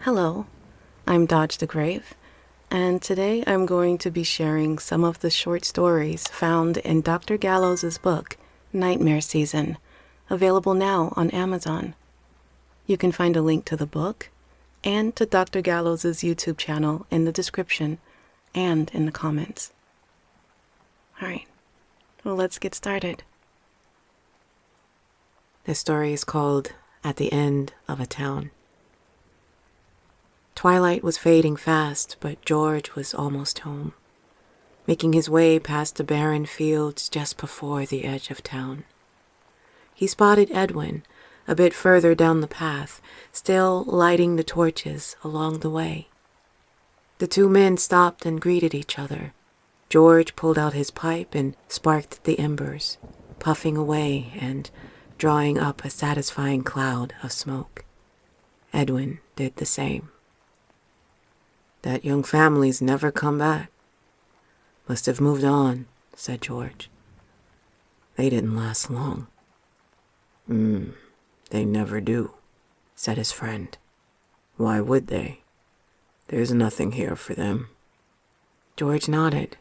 Hello, I'm Dodge the Grave, and today I'm going to be sharing some of the short stories found in Dr. Gallows' book, Nightmare Season, available now on Amazon. You can find a link to the book and to Dr. Gallows' YouTube channel in the description and in the comments. Alright, well, let's get started. This story is called At the End of a Town. Twilight was fading fast, but George was almost home, making his way past the barren fields just before the edge of town. He spotted Edwin a bit further down the path, still lighting the torches along the way. The two men stopped and greeted each other. George pulled out his pipe and sparked the embers, puffing away and drawing up a satisfying cloud of smoke. Edwin did the same. "That young family's never come back. Must have moved on," said George. "They didn't last long." They never do," said his friend. "Why would they? There's nothing here for them." George nodded.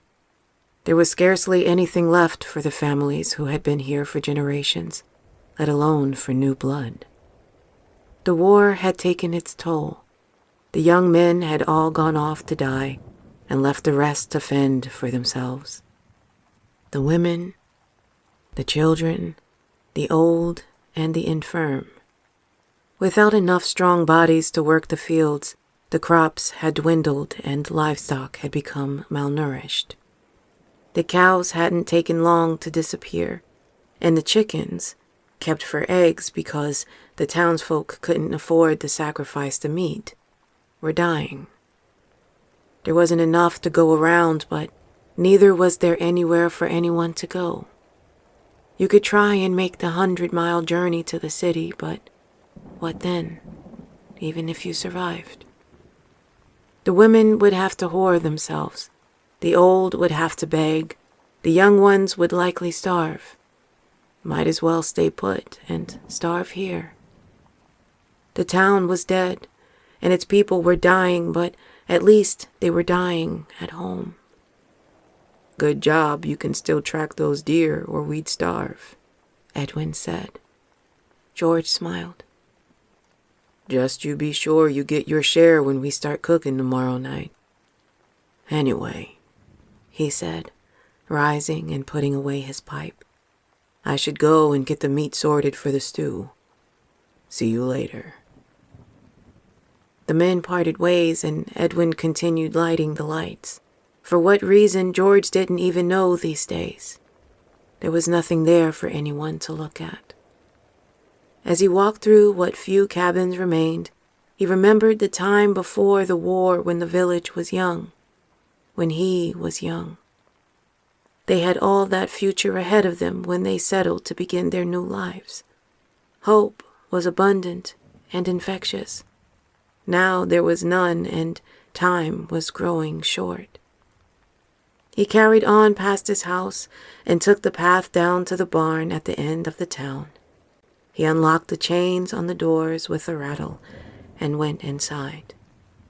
There was scarcely anything left for the families who had been here for generations, let alone for new blood. The war had taken its toll. The young men had all gone off to die and left the rest to fend for themselves. The women, the children, the old, and the infirm. Without enough strong bodies to work the fields, the crops had dwindled and livestock had become malnourished. The cows hadn't taken long to disappear, and the chickens, kept for eggs because the townsfolk couldn't afford to sacrifice the meat, were dying. There wasn't enough to go around, but neither was there anywhere for anyone to go. You could try and make the 100-mile journey to the city, but what then, even if you survived? The women would have to whore themselves. The old would have to beg. The young ones would likely starve. Might as well stay put and starve here. The town was dead, and its people were dying, but at least they were dying at home. "Good job you can still track those deer, or we'd starve," Edwin said. George smiled. "Just you be sure you get your share when we start cooking tomorrow night. Anyway," he said, rising and putting away his pipe, "I should go and get the meat sorted for the stew. See you later." The men parted ways, and Edwin continued lighting the lights. For what reason, George didn't even know these days. There was nothing there for anyone to look at. As he walked through what few cabins remained, he remembered the time before the war when the village was young, when he was young. They had all that future ahead of them when they settled to begin their new lives. Hope was abundant and infectious. Now there was none, and time was growing short. He carried on past his house and took the path down to the barn at the end of the town. He unlocked the chains on the doors with a rattle and went inside,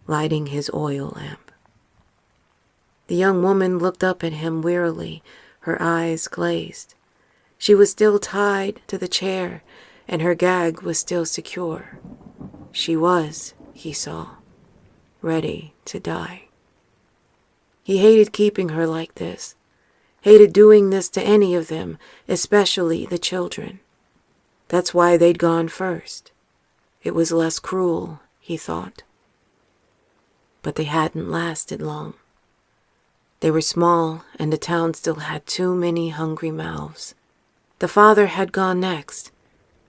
lighting his oil lamp. The young woman looked up at him wearily, her eyes glazed. She was still tied to the chair, and her gag was still secure. She was, he saw, ready to die. He hated keeping her like this, hated doing this to any of them, especially the children. That's why they'd gone first. It was less cruel, he thought. But they hadn't lasted long. They were small, and the town still had too many hungry mouths. The father had gone next,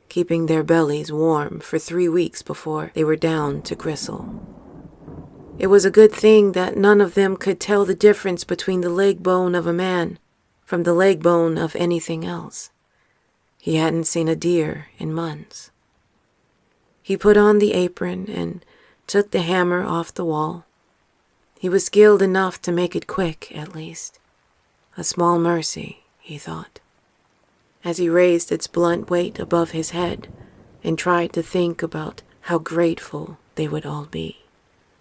keeping their bellies warm for 3 weeks before they were down to gristle. It was a good thing that none of them could tell the difference between the leg bone of a man from the leg bone of anything else. He hadn't seen a deer in months. He put on the apron and took the hammer off the wall. He was skilled enough to make it quick, at least. A small mercy, he thought, as he raised its blunt weight above his head and tried to think about how grateful they would all be.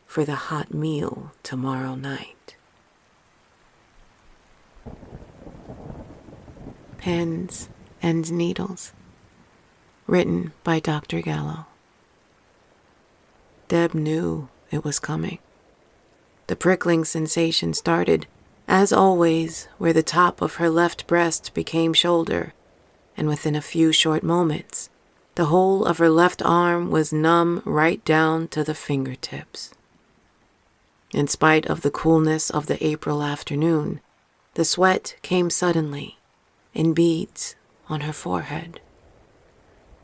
for the hot meal tomorrow night. Pens and Needles, written by Dr. Gallo. Deb knew it was coming. The prickling sensation started, as always, where the top of her left breast became shoulder, and within a few short moments, the whole of her left arm was numb right down to the fingertips. In spite of the coolness of the April afternoon, the sweat came suddenly, in beads on her forehead.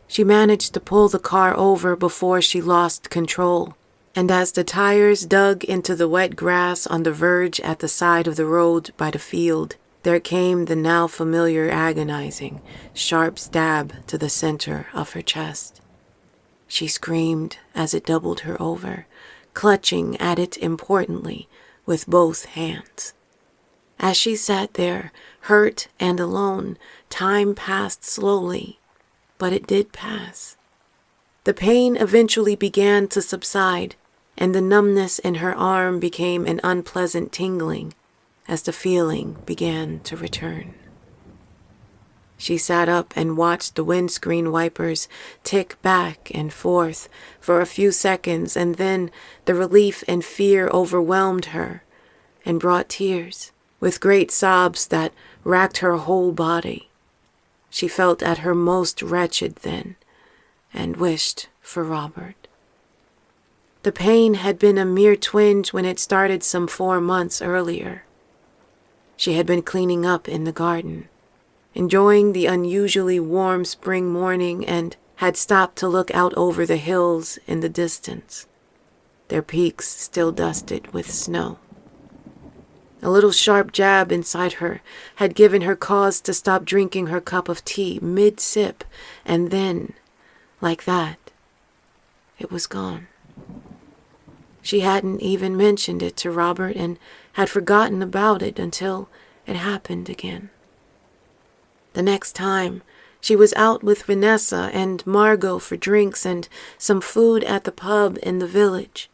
She managed to pull the car over before she lost control, and as the tires dug into the wet grass on the verge at the side of the road by the field, there came the now familiar agonizing, sharp stab to the center of her chest. She screamed as it doubled her over, clutching at it importantly with both hands. As she sat there, hurt and alone, time passed slowly, but it did pass. The pain eventually began to subside, and the numbness in her arm became an unpleasant tingling as the feeling began to return. She sat up and watched the windscreen wipers tick back and forth for a few seconds, and then the relief and fear overwhelmed her and brought tears, with great sobs that racked her whole body. She felt at her most wretched then, and wished for Robert. The pain had been a mere twinge when it started some 4 months earlier. She had been cleaning up in the garden, enjoying the unusually warm spring morning, and had stopped to look out over the hills in the distance, their peaks still dusted with snow. A little sharp jab inside her had given her cause to stop drinking her cup of tea mid-sip, and then, like that, it was gone. She hadn't even mentioned it to Robert and had forgotten about it until it happened again. The next time, she was out with Vanessa and Margot for drinks and some food at the pub in the village.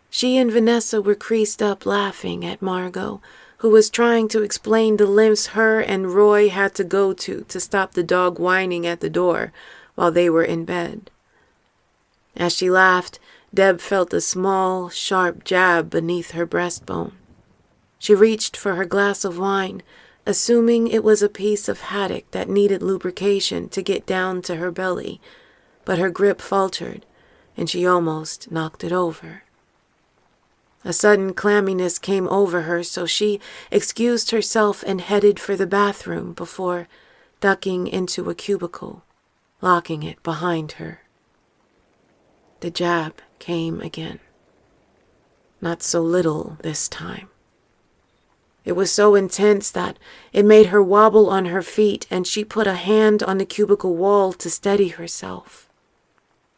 She and Vanessa were creased up laughing at Margot, who was trying to explain the lengths her and Roy had to go to stop the dog whining at the door while they were in bed. As she laughed, Deb felt a small, sharp jab beneath her breastbone. She reached for her glass of wine, assuming it was a piece of haddock that needed lubrication to get down to her belly, but her grip faltered, and she almost knocked it over. A sudden clamminess came over her, so she excused herself and headed for the bathroom before ducking into a cubicle, locking it behind her. The jab came again. Not so little this time. It was so intense that it made her wobble on her feet, and she put a hand on the cubicle wall to steady herself.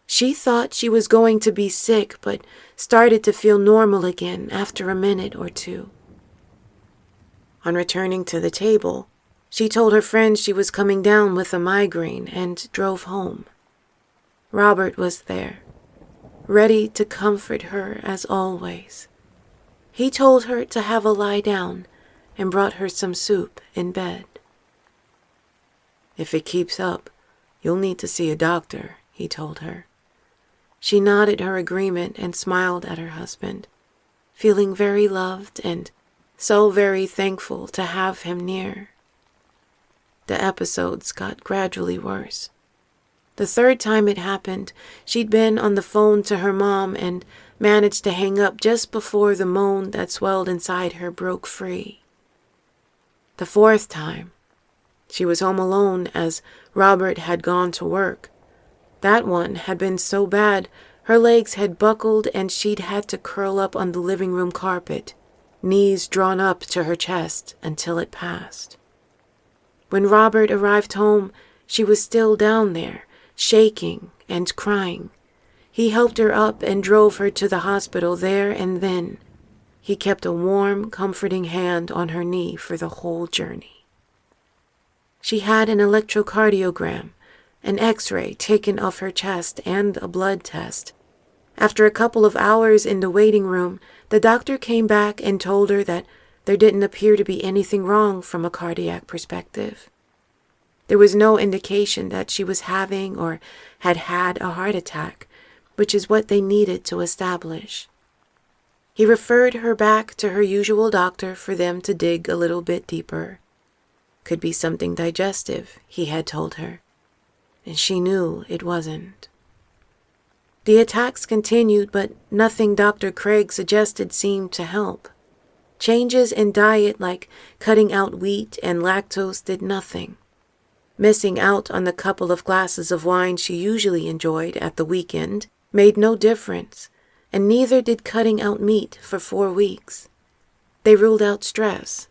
She thought she was going to be sick, but started to feel normal again after a minute or two. On returning to the table, she told her friend she was coming down with a migraine and drove home. Robert was there, ready to comfort her as always. He told her to have a lie down and brought her some soup in bed. "If it keeps up, you'll need to see a doctor," he told her. She nodded her agreement and smiled at her husband, feeling very loved and so very thankful to have him near. The episodes got gradually worse. The third time it happened, she'd been on the phone to her mom and managed to hang up just before the moan that swelled inside her broke free. The fourth time, she was home alone as Robert had gone to work. That one had been so bad, her legs had buckled and she'd had to curl up on the living room carpet, knees drawn up to her chest until it passed. When Robert arrived home, she was still down there, shaking and crying. He helped her up and drove her to the hospital there and then. He kept a warm, comforting hand on her knee for the whole journey. She had an electrocardiogram, an X-ray taken of her chest, and a blood test. After a couple of hours in the waiting room, the doctor came back and told her that there didn't appear to be anything wrong from a cardiac perspective. There was no indication that she was having or had had a heart attack, which is what they needed to establish. He referred her back to her usual doctor for them to dig a little bit deeper. Could be something digestive, he had told her, and she knew it wasn't. The attacks continued, but nothing Dr. Craig suggested seemed to help. Changes in diet like cutting out wheat and lactose did nothing. Missing out on the couple of glasses of wine she usually enjoyed at the weekend made no difference, and neither did cutting out meat for 4 weeks. They ruled out stress.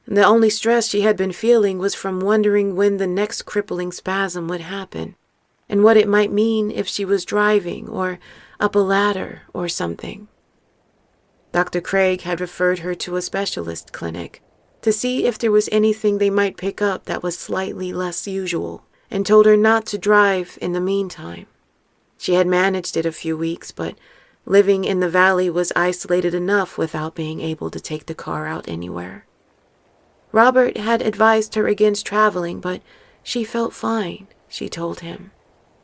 The only stress she had been feeling was from wondering when the next crippling spasm would happen, and what it might mean if she was driving or up a ladder or something. Dr. Craig had referred her to a specialist clinic to see if there was anything they might pick up that was slightly less usual, and told her not to drive in the meantime. She had managed it a few weeks, but living in the valley was isolated enough without being able to take the car out anywhere. Robert had advised her against traveling, but she felt fine, she told him.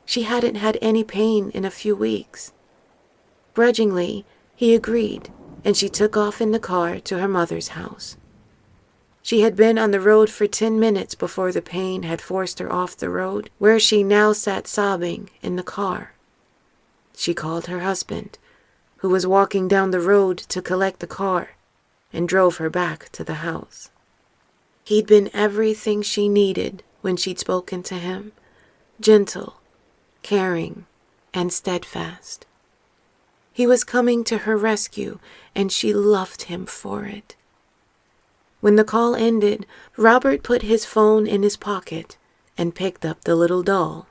She hadn't had any pain in a few weeks. Grudgingly, he agreed, and she took off in the car to her mother's house. She had been on the road for 10 minutes before the pain had forced her off the road, where she now sat sobbing in the car. She called her husband, who was walking down the road to collect the car, and drove her back to the house. He'd been everything she needed when she'd spoken to him, gentle, caring, and steadfast. He was coming to her rescue, and she loved him for it. When the call ended, Robert put his phone in his pocket and picked up the little doll,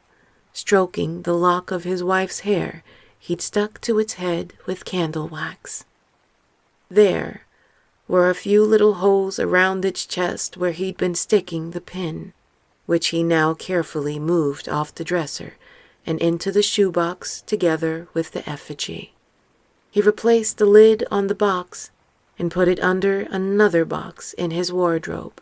stroking the lock of his wife's hair he'd stuck to its head with candle wax. There were a few little holes around its chest where he'd been sticking the pin, which he now carefully moved off the dresser and into the shoebox together with the effigy. He replaced the lid on the box and put it under another box in his wardrobe,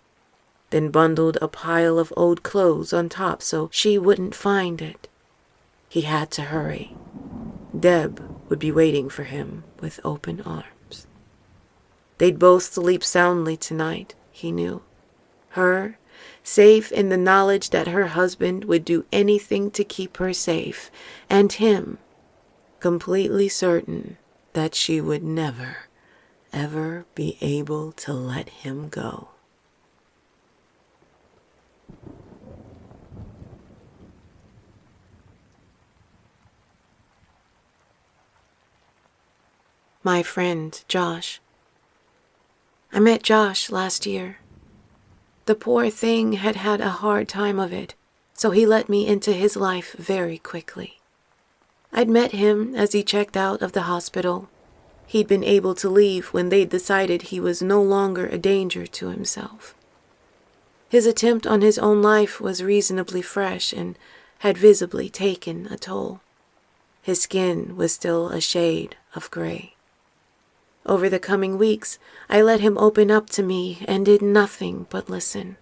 then bundled a pile of old clothes on top so she wouldn't find it. He had to hurry. Deb would be waiting for him with open arms. They'd both sleep soundly tonight, he knew. Her, safe in the knowledge that her husband would do anything to keep her safe, and him, completely certain that she would never, ever be able to let him go. My friend, Josh. I met Josh last year. The poor thing had had a hard time of it, so he let me into his life very quickly. I'd met him as he checked out of the hospital. He'd been able to leave when they'd decided he was no longer a danger to himself. His attempt on his own life was reasonably fresh and had visibly taken a toll. His skin was still a shade of gray. Over the coming weeks, I let him open up to me and did nothing but listen.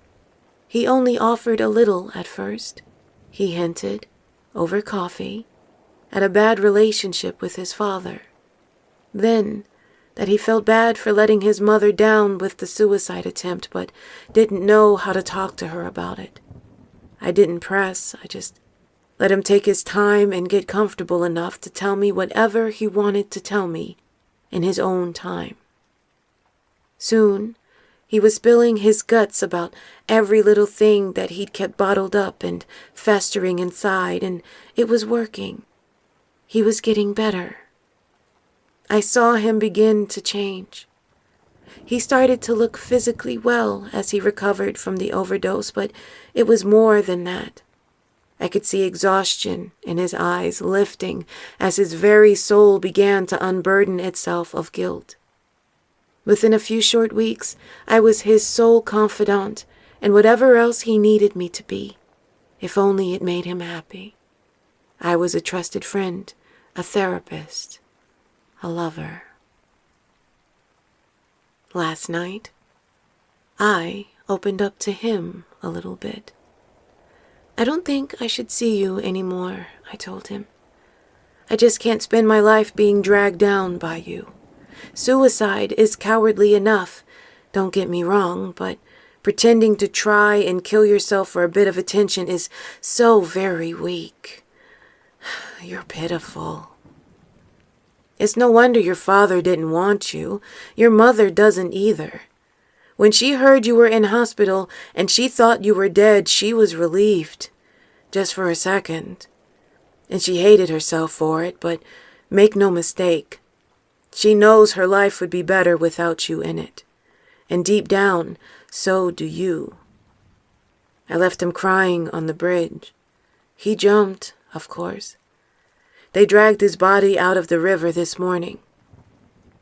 He only offered a little at first. He hinted, over coffee, at a bad relationship with his father. Then, that he felt bad for letting his mother down with the suicide attempt, but didn't know how to talk to her about it. I didn't press, I just let him take his time and get comfortable enough to tell me whatever he wanted to tell me in his own time. Soon, he was spilling his guts about every little thing that he'd kept bottled up and festering inside, and it was working. He was getting better. I saw him begin to change. He started to look physically well as he recovered from the overdose, but it was more than that. I could see exhaustion in his eyes lifting as his very soul began to unburden itself of guilt. Within a few short weeks, I was his sole confidant and whatever else he needed me to be, if only it made him happy. I was a trusted friend, a therapist, a lover. Last night, I opened up to him a little bit. I don't think I should see you anymore, I told him. I just can't spend my life being dragged down by you. Suicide is cowardly enough, don't get me wrong, but pretending to try and kill yourself for a bit of attention is so very weak. You're pitiful. It's no wonder your father didn't want you. Your mother doesn't either. When she heard you were in hospital and she thought you were dead, she was relieved. Just for a second. And she hated herself for it, but make no mistake. She knows her life would be better without you in it. And deep down, so do you. I left him crying on the bridge. He jumped, of course. They dragged his body out of the river this morning.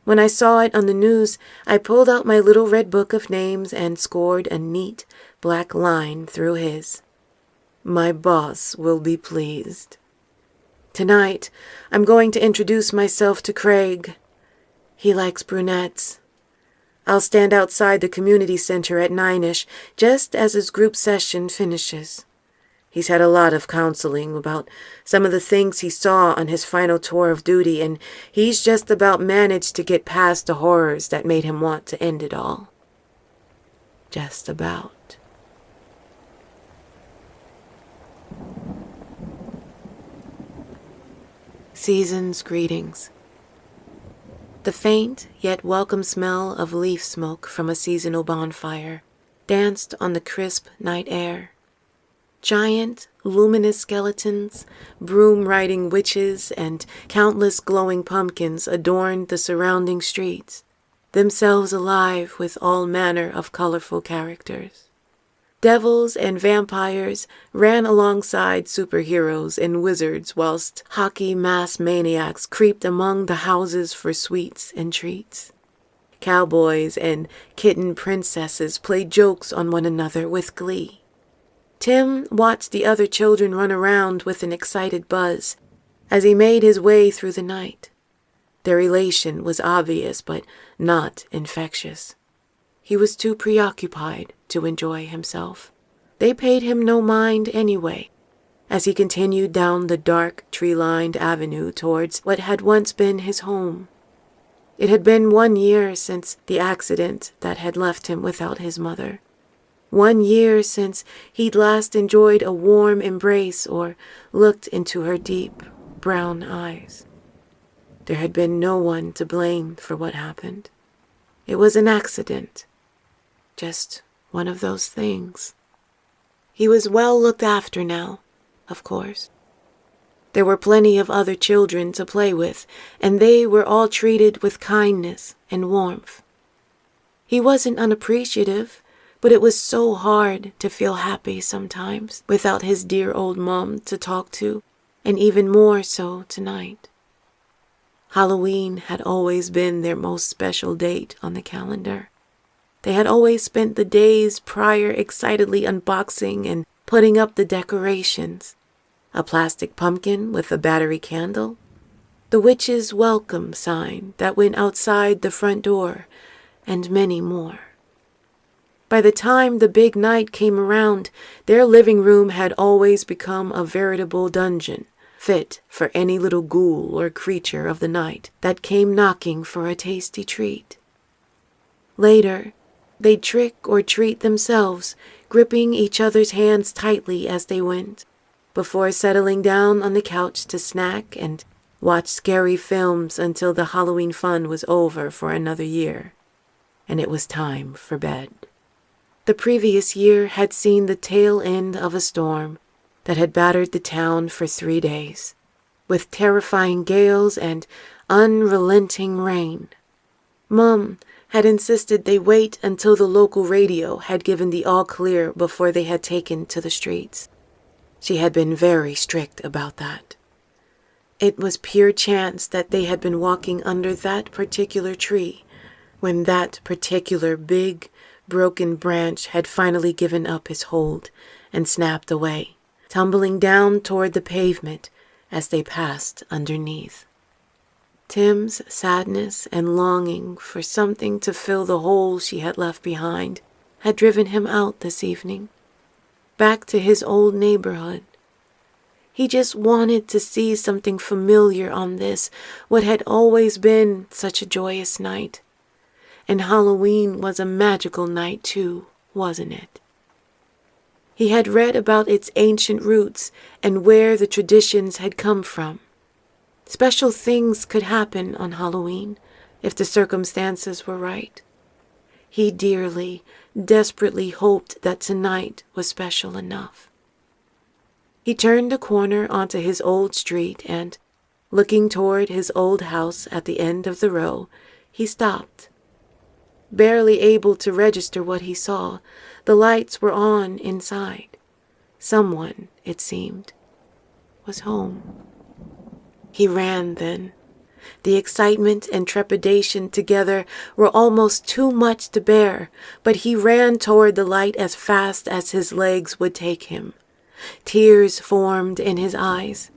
When I saw it on the news, I pulled out my little red book of names and scored a neat black line through his. My boss will be pleased. Tonight, I'm going to introduce myself to Craig. He likes brunettes. I'll stand outside the community center at 9-ish, just as his group session finishes. He's had a lot of counseling about some of the things he saw on his final tour of duty, and he's just about managed to get past the horrors that made him want to end it all. Just about. Season's greetings. The faint yet welcome smell of leaf smoke from a seasonal bonfire danced on the crisp night air. Giant, luminous skeletons, broom-riding witches, and countless glowing pumpkins adorned the surrounding streets, themselves alive with all manner of colorful characters. Devils and vampires ran alongside superheroes and wizards whilst hockey mass maniacs creeped among the houses for sweets and treats. Cowboys and kitten princesses played jokes on one another with glee. Tim watched the other children run around with an excited buzz as he made his way through the night. Their elation was obvious but not infectious. He was too preoccupied to enjoy himself. They paid him no mind anyway, as he continued down the dark, tree-lined avenue towards what had once been his home. It had been 1 year since the accident that had left him without his mother. 1 year since he'd last enjoyed a warm embrace or looked into her deep, brown eyes. There had been no one to blame for what happened. It was an accident. Just one of those things. He was well looked after now, of course. There were plenty of other children to play with, and they were all treated with kindness and warmth. He wasn't unappreciative, but it was so hard to feel happy sometimes without his dear old mom to talk to, and even more so tonight. Halloween had always been their most special date on the calendar. They had always spent the days prior excitedly unboxing and putting up the decorations. A plastic pumpkin with a battery candle, the witch's welcome sign that went outside the front door, and many more. By the time the big night came around, their living room had always become a veritable dungeon, fit for any little ghoul or creature of the night that came knocking for a tasty treat. Later, they'd trick or treat themselves, gripping each other's hands tightly as they went, before settling down on the couch to snack and watch scary films until the Halloween fun was over for another year, and it was time for bed. The previous year had seen the tail end of a storm that had battered the town for 3 days, with terrifying gales and unrelenting rain. Mom had insisted they wait until the local radio had given the all-clear before they had taken to the streets. She had been very strict about that. It was pure chance that they had been walking under that particular tree when that particular big, broken branch had finally given up his hold and snapped away, tumbling down toward the pavement, as they passed underneath. Tim's sadness and longing for something to fill the hole she had left behind had driven him out this evening, back to his old neighborhood. He just wanted to see something familiar on this, what had always been such a joyous night. And Halloween was a magical night too, wasn't it? He had read about its ancient roots and where the traditions had come from. Special things could happen on Halloween if the circumstances were right. He dearly, desperately hoped that tonight was special enough. He turned a corner onto his old street and, looking toward his old house at the end of the row, he stopped. Barely able to register what he saw, the lights were on inside. Someone, it seemed, was home. He ran then. The excitement and trepidation together were almost too much to bear, but he ran toward the light as fast as his legs would take him. Tears formed in his eyes,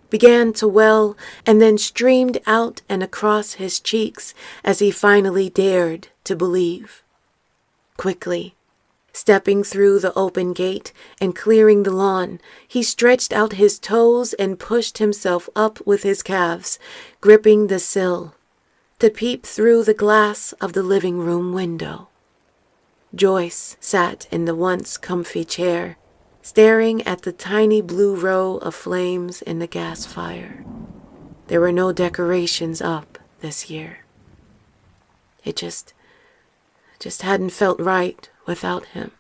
began to well, and then streamed out and across his cheeks as he finally dared to believe. Quickly, stepping through the open gate and clearing the lawn, he stretched out his toes and pushed himself up with his calves, gripping the sill, to peep through the glass of the living room window. Joyce sat in the once comfy chair, staring at the tiny blue row of flames in the gas fire. There were no decorations up this year. It just hadn't felt right without him.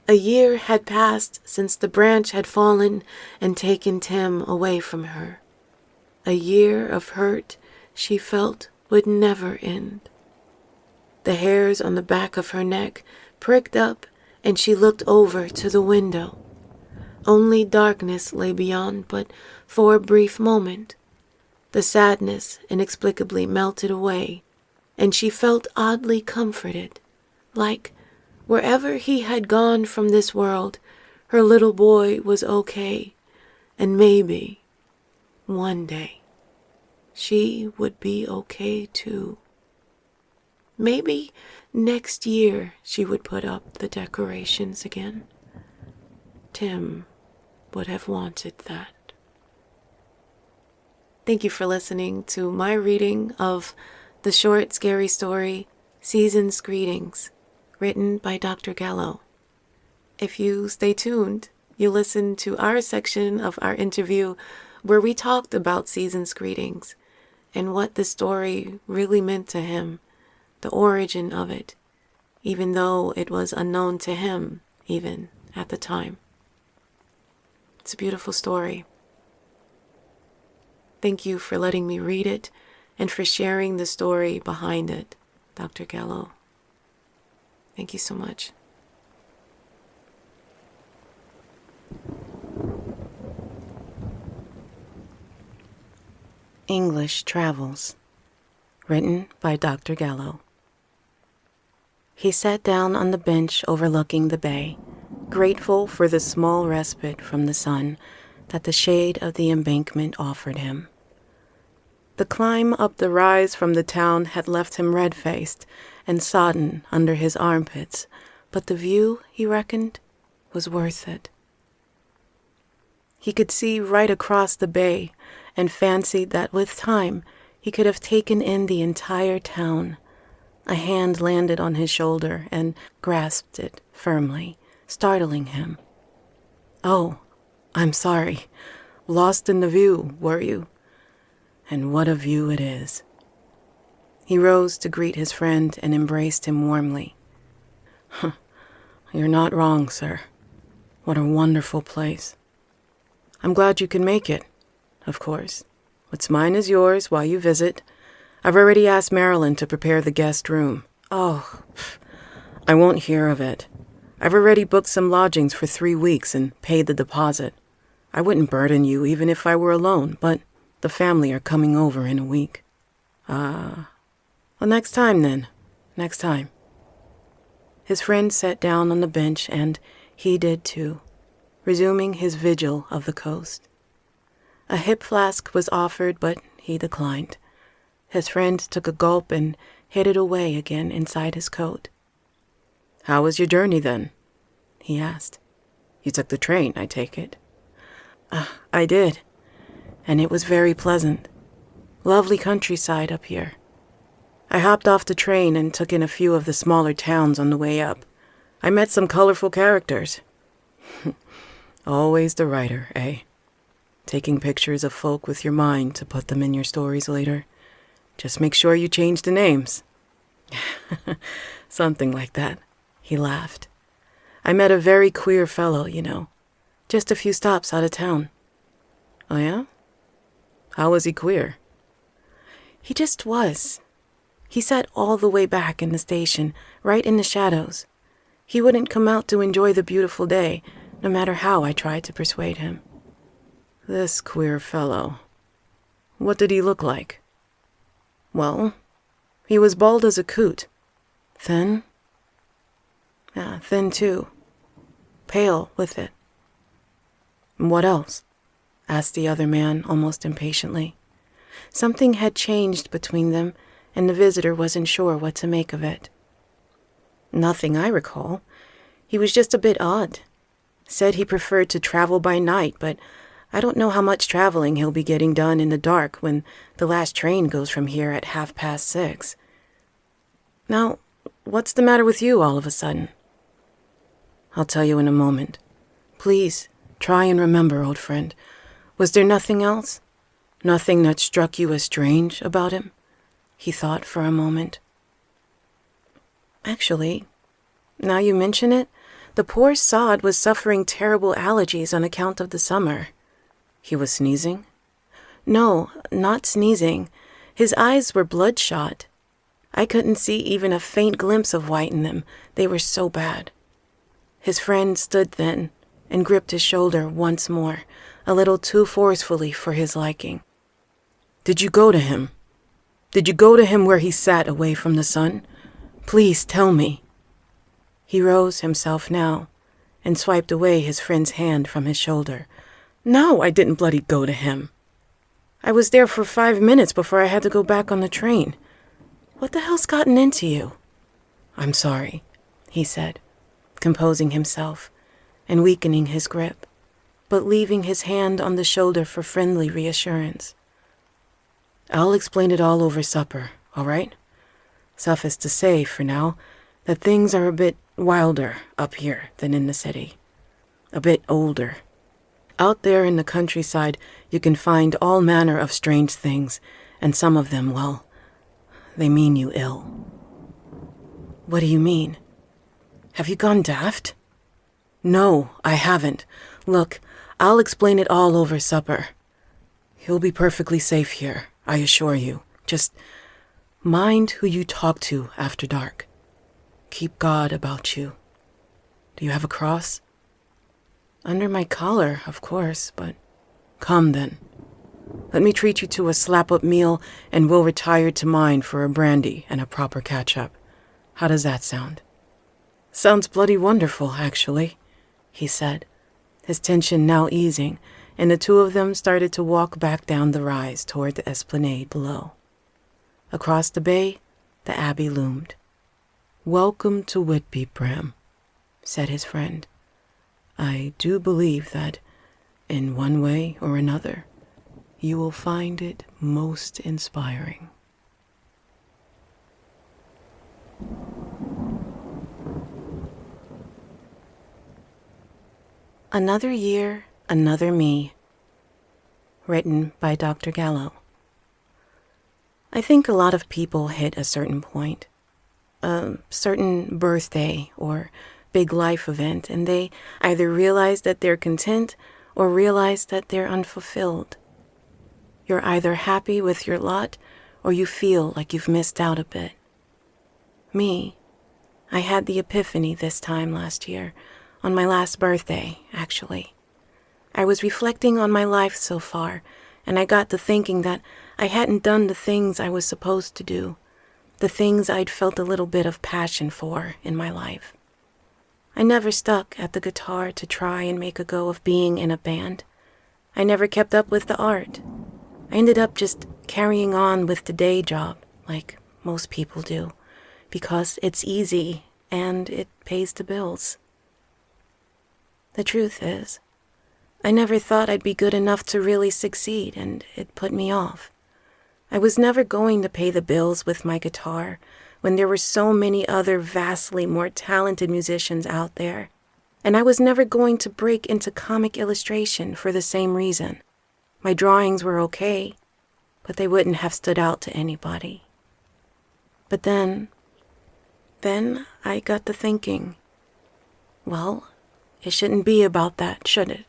A year had passed since the branch had fallen and taken Tim away from her. A year of hurt she felt would never end. The hairs on the back of her neck pricked up and she looked over to the window. Only darkness lay beyond, but for a brief moment, the sadness inexplicably melted away, and she felt oddly comforted, like wherever he had gone from this world, her little boy was okay, and maybe, one day, she would be okay too. Maybe next year she would put up the decorations again. Tim would have wanted that. Thank you for listening to my reading of the short, scary story, Season's Greetings, written by Dr. Gallo. If you stay tuned, you'll listen to our section of our interview where we talked about Season's Greetings and what the story really meant to him, the origin of it, even though it was unknown to him even at the time. It's a beautiful story. Thank you for letting me read it and for sharing the story behind it, Dr. Gallo. Thank you so much. English Travels, written by Dr. Gallo. He sat down on the bench overlooking the bay, grateful for the small respite from the sun that the shade of the embankment offered him. The climb up the rise from the town had left him red-faced and sodden under his armpits, but the view, he reckoned, was worth it. He could see right across the bay and fancied that with time he could have taken in the entire town. A hand landed on his shoulder and grasped it firmly, startling him. "Oh, I'm sorry. Lost in the view, were you? And what a view it is." He rose to greet his friend and embraced him warmly. "You're not wrong, sir. What a wonderful place. I'm glad you can make it, of course. What's mine is yours while you visit. I've already asked Marilyn to prepare the guest room." "Oh, I won't hear of it. I've already booked some lodgings for 3 weeks and paid the deposit. I wouldn't burden you even if I were alone, but the family are coming over in a week." Well, next time then. Next time." His friend sat down on the bench, and he did too, resuming his vigil of the coast. A hip flask was offered, but he declined. His friend took a gulp and hid it away again inside his coat. "How was your journey, then?" he asked. "You took the train, I take it." I did, and it was very pleasant. Lovely countryside up here. I hopped off the train and took in a few of the smaller towns on the way up. I met some colorful characters." Always the writer, eh? Taking pictures of folk with your mind to put them in your stories later. Just make sure you change the names. Something like that, he laughed. I met a very queer fellow, you know. Just a few stops out of town. Oh yeah? How was he queer? He just was. He sat all the way back in the station, right in the shadows. He wouldn't come out to enjoy the beautiful day, no matter how I tried to persuade him. This queer fellow. What did he look like? Well, he was bald as a coot. Thin? Yeah, thin too. Pale with it. What else? Asked the other man almost impatiently. Something had changed between them, and the visitor wasn't sure what to make of it. Nothing I recall. He was just a bit odd. Said he preferred to travel by night, but I don't know how much traveling he'll be getting done in the dark when the last train goes from here at 6:30. Now, what's the matter with you all of a sudden? I'll tell you in a moment. Please, try and remember, old friend. Was there nothing else? Nothing that struck you as strange about him? He thought for a moment. Actually, now you mention it, the poor sod was suffering terrible allergies on account of the summer. He was sneezing? No, not sneezing. His eyes were bloodshot. I couldn't see even a faint glimpse of white in them. They were so bad. His friend stood then and gripped his shoulder once more, a little too forcefully for his liking. Did you go to him? Did you go to him where he sat away from the sun? Please tell me. He rose himself now and swiped away his friend's hand from his shoulder. No, I didn't bloody go to him. I was there for 5 minutes before I had to go back on the train. What the hell's gotten into you? I'm sorry, he said, composing himself and weakening his grip, but leaving his hand on the shoulder for friendly reassurance. I'll explain it all over supper, all right? Suffice to say, for now, that things are a bit wilder up here than in the city. A bit older. Out there in the countryside, you can find all manner of strange things, and some of them, well, they mean you ill. What do you mean? Have you gone daft? No, I haven't. Look, I'll explain it all over supper. You'll be perfectly safe here, I assure you. Just mind who you talk to after dark. Keep God about you. Do you have a cross? Under my collar, of course, but come then. Let me treat you to a slap-up meal, and we'll retire to mine for a brandy and a proper catch-up. How does that sound? Sounds bloody wonderful, actually, he said, his tension now easing, and the two of them started to walk back down the rise toward the esplanade below. Across the bay, the abbey loomed. Welcome to Whitby, Bram, said his friend. I do believe that, in one way or another, you will find it most inspiring. Another Year, Another Me. Written by Dr. Gallo. I think a lot of people hit a certain point, a certain birthday or big life event, and they either realize that they're content or realize that they're unfulfilled. You're either happy with your lot or you feel like you've missed out a bit. Me, I had the epiphany this time last year, on my last birthday, actually. I was reflecting on my life so far, and I got to thinking that I hadn't done the things I was supposed to do, the things I'd felt a little bit of passion for in my life. I never stuck at the guitar to try and make a go of being in a band. I never kept up with the art. I ended up just carrying on with the day job, like most people do, because it's easy and it pays the bills. The truth is, I never thought I'd be good enough to really succeed, and it put me off. I was never going to pay the bills with my guitar when there were so many other vastly more talented musicians out there, and I was never going to break into comic illustration for the same reason. My drawings were okay, but they wouldn't have stood out to anybody. But then I got to thinking, well, it shouldn't be about that, should it?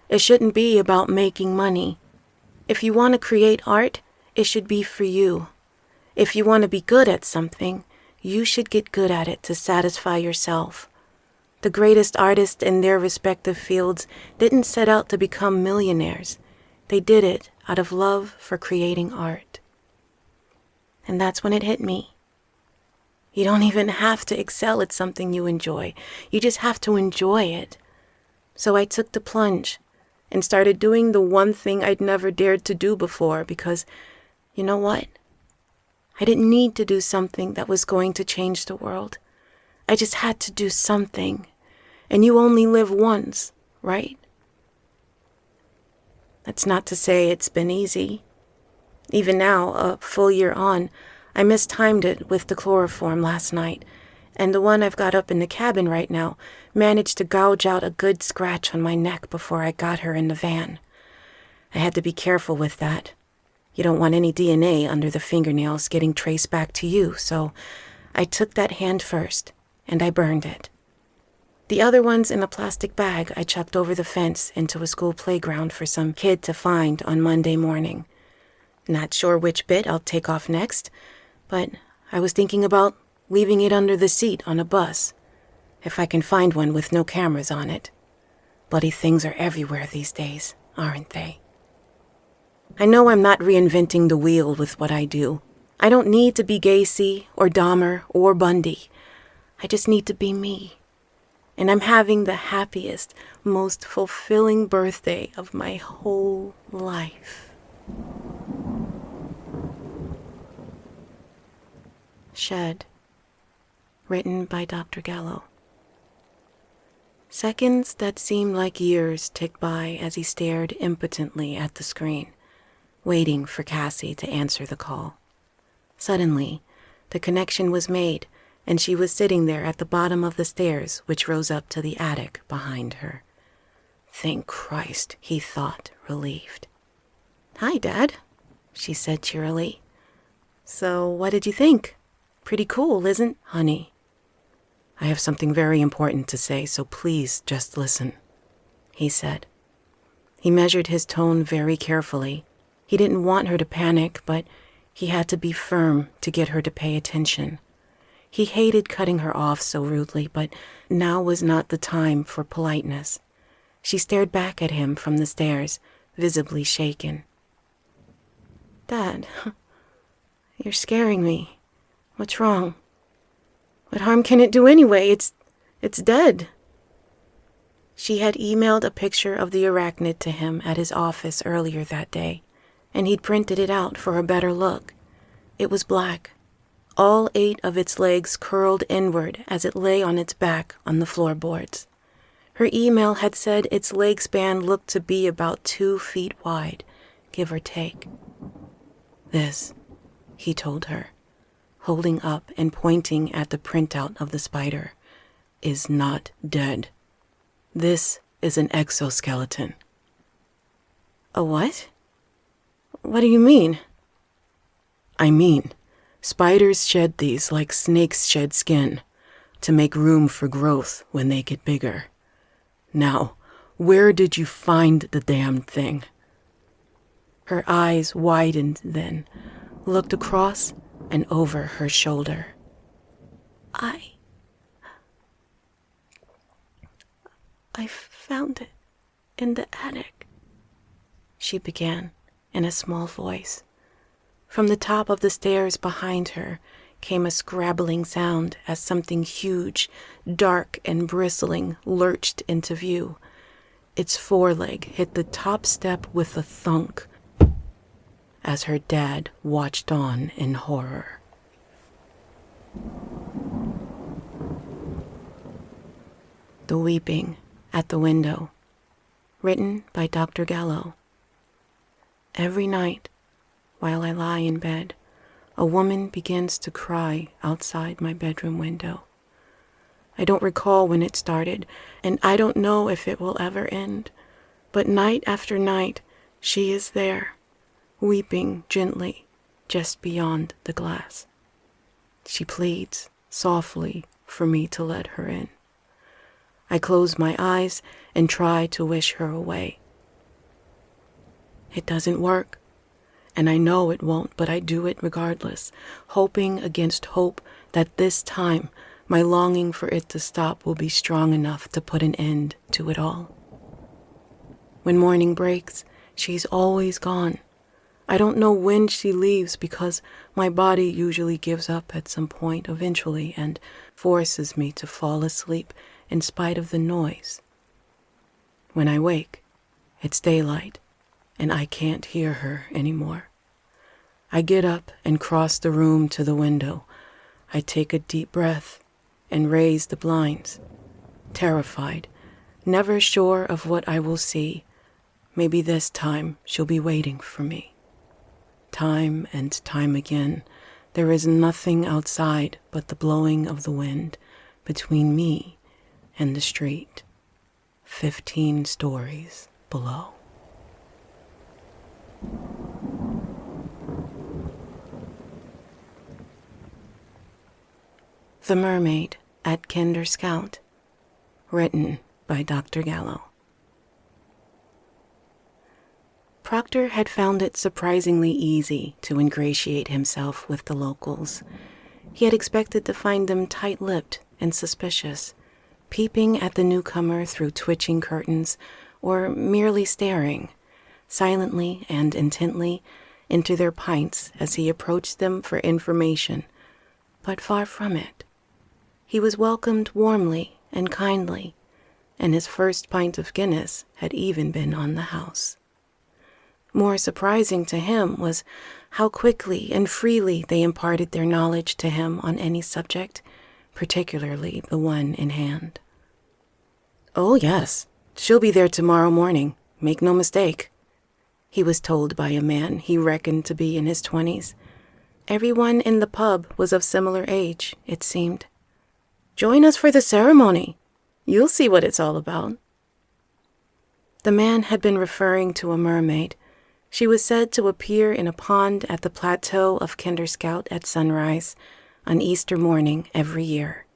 It shouldn't be about making money. If you want to create art, it should be for you. If you want to be good at something, you should get good at it to satisfy yourself. The greatest artists in their respective fields didn't set out to become millionaires. They did it out of love for creating art. And that's when it hit me. You don't even have to excel at something you enjoy. You just have to enjoy it. So I took the plunge and started doing the one thing I'd never dared to do before because, you know what? I didn't need to do something that was going to change the world. I just had to do something. And you only live once, right? That's not to say it's been easy. Even now, a full year on, I mistimed it with the chloroform last night, and the one I've got up in the cabin right now managed to gouge out a good scratch on my neck before I got her in the van. I had to be careful with that. You don't want any DNA under the fingernails getting traced back to you, so I took that hand first, and I burned it. The other one's in a plastic bag I chucked over the fence into a school playground for some kid to find on Monday morning. Not sure which bit I'll take off next, but I was thinking about leaving it under the seat on a bus, if I can find one with no cameras on it. Bloody things are everywhere these days, aren't they? I know I'm not reinventing the wheel with what I do. I don't need to be Gacy or Dahmer or Bundy. I just need to be me. And I'm having the happiest, most fulfilling birthday of my whole life. Shed. Written by Dr. Gallo. Seconds that seemed like years ticked by as he stared impotently at the screen, waiting for Cassie to answer the call. Suddenly, the connection was made, and she was sitting there at the bottom of the stairs which rose up to the attic behind her. Thank Christ, he thought, relieved. "Hi, Dad," she said cheerily. "So what did you think? Pretty cool, isn't, honey?" "I have something very important to say, so please just listen," he said. He measured his tone very carefully. He didn't want her to panic, but he had to be firm to get her to pay attention. He hated cutting her off so rudely, but now was not the time for politeness. She stared back at him from the stairs, visibly shaken. "Dad, you're scaring me. What's wrong? What harm can it do anyway? It's dead." She had emailed a picture of the arachnid to him at his office earlier that day, and he'd printed it out for a better look. It was black. All 8 of its legs curled inward as it lay on its back on the floorboards. Her email had said its leg span looked to be about 2 feet wide, give or take. "This," he told her, holding up and pointing at the printout of the spider, "is not dead. This is an exoskeleton." "A what? What do you mean?" "I mean, spiders shed these like snakes shed skin, to make room for growth when they get bigger. Now, where did you find the damn thing?" Her eyes widened then, looked across and over her shoulder. I found it in the attic," she began in a small voice. From the top of the stairs behind her came a scrabbling sound as something huge, dark and bristling lurched into view. Its foreleg hit the top step with a thunk as her dad watched on in horror. The Weeping at the Window, written by Dr. Gallo. Every night, while I lie in bed, a woman begins to cry outside my bedroom window. I don't recall when it started, and I don't know if it will ever end, but night after night, she is there, weeping gently just beyond the glass. She pleads softly for me to let her in. I close my eyes and try to wish her away. It doesn't work, and I know it won't, but I do it regardless, hoping against hope that this time my longing for it to stop will be strong enough to put an end to it all. When morning breaks, she's always gone. I don't know when she leaves because my body usually gives up at some point eventually and forces me to fall asleep in spite of the noise. When I wake, it's daylight, and I can't hear her anymore. I get up and cross the room to the window. I take a deep breath and raise the blinds, terrified, never sure of what I will see. Maybe this time she'll be waiting for me. Time and time again, there is nothing outside but the blowing of the wind between me and the street, 15 stories below. The Mermaid at Kinder Scout, written by Dr. Gallo. Proctor had found it surprisingly easy to ingratiate himself with the locals. He had expected to find them tight-lipped and suspicious, peeping at the newcomer through twitching curtains or merely staring, silently and intently, into their pints as he approached them for information, but far from it. He was welcomed warmly and kindly, and his first pint of Guinness had even been on the house. More surprising to him was how quickly and freely they imparted their knowledge to him on any subject, particularly the one in hand. "Oh, yes, she'll be there tomorrow morning, make no mistake," he was told by a man he reckoned to be in his 20s. Everyone in the pub was of similar age, it seemed. "Join us for the ceremony. You'll see what it's all about." The man had been referring to a mermaid. She was said to appear in a pond at the plateau of Kinder Scout at sunrise on Easter morning every year.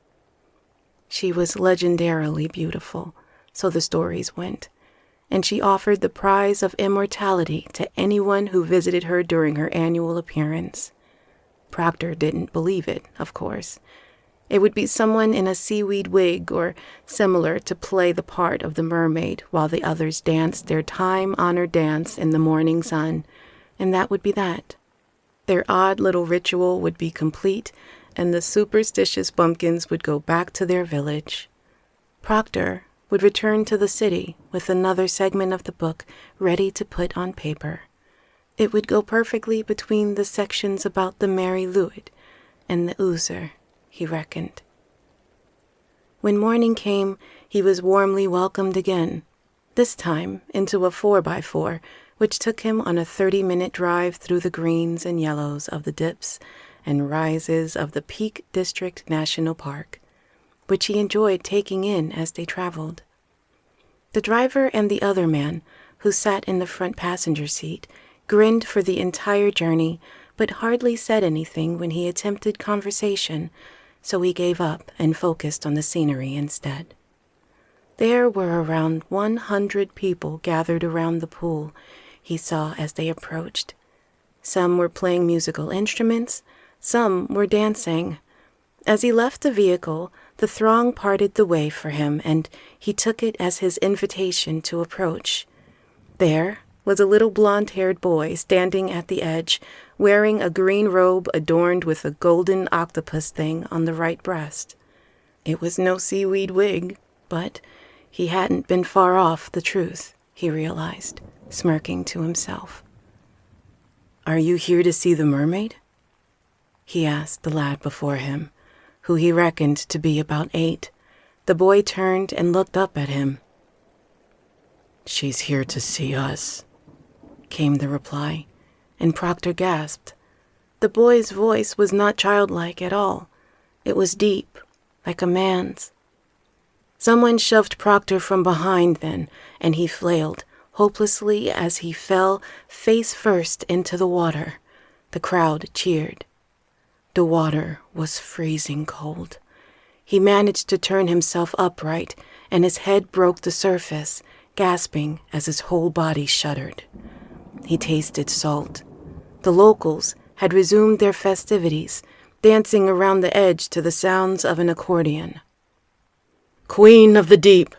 She was legendarily beautiful, so the stories went, and she offered the prize of immortality to anyone who visited her during her annual appearance. Proctor didn't believe it, of course. It would be someone in a seaweed wig or similar to play the part of the mermaid while the others danced their time-honored dance in the morning sun, and that would be that. Their odd little ritual would be complete, and the superstitious bumpkins would go back to their village. Proctor would return to the city with another segment of the book ready to put on paper. It would go perfectly between the sections about the Mary Lewis and the Oozer, he reckoned. When morning came, he was warmly welcomed again, this time into a 4x4, which took him on a 30-minute drive through the greens and yellows of the dips and rises of the Peak District National Park, which he enjoyed taking in as they traveled. The driver and the other man, who sat in the front passenger seat, grinned for the entire journey, but hardly said anything when he attempted conversation, so he gave up and focused on the scenery instead. There were around 100 people gathered around the pool, he saw as they approached. Some were playing musical instruments, some were dancing. As he left the vehicle, the throng parted the way for him, and he took it as his invitation to approach. There was a little blonde-haired boy standing at the edge, wearing a green robe adorned with a golden octopus thing on the right breast. It was no seaweed wig, but He hadn't been far off the truth, he realized, smirking to himself. "Are you here to see the mermaid?" he asked the lad before him, who he reckoned to be about 8. The boy turned and looked up at him. "She's here to see us," came the reply, and Proctor gasped. The boy's voice was not childlike at all. It was deep, like a man's. Someone shoved Proctor from behind then, and he flailed, hopelessly as he fell face first into the water. The crowd cheered. The water was freezing cold. He managed to turn himself upright, and his head broke the surface, gasping as his whole body shuddered. He tasted salt. The locals had resumed their festivities, dancing around the edge to the sounds of an accordion. "Queen of the Deep,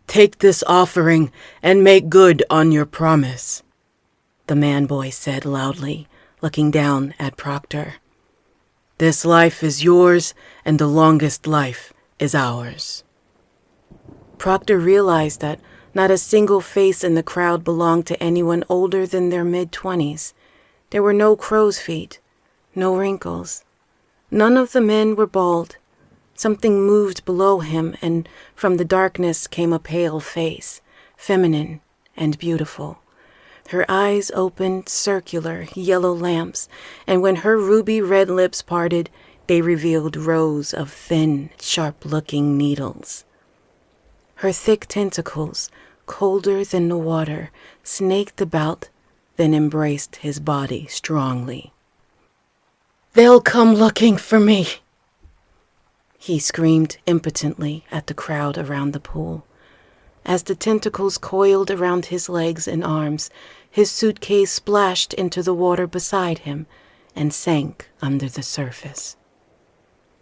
take this offering and make good on your promise," the man-boy said loudly, looking down at Proctor. "This life is yours, and the longest life is ours." Proctor realized that not a single face in the crowd belonged to anyone older than their mid-20s. There were no crow's feet, no wrinkles. None of the men were bald. Something moved below him, and from the darkness came a pale face, feminine and beautiful. Her eyes opened circular, yellow lamps, and when her ruby-red lips parted, they revealed rows of thin, sharp-looking needles. Her thick tentacles, colder than the water, snaked about, then embraced his body strongly. "They'll come looking for me," he screamed impotently at the crowd around the pool. As the tentacles coiled around his legs and arms, his suitcase splashed into the water beside him and sank under the surface.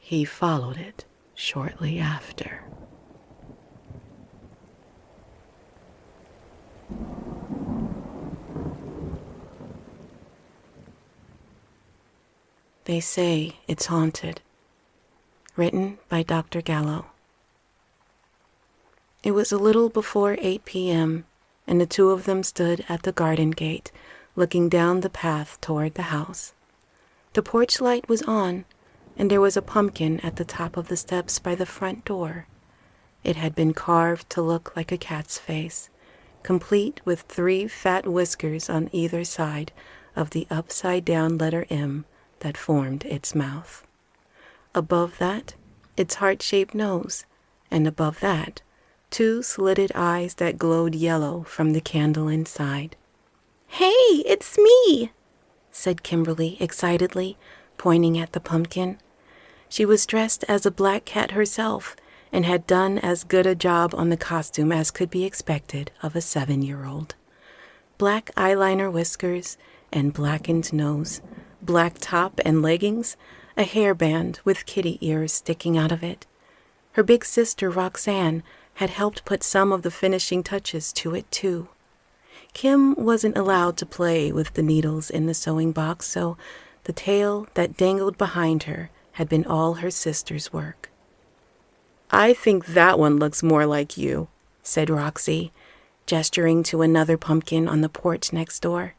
He followed it shortly after. They Say It's Haunted. Written by Dr. Gallo. It was a little before 8 p.m., and the two of them stood at the garden gate, looking down the path toward the house. The porch light was on, and there was a pumpkin at the top of the steps by the front door. It had been carved to look like a cat's face, complete with 3 fat whiskers on either side of the upside-down letter M that formed its mouth. Above that, its heart-shaped nose, and above that, 2 slitted eyes that glowed yellow from the candle inside. "Hey, it's me," said Kimberly excitedly, pointing at the pumpkin. She was dressed as a black cat herself and had done as good a job on the costume as could be expected of a 7-year-old. Black eyeliner whiskers and blackened nose, black top and leggings, a hairband with kitty ears sticking out of it. Her big sister, Roxanne, had helped put some of the finishing touches to it, too. Kim wasn't allowed to play with the needles in the sewing box, so the tail that dangled behind her had been all her sister's work. "I think that one looks more like you," said Roxy, gesturing to another pumpkin on the porch next door.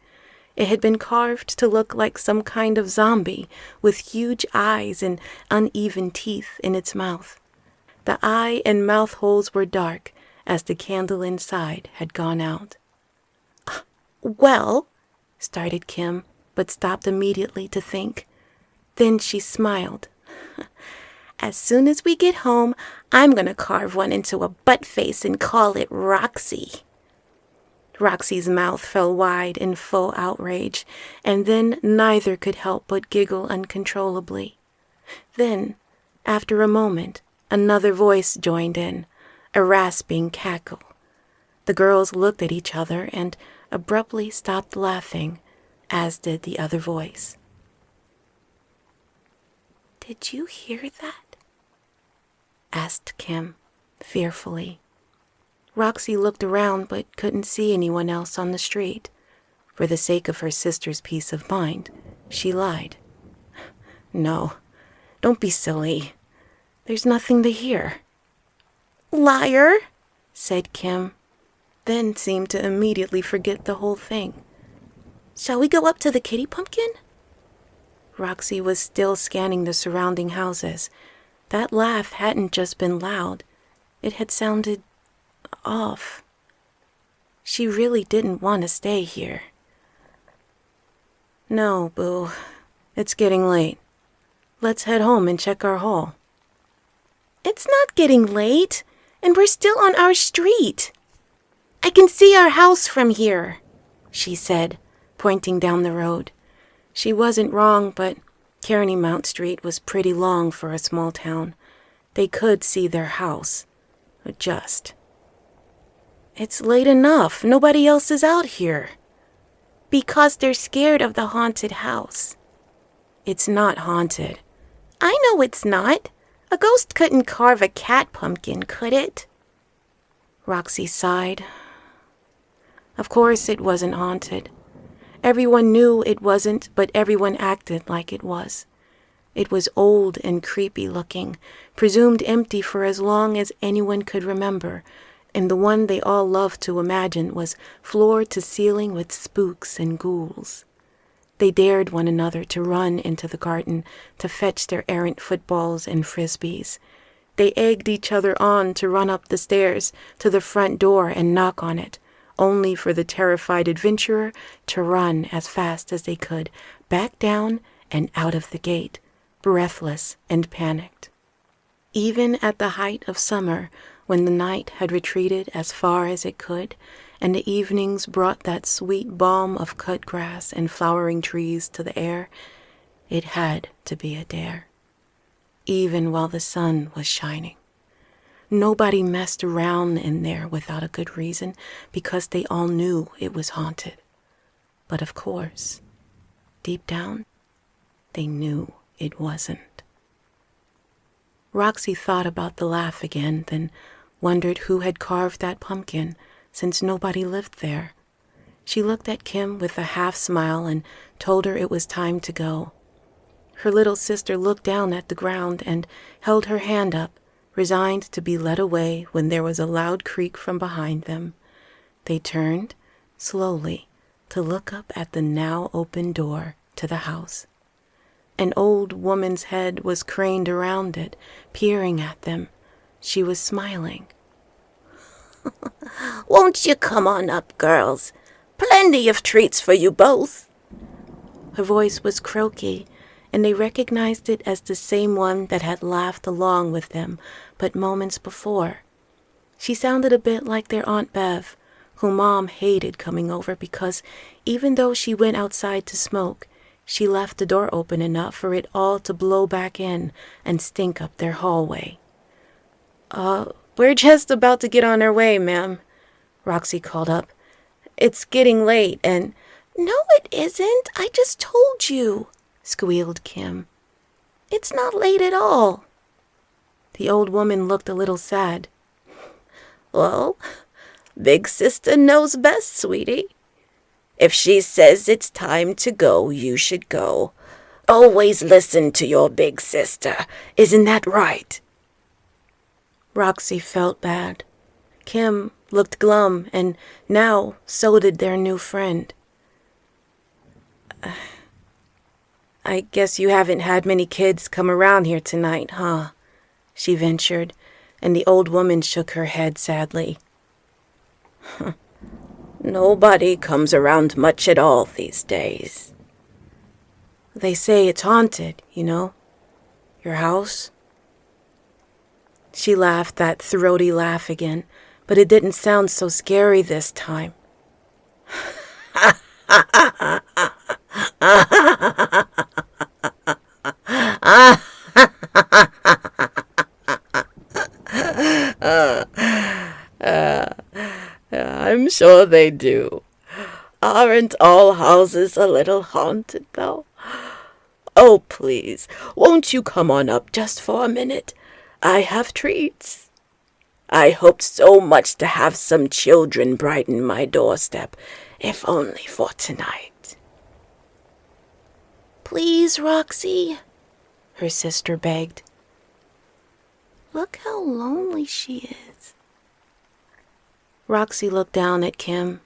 It had been carved to look like some kind of zombie with huge eyes and uneven teeth in its mouth. The eye and mouth holes were dark as the candle inside had gone out. "Well," started Kim, but stopped immediately to think. Then she smiled. "As soon as we get home, I'm going to carve one into a butt face and call it Roxy." Roxy's mouth fell wide in full outrage, and then neither could help but giggle uncontrollably. Then, after a moment, another voice joined in, a rasping cackle. The girls looked at each other and abruptly stopped laughing, as did the other voice. "Did you hear that?" asked Kim, fearfully. Roxy looked around but couldn't see anyone else on the street. For the sake of her sister's peace of mind, she lied. "No, don't be silly. There's nothing to hear." "Liar," said Kim, then seemed to immediately forget the whole thing. Shall we go up to the kitty pumpkin? Roxy was still scanning the surrounding houses. That laugh hadn't just been loud. It had sounded off. She really didn't want to stay here. No, Boo. It's getting late. Let's head home and check our haul. It's not getting late, and we're still on our street. I can see our house from here, she said, pointing down the road. She wasn't wrong, but Kearney Mount Street was pretty long for a small town. They could see their house. Just. It's late enough. Nobody else is out here. Because they're scared of the haunted house. It's not haunted. I know it's not. A ghost couldn't carve a cat pumpkin, could it? Roxy sighed. Of course it wasn't haunted. Everyone knew it wasn't, but everyone acted like it was. It was old and creepy looking, presumed empty for as long as anyone could remember, and the one they all loved to imagine was floor to ceiling with spooks and ghouls. They dared one another to run into the garden to fetch their errant footballs and frisbees. They egged each other on to run up the stairs to the front door and knock on it, only for the terrified adventurer to run as fast as they could, back down and out of the gate, breathless and panicked. Even at the height of summer, when the night had retreated as far as it could, and the evenings brought that sweet balm of cut grass and flowering trees to the air, it had to be a dare, even while the sun was shining. Nobody messed around in there without a good reason, because they all knew it was haunted. But of course, deep down, they knew it wasn't. Roxy thought about the laugh again, then wondered who had carved that pumpkin, since nobody lived there. She looked at Kim with a half smile and told her it was time to go. Her little sister looked down at the ground and held her hand up, resigned to be led away when there was a loud creak from behind them. They turned, slowly, to look up at the now open door to the house. An old woman's head was craned around it, peering at them. She was smiling. Won't you come on up, girls? Plenty of treats for you both. Her voice was croaky, and they recognized it as the same one that had laughed along with them but moments before. She sounded a bit like their Aunt Bev, who Mom hated coming over because even though she went outside to smoke, she left the door open enough for it all to blow back in and stink up their hallway. We're just about to get on our way, ma'am, Roxy called up. It's getting late and... No, it isn't. I just told you, squealed Kim. It's not late at all. The old woman looked a little sad. Well, Big Sister knows best, sweetie. If she says it's time to go, you should go. Always listen to your big sister. Isn't that right? Roxy felt bad. Kim looked glum, and now so did their new friend. I guess you haven't had many kids come around here tonight, huh? She ventured, and the old woman shook her head sadly. Nobody comes around much at all these days. They say it's haunted, you know? Your house? She laughed that throaty laugh again, but it didn't sound so scary this time. I'm sure they do. Aren't all houses a little haunted, though? Oh, please, won't you come on up just for a minute? I have treats. I hoped so much to have some children brighten my doorstep, if only for tonight. Please, Roxy, her sister begged. Look how lonely she is. Roxy looked down at Kim,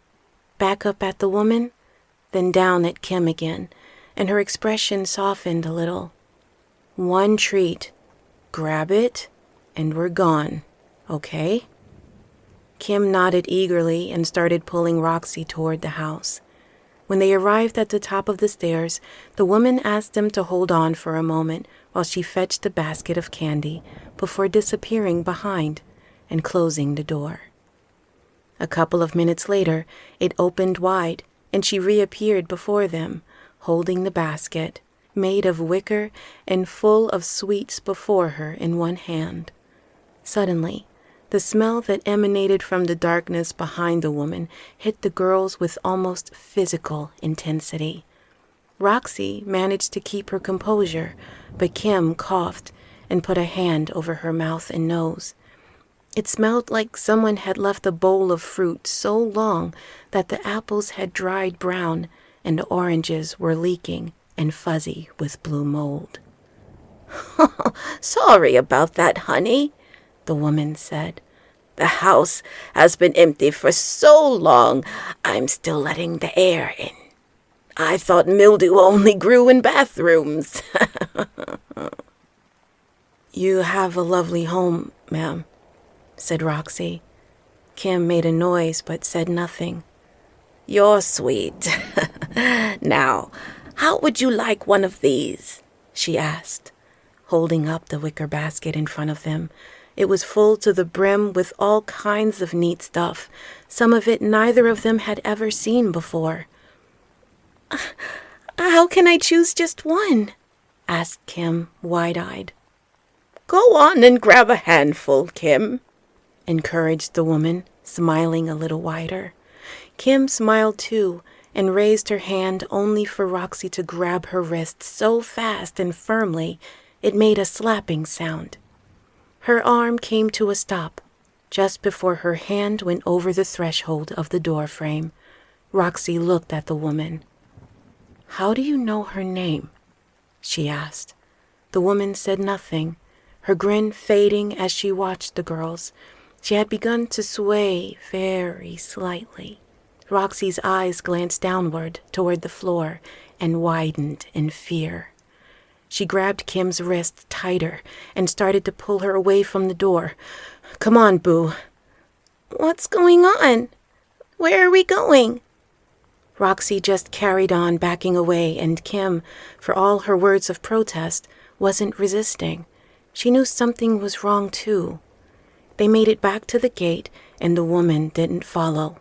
back up at the woman, then down at Kim again, and her expression softened a little. One treat. Grab it, and we're gone, okay? Kim nodded eagerly and started pulling Roxy toward the house. When they arrived at the top of the stairs, the woman asked them to hold on for a moment while she fetched a basket of candy before disappearing behind and closing the door. A couple of minutes later, it opened wide, and she reappeared before them, holding the basket, made of wicker and full of sweets before her in one hand. Suddenly, the smell that emanated from the darkness behind the woman hit the girls with almost physical intensity. Roxy managed to keep her composure, but Kim coughed and put a hand over her mouth and nose. It smelled like someone had left a bowl of fruit so long that the apples had dried brown and the oranges were leaking and fuzzy with blue mold. "Sorry about that, honey," the woman said. "The house has been empty for so long, I'm still letting the air in. I thought mildew only grew in bathrooms." "You have a lovely home, ma'am," said Roxy. Kim made a noise but said nothing. "You're sweet. Now, how would you like one of these?" she asked, holding up the wicker basket in front of them. It was full to the brim with all kinds of neat stuff, some of it neither of them had ever seen before. "How can I choose just one?" asked Kim, wide-eyed. "Go on and grab a handful, Kim," encouraged the woman, smiling a little wider. Kim smiled too and raised her hand only for Roxy to grab her wrist so fast and firmly it made a slapping sound. Her arm came to a stop just before her hand went over the threshold of the door frame. Roxy looked at the woman. "How do you know her name?" she asked. The woman said nothing, her grin fading as she watched the girls. She had begun to sway very slightly. Roxy's eyes glanced downward toward the floor and widened in fear. She grabbed Kim's wrist tighter and started to pull her away from the door. "Come on, Boo." "What's going on? Where are we going?" Roxy just carried on backing away, and Kim, for all her words of protest, wasn't resisting. She knew something was wrong too. They made it back to the gate, and the woman didn't follow.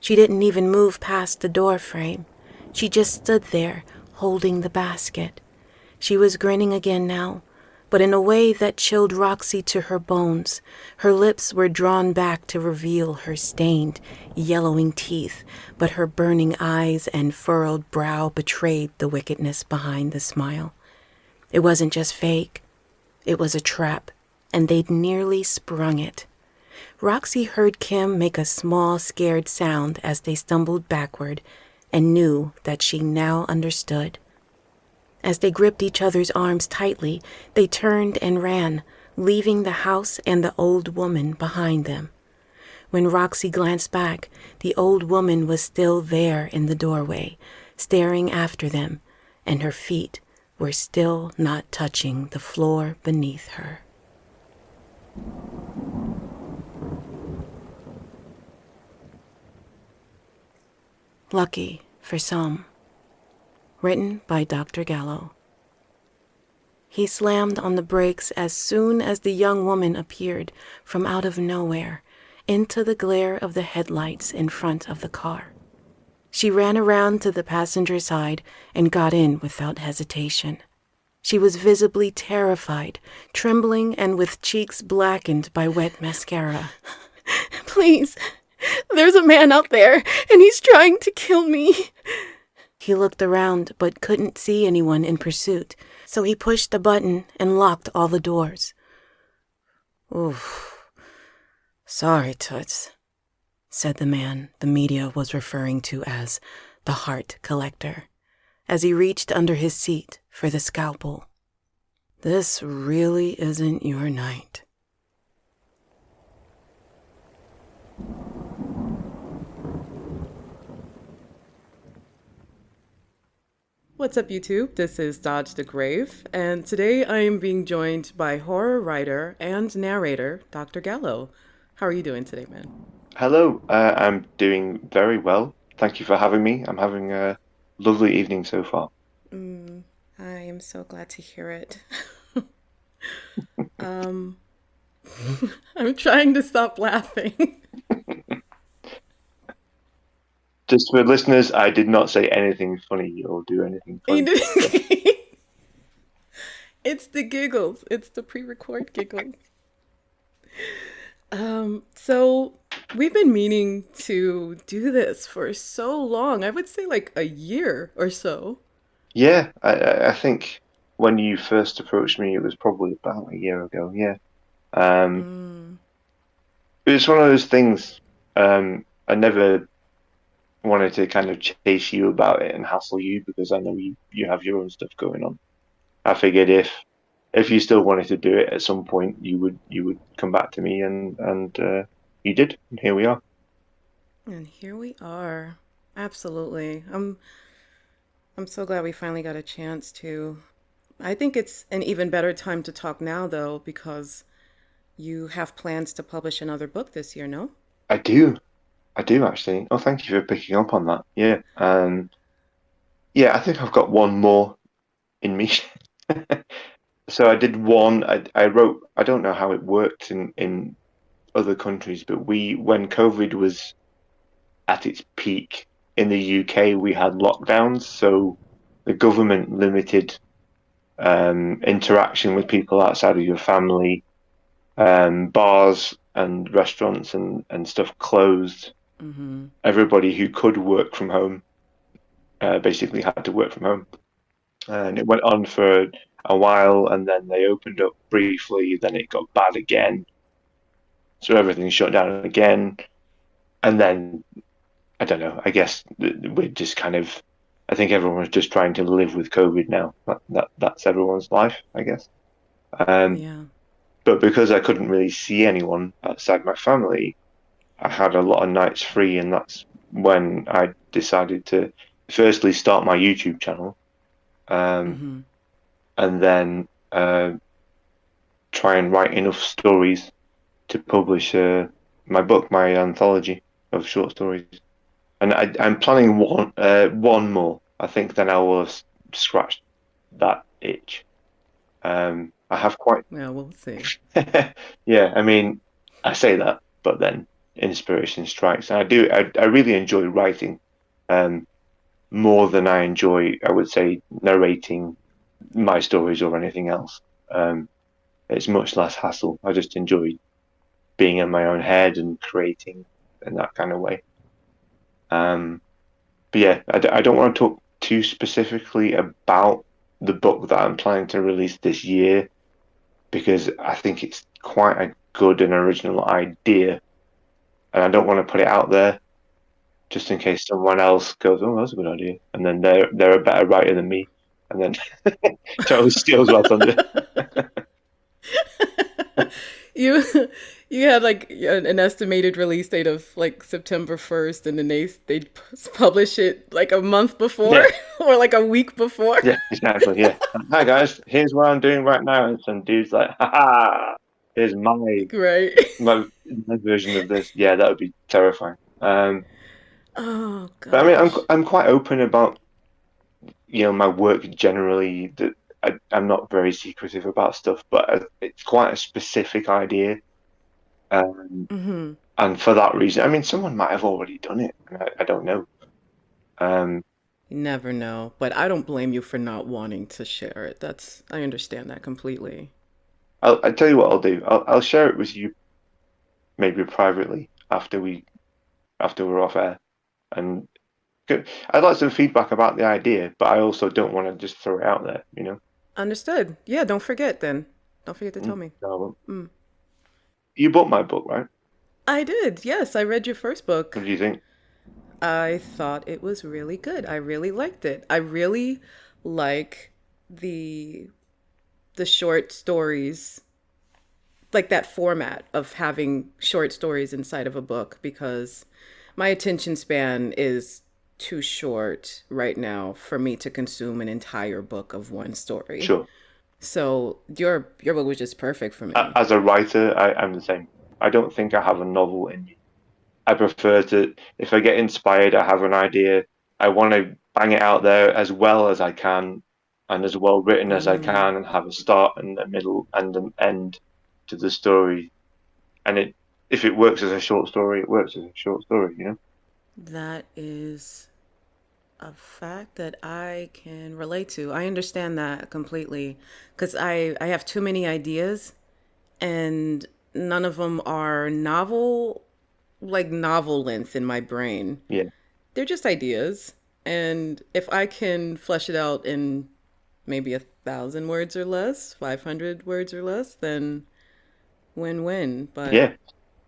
She didn't even move past the door frame. She just stood there, holding the basket. She was grinning again now, but in a way that chilled Roxy to her bones. Her lips were drawn back to reveal her stained, yellowing teeth, but her burning eyes and furrowed brow betrayed the wickedness behind the smile. It wasn't just fake. It was a trap, and they'd nearly sprung it. Roxy heard Kim make a small, scared sound as they stumbled backward and knew that she now understood. As they gripped each other's arms tightly, they turned and ran, leaving the house and the old woman behind them. When Roxy glanced back, the old woman was still there in the doorway, staring after them, and her feet were still not touching the floor beneath her. Lucky for Some. Written by Dr. Gallo. He slammed on the brakes as soon as the young woman appeared from out of nowhere into the glare of the headlights in front of the car. She ran around to the passenger side and got in without hesitation. She was visibly terrified, trembling and with cheeks blackened by wet mascara. "Please, there's a man out there, and he's trying to kill me." He looked around but couldn't see anyone in pursuit, so he pushed the button and locked all the doors. "Oof. Sorry, Toots," said the man the media was referring to as the Heart Collector, as he reached under his seat for the scalpel. "This really isn't your night." What's up, YouTube? This is Dodge the Grave, and today I am being joined by horror writer and narrator Dr. Gallo. How are you doing today, man? Hello, I'm doing very well. Thank you for having me. I'm having a lovely evening so far. I am so glad to hear it. um, I'm trying to stop laughing. Just for listeners, I did not say anything funny or do anything You funny. did- it's the giggles. It's the pre-record giggles. So we've been meaning to do this for so long. I would say like a year or so. Yeah, I think when you first approached me, it was probably about a year ago. Yeah, um, it was one of those things. I never wanted to kind of chase you about it and hassle you because I know you have your own stuff going on. I figured if you still wanted to do it at some point, you would come back to me and you did. And here we are. And here we are. Absolutely. I'm so glad we finally got a chance to. I think it's an even better time to talk now though because you have plans to publish another book this year, no? I do. I do actually. Oh, thank you for picking up on that. Yeah. Yeah, I think I've got one more in me. So I did one. I wrote. I don't know how it worked in other countries, but when COVID was at its peak in the UK, we had lockdowns, so the government limited interaction with people outside of your family. Bars and restaurants and stuff closed. Mm-hmm. Everybody who could work from home basically had to work from home. And it went on for a while, and then they opened up briefly, then it got bad again. So everything shut down again. And then, I don't know, I guess we're just kind of, I think everyone's just trying to live with COVID now. That's everyone's life, I guess. Um, Yeah. but because I couldn't really see anyone outside my family, I had a lot of nights free, and that's when I decided to firstly start my YouTube channel, um, Mm-hmm. and then try and write enough stories to publish my book, my anthology of short stories. And I'm planning one more. I think then I will have scratched that itch. I have quite, Well, we'll see. yeah. I mean, I say that, but then inspiration strikes. And I do. I really enjoy writing, um, more than I enjoy, I would say, narrating my stories or anything else. Um, it's much less hassle. I just enjoy being in my own head and creating in that kind of way. Um, but yeah, I don't want to talk too specifically about the book that I'm planning to release this year because I think it's quite a good and original idea, and I don't want to put it out there just in case someone else goes, "Oh, that's a good idea," and then they're a better writer than me, and then totally steals my thunder. you you had like an estimated release date of like September 1st and then they publish it like a month before Yeah, or like a week before. yeah, exactly. Yeah. Hi guys, here's what I'm doing right now, and some dude's like, "Ha ha! Here's Right. my version of this." Yeah, that would be terrifying. Oh But I mean, gosh. I'm quite open about my work generally. That I'm not very secretive about stuff, but it's quite a specific idea, um, Mhm. and for that reason, I mean, someone might have already done it, and I don't know. Um, You never know, but I don't blame you for not wanting to share it. I understand that completely. I'll tell you what I'll do. I'll share it with you maybe privately after we're off air, and I'd like some feedback about the idea, but I also don't want to just throw it out there, you know. Understood. Yeah, don't forget then. Don't forget to tell me. No, I won't. Mm. You bought my book, right? I did. Yes, I read your first What book. do you think? I thought it was really good. I really liked it. I really like the the short stories, like that format of having short stories inside of a book because my attention span is too short right now for me to consume an entire book of one story. Sure. So your book was just perfect for me. As a writer, I'm the same. I don't think I have a novel in me. I prefer to, if I get inspired, I have an idea, I want to bang it out there as well as I can and as well written as I Mm, can and have a start and a middle and an end to the story. And if it works as a short story, it works as a short story, you know? that is a fact that I can relate to. I understand that completely because I have too many ideas and none of them are novel length in my brain. Yeah. They're just ideas. And if I can flesh it out in maybe 1,000 words or less, 500 words or less, then win-win. But Yeah.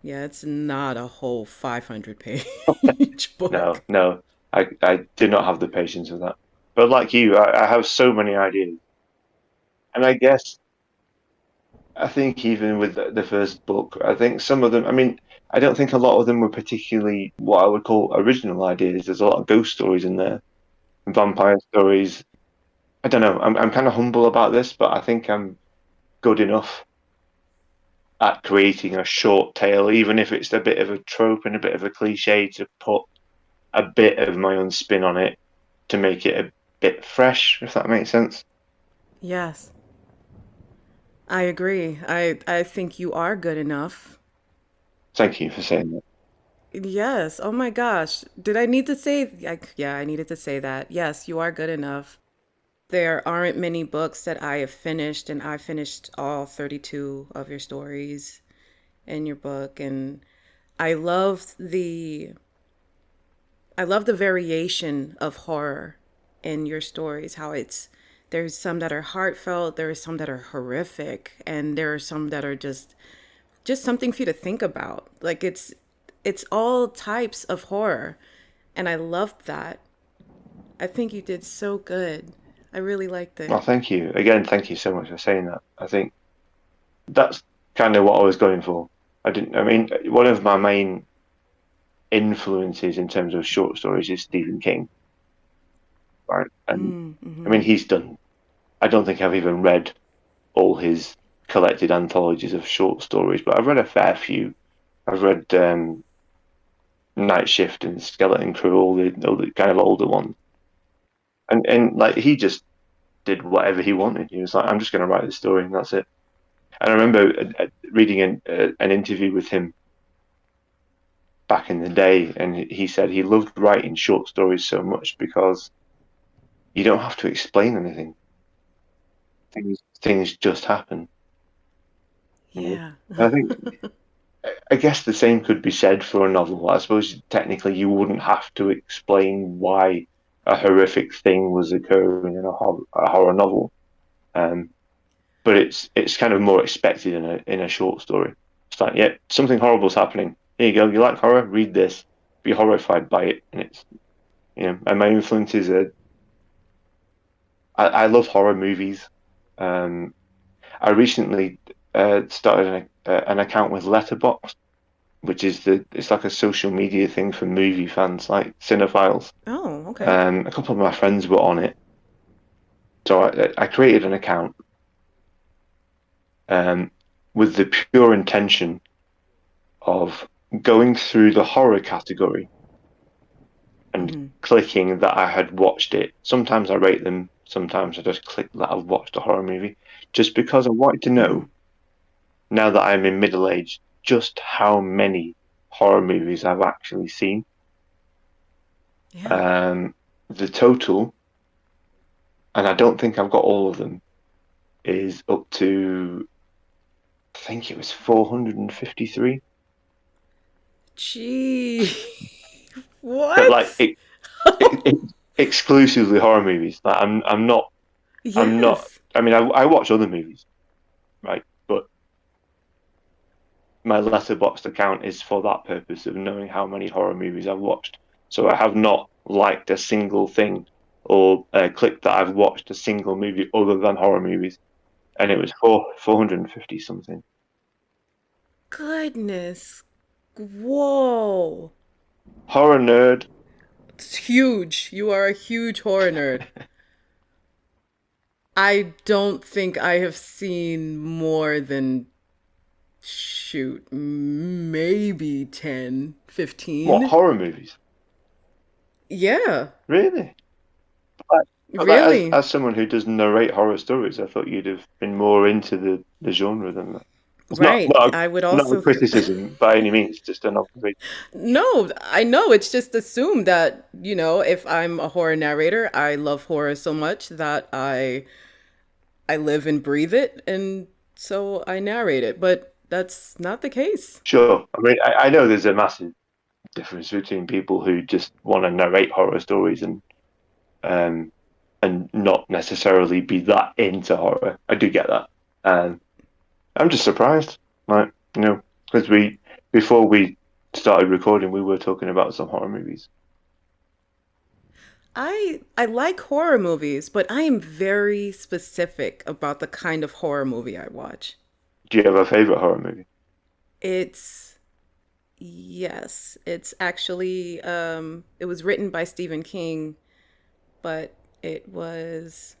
yeah, it's not a whole 500-page No, book. no. I do not have the patience for that. But like you, I have so many ideas. And I think even with the first book, I think some of them, I mean, I don't think a lot of them were particularly what I would call original ideas. There's a lot of ghost stories in there, and vampire stories. I don't know. I'm kind of humble about this, but I think I'm good enough at creating a short tale, even if it's a bit of a trope and a bit of a cliche, to put a bit of my own spin on it to make it a bit fresh, if that makes sense. Yes, I agree. I think you are good enough. Thank you for saying that. Yes. Oh my gosh. Did I need to say? Yeah, I needed to say that. Yes, you are good enough. There aren't many books that I have finished, and I finished all 32 of your stories in your book, and I love the I love the variation of horror in your stories. How it's there's some that are heartfelt, there are some that are horrific, and there are some that are just something for you to think about. Like it's all types of horror, and I loved that. I think you did so good. I really liked Well, it. thank you again. Thank you so much for saying that. I think that's kind of what I was going for. I didn't. I mean, one of my main influences in terms of short stories is Stephen King, right? And I mean, Mm-hmm. he's done. I don't think I've even read all his collected anthologies of short stories, but I've read a fair few. I've read Night Shift and Skeleton Crew, all the kind of older ones, and like he just did whatever he wanted. He was like, I'm just going to write this story, and that's it. And I remember reading an interview with him back in the day, and he said he loved writing short stories so much because you don't have to explain anything. Things just happen. You know? Yeah. And I guess the same could be said for a novel. I suppose technically you wouldn't have to explain why a horrific thing was occurring in a horror novel, um, but it's kind of more expected in a short story. It's like, yeah, something horrible's happening. Here you go. You like horror? Read this. Be horrified by it, and it's And my influences are I love horror movies. Um, I recently started an account with Letterboxd, which is it's like a social media thing for movie fans, like cinephiles. Oh, okay. A couple of my friends were on it, so I created an account um, with the pure intention of going through the horror category and Mm-hmm. clicking that I had watched it. Sometimes I rate them, sometimes I just click that I've watched a horror movie, just because I wanted to Mm-hmm. know, now that I'm in middle age, just how many horror movies I've actually seen. Yeah. Um, the total, and I don't think I've got all of them, is up to, I think it was 453. Gee. But like What? it exclusively horror movies. Like I'm not. Yes. I mean, I watch other movies, right? But my Letterboxd account is for that purpose of knowing how many horror movies I've watched. So I have not liked a single thing or clicked that I've watched a single movie other than horror movies, and it was 450 something. Goodness. Whoa. Horror nerd, huge. You are a huge horror nerd. I don't think I have seen more than, shoot, maybe 10, What, 15. horror movies? Yeah, Really? But, but really. as someone who does narrate horror stories, I thought you'd have been more into the genre than that. It's Right. I would not a also. criticism by any means, just an observation. No, I know. It's just assumed that, if I'm a horror narrator, I love horror so much that I live and breathe it, and so I narrate it. But that's not the case. Sure. I mean, I know there's a massive difference between people who just want to narrate horror stories um, and not necessarily be that into horror. I do get that. And I'm just surprised. Like, because before we started recording, we were talking about some horror movies. I like horror movies, but I am very specific about the kind of horror movie I watch. Do you have a favorite horror movie? It's Yes, it's actually it was written by Stephen King, but it was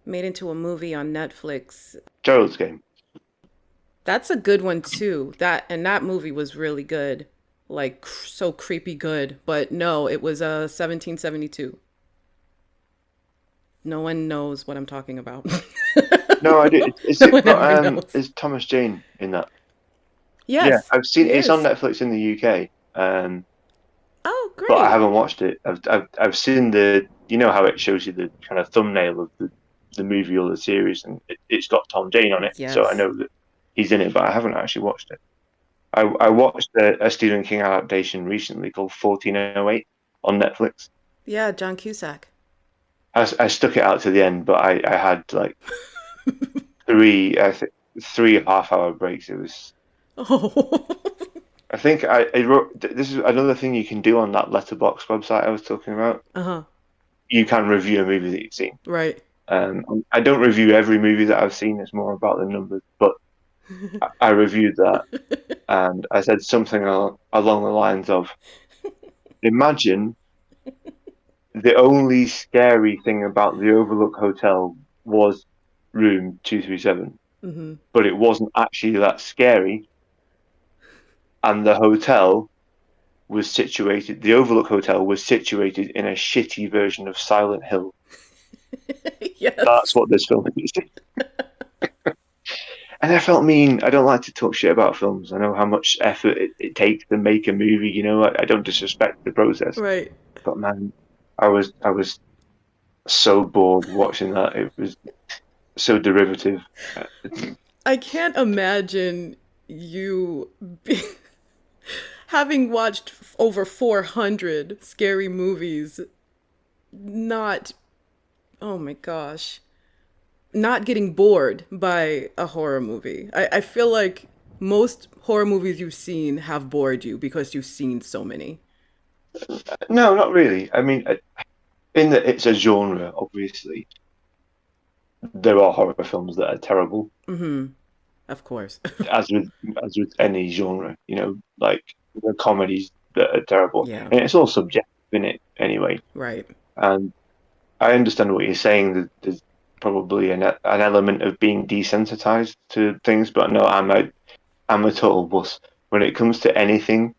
made into a movie on Netflix. Gerald's Game. That's a good one too. That movie was really good. Like so creepy good, but no, it was 1772. No one knows what I'm talking about. No, I do. Is No it one got ever knows. is Thomas Jane in that? Yeah, Yes, I've seen he it's on is. Netflix in the UK. Oh, But I great. haven't watched it. I've seen how it shows you the kind of thumbnail of the movie or the series, and it's got Tom Jane on it, so I Yes. know that he's in it. But I haven't actually watched it. I watched a Stephen King adaptation recently called 1408 on Netflix. Yeah, John Cusack. I stuck it out to the end, but I had like I think 3.5 hour breaks. It was. Oh. I think I wrote. This is another thing you can do on that Letterbox website I was talking about. Uh-huh. You can review a movie that you've seen. Right. I don't review every movie that I've seen. It's more about the numbers. But I reviewed that, and I said something along the lines of, "Imagine the only scary thing about the Overlook Hotel was room 237, Mm-hmm. but it wasn't actually that scary, and the Overlook Hotel was situated in a shitty version of Silent Hill. That's Yes. what this film is." And I felt mean. I don't like to talk shit about films. I know how much effort it takes to make a movie. I don't disrespect the process, Right. but man, I was so bored watching that. It was so derivative. I can't imagine you be, having watched over 400 scary movies, not, oh my gosh, not getting bored by a horror movie. I feel like most horror movies you've seen have bored you because you've seen so many. No, not really. I mean, in that it's a genre, obviously, there are horror films that are terrible, Mm-hmm. Of course. as with as with any genre. Like the comedies that are terrible, Yeah. and it's all subjective in it anyway. Right. And I understand what you're saying. That there's probably an element of being desensitized to things, but no, I'm a total wuss when it comes to anything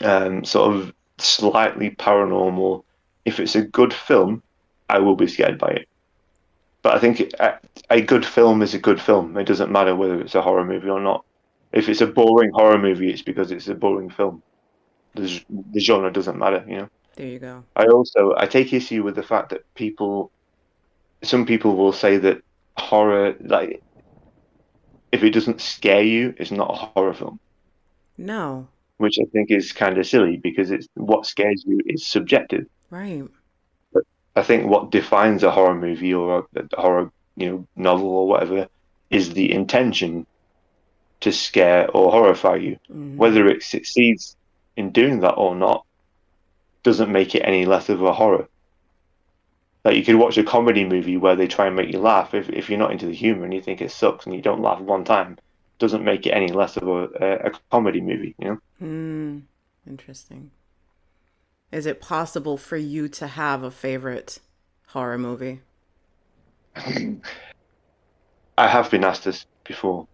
sort of slightly paranormal. If it's a good film, I will be scared by it. But I think a good film is a good film. It doesn't matter whether it's a horror movie or not. If it's a boring horror movie, it's because it's a boring film. The genre doesn't matter. There you go. I take issue with the fact that some people will say that horror, like, if it doesn't scare you, it's not a horror film, No. which I think is kind of silly because it's what scares you is subjective. Right. But I think what defines a horror movie or a horror, novel or whatever, is the intention to scare or horrify you. Mm-hmm. Whether it succeeds in doing that or not doesn't make it any less of a horror. Like you could watch a comedy movie where they try and make you laugh. If you're not into the humor and you think it sucks and you don't laugh one time, doesn't make it any less of a comedy movie. Hmm. Interesting. Is it possible for you to have a favorite horror movie? I have been asked this before.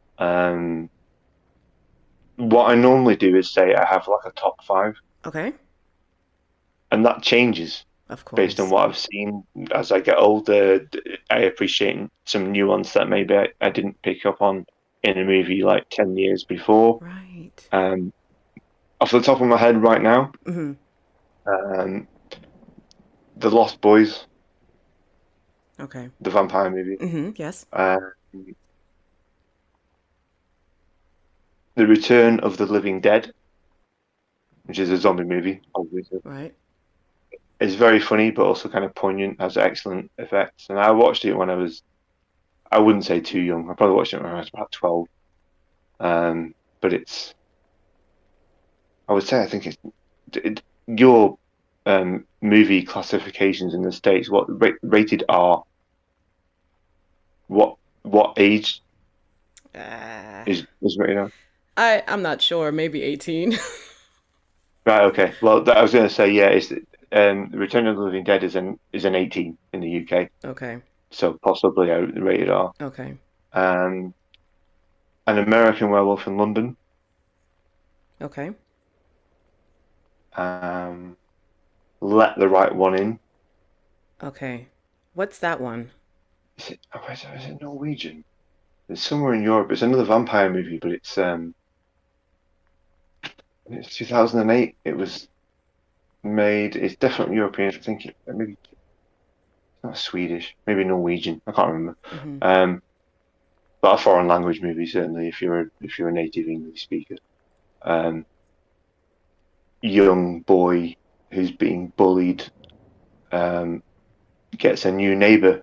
What I normally do is say I have like a top five, Okay, and that changes of based on course. what I've seen as I get older. I appreciate some nuance that maybe I didn't pick up on in a movie like 10 years before. Right. Um, Off the top of my head right now, Mm-hmm. um, The Lost Boys, Okay. the vampire movie, Mm-hmm. Yes. uh, The Return of the Living Dead, which is a zombie movie, obviously. Right. It's very funny, but also kind of poignant, has excellent effects. And I watched it when I wouldn't say too young. I probably watched it when I was about 12. But I would say, I think your movie classifications in the States, what rated R, what age Uh, is rated R? I'm not sure. Maybe 18. Right, okay. Well, I was going to say, yeah, Return of the Living Dead is an 18 in the UK, Okay. so possibly rated R. Okay. Um, An American Werewolf in London. Okay. Um, Let the Right One In. Okay. What's that one? Is it Norwegian? It's somewhere in Europe. It's another vampire movie, but it's 2008. It was made. It's definitely European. I think maybe it's not Swedish, maybe Norwegian. I can't remember. Mm-hmm. Um, but a foreign language movie certainly if you're a native English speaker. Um, Young boy who's being bullied um, gets a new neighbor,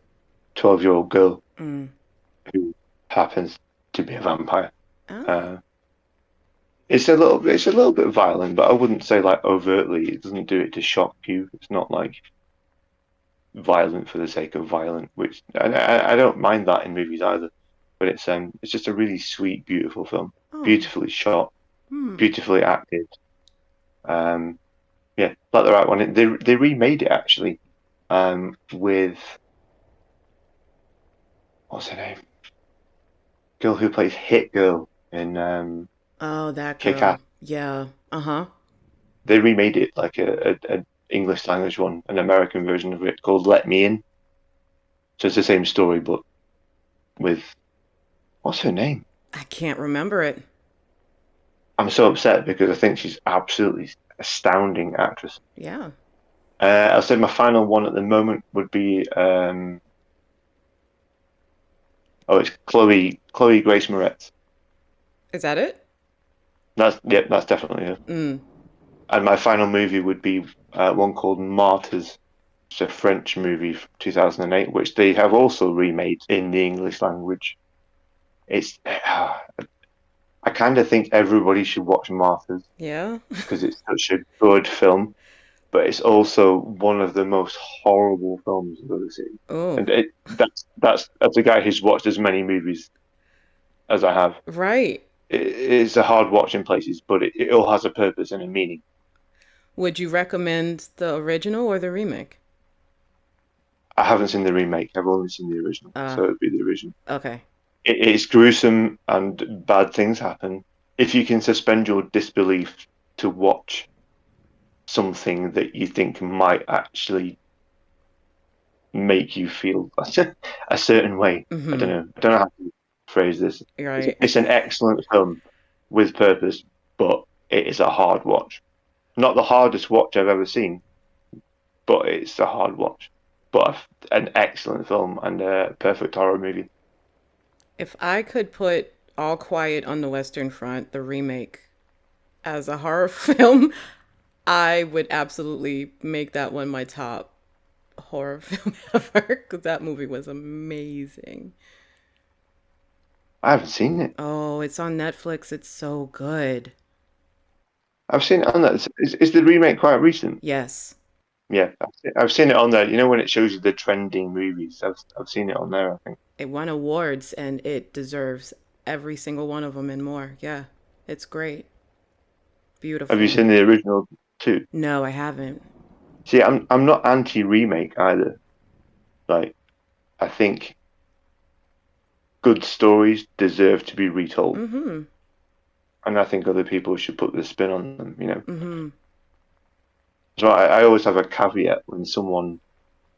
12-year-old girl Mm. who happens to be a vampire. Oh. Uh, it's a little bit violent, but I wouldn't say like overtly. It doesn't do it to shock you. It's not like violent for the sake of violent, which I don't mind that in movies either. But it's just a really sweet, beautiful film, Oh. beautifully shot, Hmm. beautifully acted. Um, yeah, like the right one. They remade it actually, with what's her name? Girl who plays Hit Girl in Oh, that Kick Ass. girl. Yeah. Uh-huh. They remade it like a English language one, an American version of it called Let Me In. So it's the same story, but with what's her name? I can't remember it. I'm so upset because I think she's absolutely astounding actress. Yeah. I'll say my final one at the moment would be it's Chloe Grace Moretz. Is that it? That's definitely her. Mm. And my final movie would be one called Martyrs. It's a French movie from 2008, which they have also remade in the English language. It's I kind of think everybody should watch Martyrs Yeah. because it's such a good film, but it's also one of the most horrible films I've ever seen. Oh. And that's a guy who's watched as many movies as I have. Right. It's a hard watch in places, but it all has a purpose and a meaning. Would you recommend the original or the remake? I haven't seen the remake. I've only seen the original, Uh, so it'd be the original. okay. It's gruesome and bad things happen. If you can suspend your disbelief to watch something that you think might actually make you feel a certain way, I don't Mm-hmm. know. I don't know how to phrase this. It's, Right. it's an excellent film with purpose, but it is a hard watch. Not the hardest watch I've ever seen, but it's a hard watch. But an excellent film and a perfect horror movie. If I could put All Quiet on the Western Front, the remake, as a horror film, I would absolutely make that one my top horror film ever because that movie was amazing. I haven't seen it. Oh, it's on Netflix. It's so good. I've seen it on that. Is the remake quite recent? Yes. Yeah, I've seen it on there. You know when it shows you the trending movies, I've seen it on there. I think. It won awards and it deserves every single one of them and more. Yeah. It's great. Have you Beautiful. seen the original too? No, I haven't. See, I'm not anti-remake either. Like, I think good stories deserve to be retold, Mm-hmm. and I think other people should put their spin on them. You know, Mm-hmm. so I always have a caveat when someone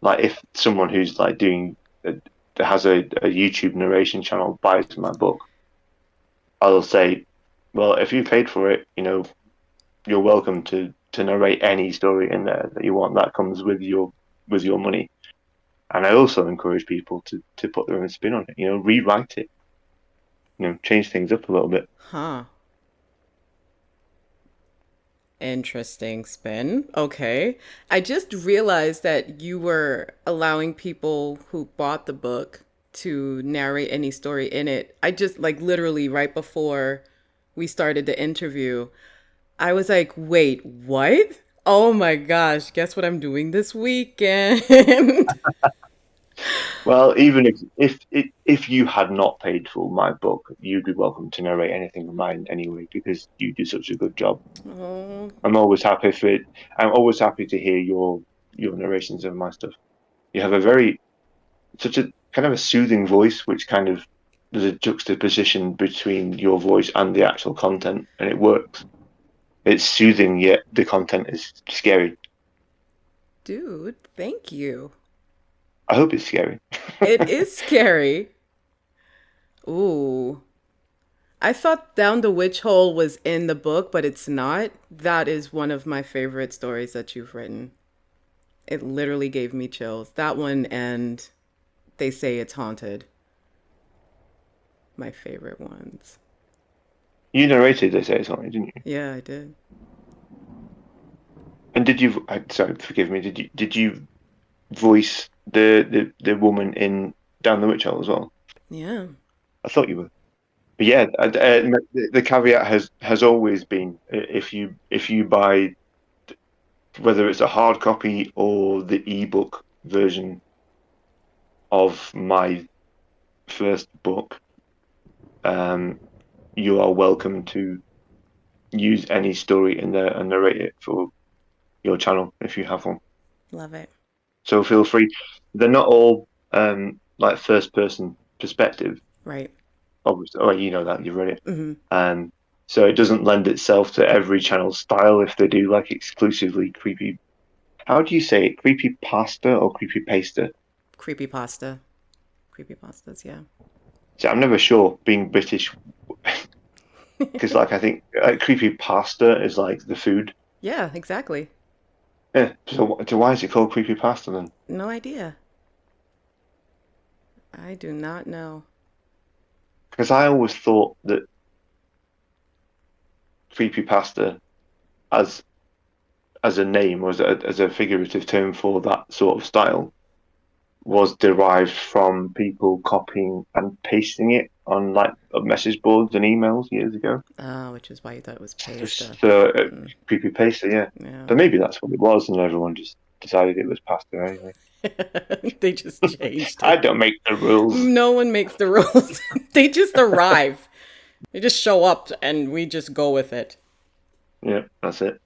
like if someone who's like doing has a YouTube narration channel buys my book, I'll say, well, if you paid for it, you know, you're welcome to narrate any story in there that you want. That comes with your money. And I also encourage people to put their own spin on it. You know, rewrite it. You know, change things up a little bit. Huh. Interesting spin. Okay. I just realized that you were allowing people who bought the book to narrate any story in it. I just, like, literally right before we started the interview, I was like, wait, what? Oh my gosh, guess what I'm doing this weekend? Well, even if you had not paid for my book, you'd be welcome to narrate anything of mine anyway because you do such a good job. Oh, I'm always happy for it. I'm always happy to hear your narrations of my stuff. You have a very such a kind of a soothing voice, which kind of there's a juxtaposition between your voice and the actual content, and it works. It's soothing, yet the content is scary. dude, thank you. I hope it's scary. It is scary. Ooh. I thought Down the Witch Hole was in the book, but it's not. That is one of my favorite stories that you've written. It literally gave me chills. That one and They Say It's Haunted. My favorite ones. You narrated They Say It's Haunted, didn't you? Yeah, I did. And did you? Sorry, forgive me. Did you voice the woman in Down the Witch Hole as well? Yeah. I thought you were. But yeah, the caveat has always been if you buy whether it's a hard copy or the ebook version of my first book, um, you are welcome to use any story in there and narrate it for your channel if you have one. Love it. So feel free. They're not all like first person perspective, Right. obviously. Oh, you know that you've read it. Mm-hmm. Um, so it doesn't lend itself to every channel style if they do like exclusively creepy. How do you say it? Creepy pasta or creepy pasta? Creepypasta. Creepypastas, yeah. So I'm never sure being British because like I think creepy pasta is like the food. Yeah, exactly. Yeah. So why is it called creepy pasta then? No idea. I do not know. Because I always thought that creepy pasta as as a name or as a figurative term for that sort of style was derived from people copying and pasting it on like message boards and emails years ago. Which is why you thought it was pasta. So Mm, creepy pasta, yeah. yeah. But maybe that's what it was, and everyone just decided it was pasta anyway. They just changed I it. don't make the rules. No one makes the rules. They just arrive. They just show up and we just go with it. Yeah, that's it.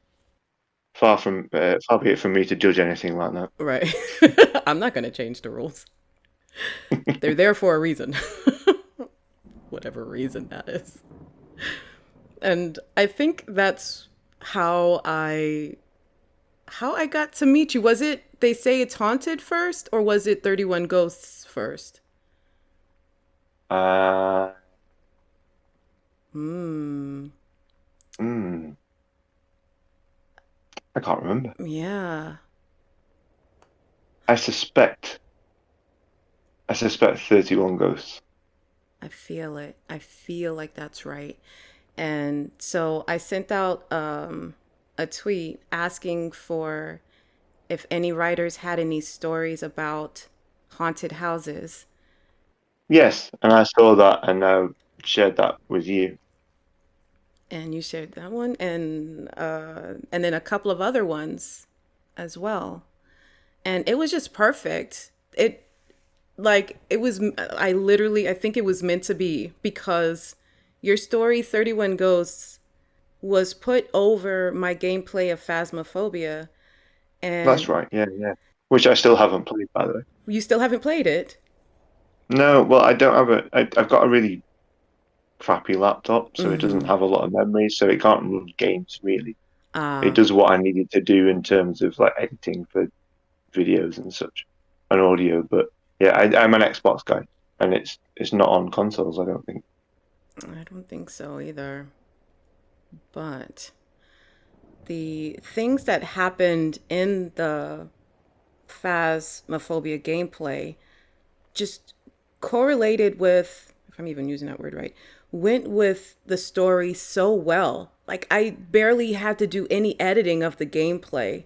Far be it from me to judge anything like that. Right. I'm not going to change the rules. They're there for a reason. Whatever reason that is. And I think that's how I got to meet you. Was it They Say It's Haunted first or was it 31 Ghosts first? Uh, Hmm. hmm, I can't remember. Yeah. I suspect. I suspect 31 Ghosts. I feel it. I feel like that's right. And so I sent out a tweet asking for if any writers had any stories about haunted houses. Yes, and I saw that and now shared that with you. And you shared that one and then a couple of other ones as well. And it was just perfect. It was I think it was meant to be because your story 31 Ghosts was put over my gameplay of Phasmophobia That's And right. Yeah, yeah. Which I still haven't played, by the way. you still haven't played it. No, well, I don't have I've got a really crappy laptop, so it doesn't Mm-hmm. have a lot of memory, so it can't run games really. It Ah, does what I needed to do in terms of like editing for videos and such, and audio. But yeah, I'm an Xbox guy, and it's not on consoles. I don't think. I don't think so either. But the things that happened in the Phasmophobia gameplay just correlated with, if I'm even using that word right, went with the story so well. Like, I barely had to do any editing of the gameplay.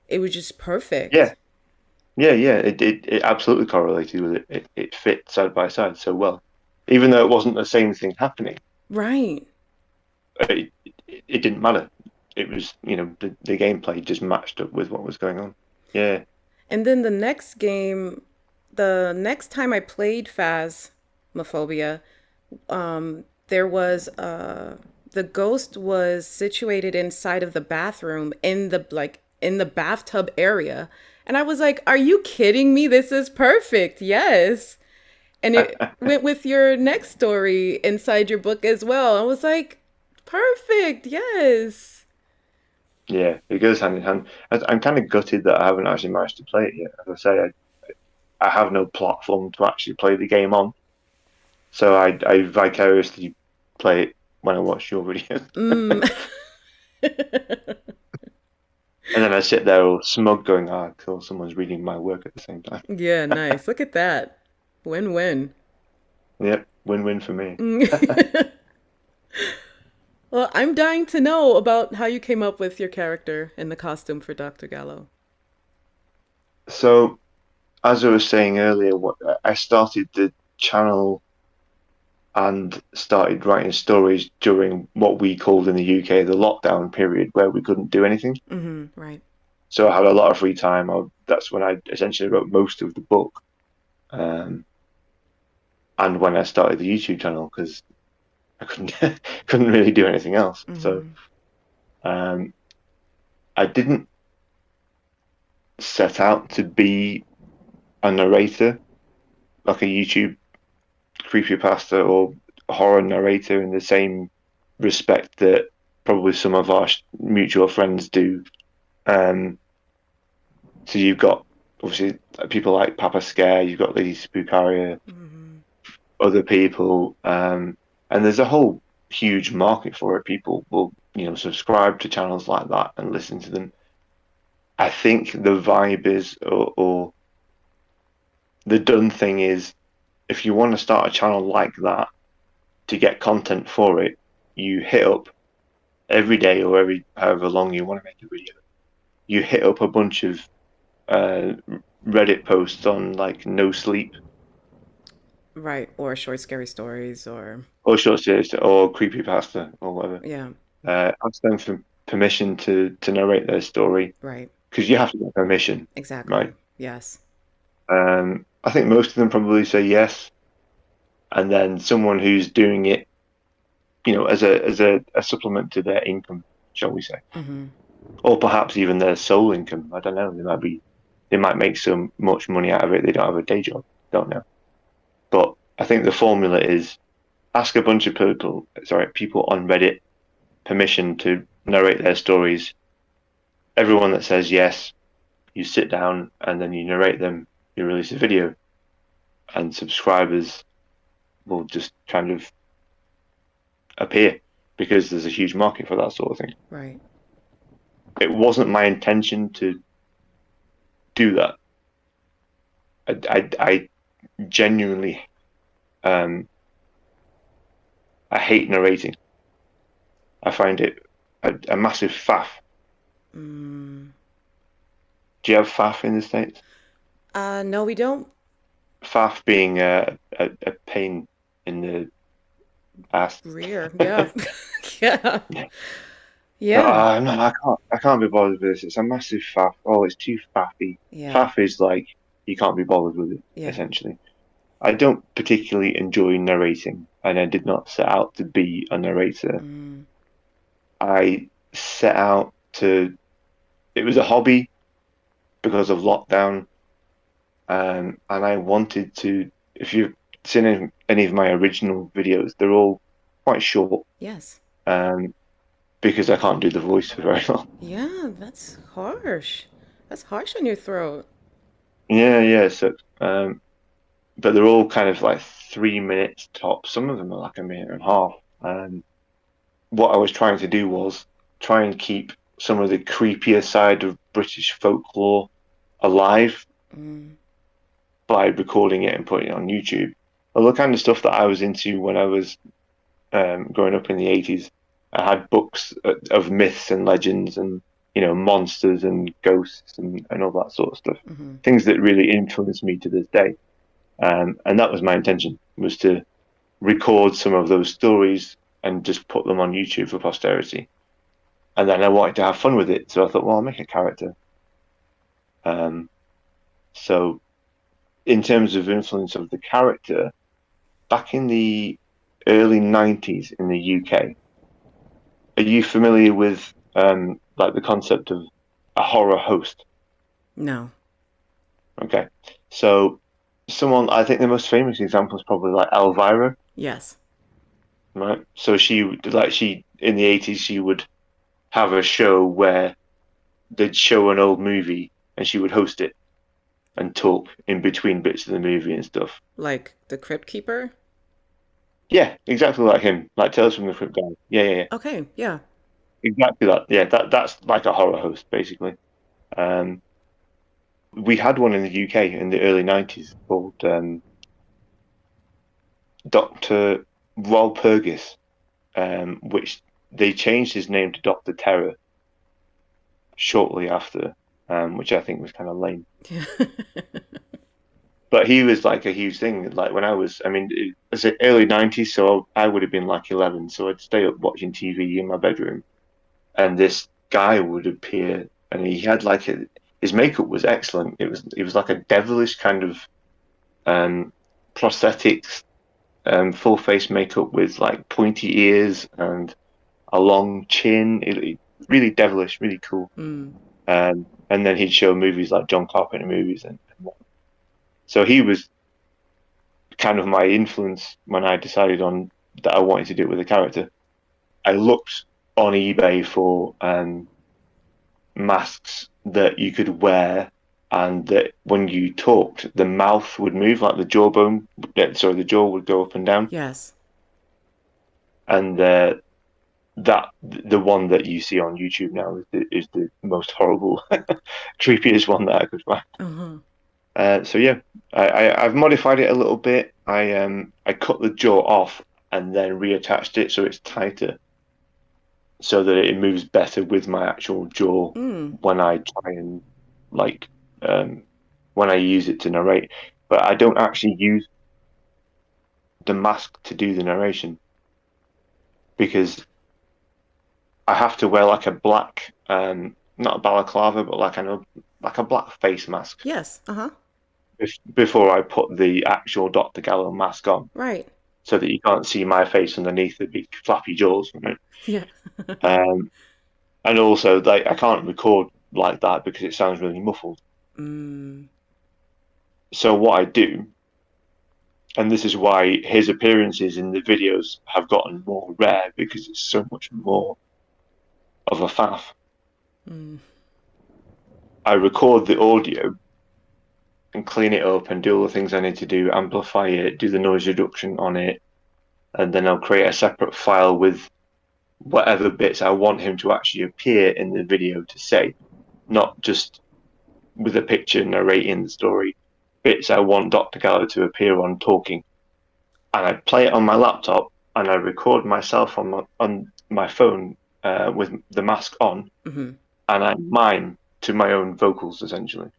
It was just Yeah, perfect. yeah, yeah. It absolutely correlated with it. It fit side by side so well, even though it wasn't the same thing happening. Right. It didn't matter. It was, the gameplay just matched up with what was going on. Yeah. And then the next game, the next time I played Phasmophobia, there was the ghost was situated inside of the bathroom in the bathtub area. And I was like, "Are you kidding me? This is perfect." Yes. And it went with your next story inside your book as well. I was like, "Perfect. Yes." Yeah, it goes hand in hand. I'm kind of gutted that I haven't actually managed to play it yet. As I say, I have no platform to actually play the game on, so I vicariously play it when I watch your videos, Mm. and then I sit there all smug, going, "Ah, cool, someone's reading my work at the same time." Yeah, nice. Look at that. Win-win. Yep, win-win for me. Well, I'm dying to know about how you came up with your character and the costume for Dr. Gallo. So, as I was saying earlier, I started the channel and started writing stories during what we called in the UK the lockdown period, where we couldn't do anything. Mm-hmm. Right. So I had a lot of free time. That's when I essentially wrote most of the book, um, and when I started the YouTube channel because I couldn't couldn't really do anything else. So Mm-hmm. um, I didn't set out to be a narrator, like a YouTube creepypasta or horror narrator, in the same respect that probably some of our mutual friends do. Um, so you've got obviously people like Papa Scare, you've got Lady Spookaria, Mm-hmm. other people, and there's a whole huge market for it. People will, subscribe to channels like that and listen to them. I think the vibe is, or the done thing is, if you want to start a channel like that to get content for it, you hit up every day or every however long you want to make a video. You hit up a bunch of uh, Reddit posts on like no sleep Right. Or short, scary stories, or or short series or creepypasta or whatever. yeah. Ask them for permission to narrate their story Right. because you have to get permission, right? Exactly. Yes. I think most of them probably say yes, and then someone who's doing it, as a supplement to their income, shall we say, Mm-hmm. or perhaps even their sole income. I don't know. They might make so much money out of it they don't have a day job. Don't know. But I think the formula is ask a bunch of people on Reddit permission to narrate their stories. Everyone that says yes, you sit down and then you narrate them, you release a video, and subscribers will just kind of appear because there's a huge market for that sort of thing. Right. It wasn't my intention to do that. I genuinely, um, I hate narrating. I find it a massive faff. Mm. Do you have faff in the States? No, we don't. Faff being a pain in the ass. Rear. Yeah. Yeah. Yeah. No, Yeah. no, I can't be bothered with this. It's a massive faff. Oh, it's too faffy. Yeah. Faff is like you can't be bothered with it, Yeah. essentially. I don't particularly enjoy narrating, and I did not set out to be a narrator. Mm. I set out to, it was a hobby, because of lockdown. And I wanted to, if you've seen any of my original videos, they're all quite short, Yes. um, because I can't do the voice for very long. Yeah, that's harsh. That's harsh on your throat. Yeah, yeah. So, but they're all kind of like 3 minutes top. Some of them are like a minute and a half. And what I was trying to do was try and keep some of the creepier side of British folklore alive Mm. by recording it and putting it on YouTube. All the kind of stuff that I was into when I was growing up in the 80s. I had books of myths and legends and, monsters and ghosts and all that sort of stuff. Mm-hmm. Things that really influenced me to this day. And that was my intention, was to record some of those stories and just put them on YouTube for posterity. And then I wanted to have fun with it, so I thought, well, I'll make a character. So in terms of influence of the character, back in the early 90s in the UK, are you familiar with like the concept of a horror host? No. Okay, so someone, I think the most famous example is probably like Elvira, Yes. right? So she in the 80s she would have a show where they'd show an old movie and she would host it and talk in between bits of the movie and stuff. Like the Crypt Keeper? Yeah, exactly like him, like Tales from the Crypt guy. Yeah, yeah, yeah, Okay, yeah. exactly that. Yeah, that's like a horror host basically. Um, we had one in the UK in the early 90s called Dr. Walpurgis, which they changed his name to Dr. Terror shortly after, which I think was kind of lame. Yeah. But he was like a huge thing. Like when I was, I mean, it was the early 90s, so I would have been like 11. So I'd stay up watching TV in my bedroom, and this guy would appear, and he had like his makeup was excellent. It was like a devilish kind of um, prosthetics, full face makeup with like pointy ears and a long chin. Really devilish, really cool. Mm. And then he'd show movies like John Carpenter movies, and so he was kind of my influence when I decided on that I wanted to do it with a character. I looked on eBay for masks that you could wear, and that when you talked, the mouth would move, like the jawbone. Sorry, the jaw would go up and down, Yes. and that the one that you see on YouTube now is the most horrible, creepiest one that I could find. Uh-huh. So yeah, I've modified it a little bit. I cut the jaw off and then reattached it so it's tighter, so that it moves better with my actual jaw Mm. when I try and like when I use it to narrate. But I don't actually use the mask to do the narration because I have to wear like a black, not a balaclava, but like a black face mask Yes. Uh-huh. before I put the actual Dr. Gallo mask on, Right. so that you can't see my face underneath the big flappy jaws. Right? Yeah. Um, and also, like, I can't record like that because it sounds really muffled. Mm. So what I do, and this is why his appearances in the videos have gotten more rare because it's so much more of a faff. Mm. I record the audio and clean it up and do all the things I need to do, amplify it, do the noise reduction on it, and then I'll create a separate file with whatever bits I want him to actually appear in the video to say, not just with a picture narrating the story. Bits I want Dr. Gallo to appear on talking, and I play it on my laptop and I record myself on my phone with the mask on, Mm-hmm. and I mime to my own vocals essentially.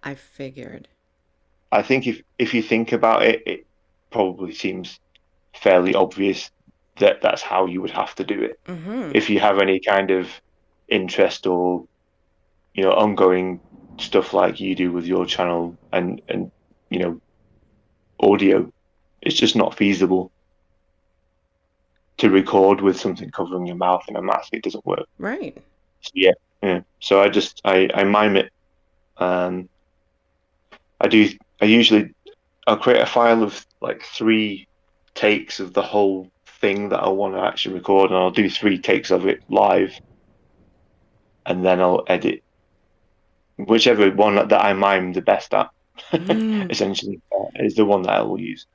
I figured. I think if you think about it, it probably seems fairly obvious that that's how you would have to do it. Mm-hmm. If you have any kind of interest or ongoing stuff like you do with your channel and audio, it's just not feasible to record with something covering your mouth in a mask. It doesn't work. Right. So, yeah. So I mime it Um, I do. I usually I'll create a file of like 3 takes of the whole thing that I want to actually record, and I'll do 3 takes of it live, and then I'll edit whichever one that I mime the best at. Mm. Essentially, is the one that I will use.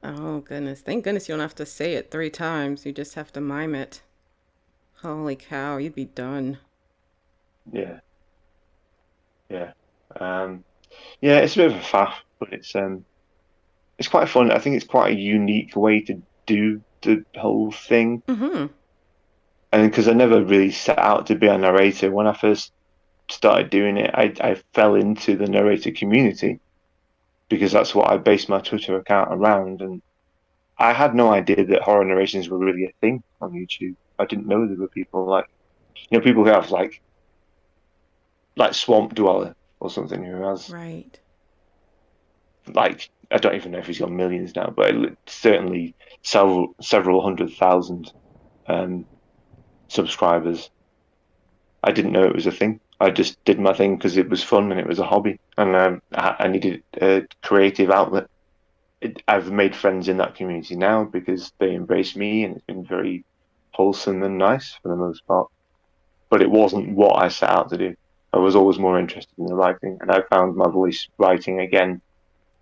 Oh, goodness. Thank goodness you don't have to say it 3 times. You just have to mime it. Holy cow, you'd be done. Yeah, yeah, um, yeah. It's a bit of a faff, but it's quite fun. I think it's quite a unique way to do the whole thing, Mm-hmm. and because I never really set out to be a narrator when I first started doing it, I fell into the narrator community because that's what I based my Twitter account around. And I had no idea that horror narrations were really a thing on YouTube. I didn't know there were people like, people who have like Swamp Dweller or something who has Right. like, I don't even know if he's got millions now, but certainly several 100,000 um, subscribers. I didn't know it was a thing. I just did my thing because it was fun and it was a hobby, and I needed a creative outlet. I've made friends in that community now because they embrace me, and it's been very wholesome and nice for the most part. But it wasn't what I set out to do. I was always more interested in the writing, and I found my voice writing again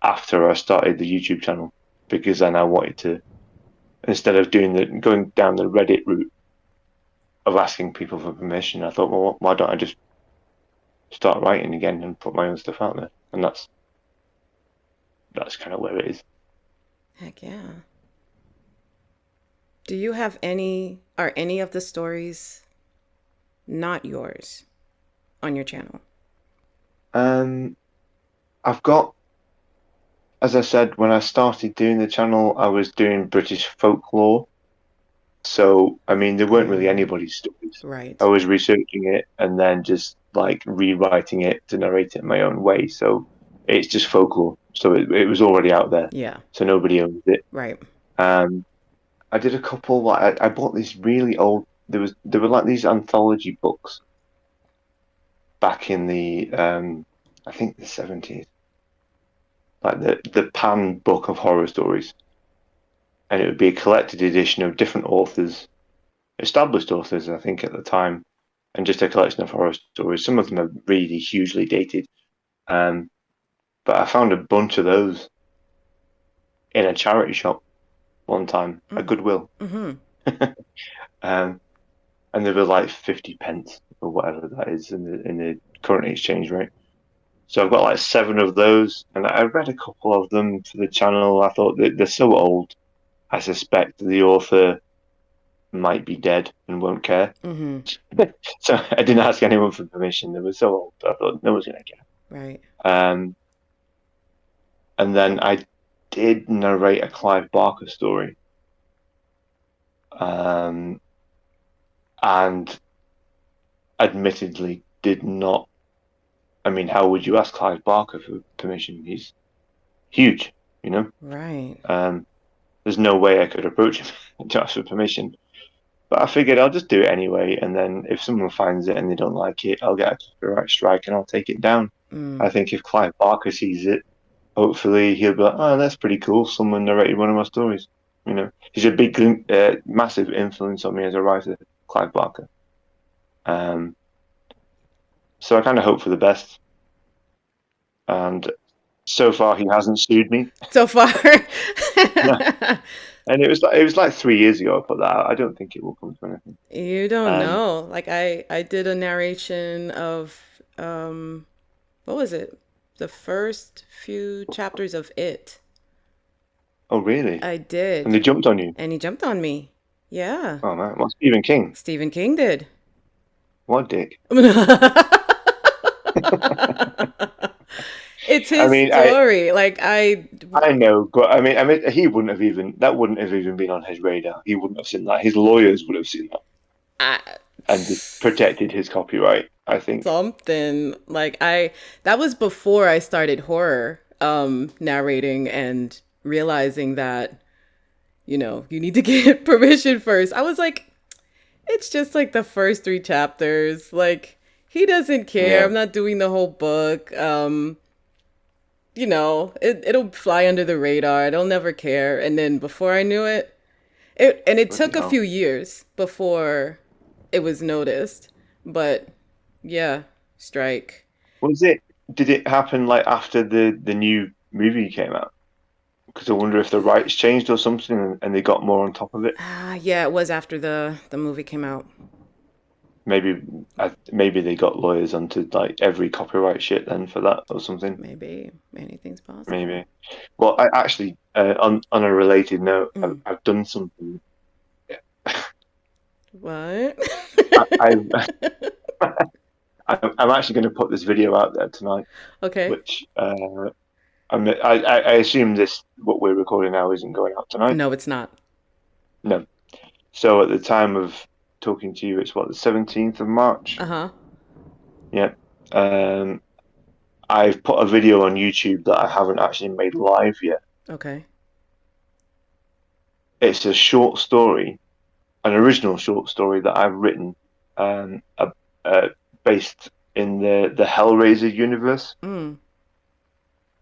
after I started the YouTube channel because then I wanted to, instead of going down the Reddit route of asking people for permission, I thought, well, why don't I just start writing again and put my own stuff out there? And that's kind of where it is. Heck yeah. Are any of the stories not yours on your channel? Um, I've got, as I said, when I started doing the channel, I was doing British folklore. So, I mean, there weren't really anybody's stories. I Right. was researching it and then just like rewriting it to narrate it my own way. So it's just folklore. So it was already out there. Yeah. So nobody owns it. Right. Um, I did a couple. Like I bought these really old. There were like these anthology books back in the I think the 70s, like the Pan Book of Horror Stories, and it would be a collected edition of different authors, established authors, I think at the time, and just a collection of horror stories. Some of them are really hugely dated, um, but I found a bunch of those in a charity shop one time, a Goodwill, Mm-hmm. um, and they were like 50p or whatever that is in the current exchange rate. So I've got like 7 of those, and I read a couple of them for the channel. I thought that they're so old. I suspect the author might be dead and won't care. Mm-hmm. So I didn't ask anyone for permission. They were so old. I thought no one's going to care. Right. Um, and then I did narrate a Clive Barker story. And admittedly did not. I mean, how would you ask Clive Barker for permission? He's huge, you know? Right. There's no way I could approach him to ask for permission. But I figured I'll just do it anyway, and then if someone finds it and they don't like it, I'll get a copyright strike and I'll take it down. I think if Clive Barker sees it, hopefully he'll be like, "Oh, that's pretty cool. Someone narrated one of my stories." You know, he's a big, massive influence on me as a writer, Clive Barker. So I kind of hope for the best, and so far he hasn't sued me. So far. No. And it was like 3 years ago I put that out. I don't think it will come to anything. You don't Um, know. Like I did a narration of what was it? The first few chapters of It. oh really? I And did. they jumped on you? And he jumped on me. Yeah. Oh man, well, Stephen King, Stephen King did. what dick? It's I his mean, story. I know, but I mean, he wouldn't have even that wouldn't have even been on his radar. He wouldn't have seen that. His lawyers would have seen that I and just protected his copyright, I think. something that was before I started horror narrating and realizing that you need to get permission first. I was like, it's just like the first 3 chapters. Like, He doesn't care. Yeah, I'm not doing the whole book. It'll fly under the radar. They'll never care. And then before I knew it, it bloody took a hell. few years before it was noticed. But yeah, strike. Was it? Did it happen like after the new movie came out? Because I wonder if the rights changed or something, and they got more on top of it. Yeah, it was after the movie came out. Maybe, maybe they got lawyers onto like every copyright shit then for that or something. Maybe anything's possible. Maybe. Well, I actually, on a related note, Mm. I've done something. What? I've I'm actually going to put this video out there tonight, Okay. which I assume this what we're recording now isn't going out tonight. No, it's not. No. So at the time of talking to you, it's what, the 17th of March? Uh huh. Yeah. Um, I've put a video on YouTube that I haven't actually made live yet. Okay. It's a short story, an original short story that I've written, uh, based in the Hellraiser universe. Mm.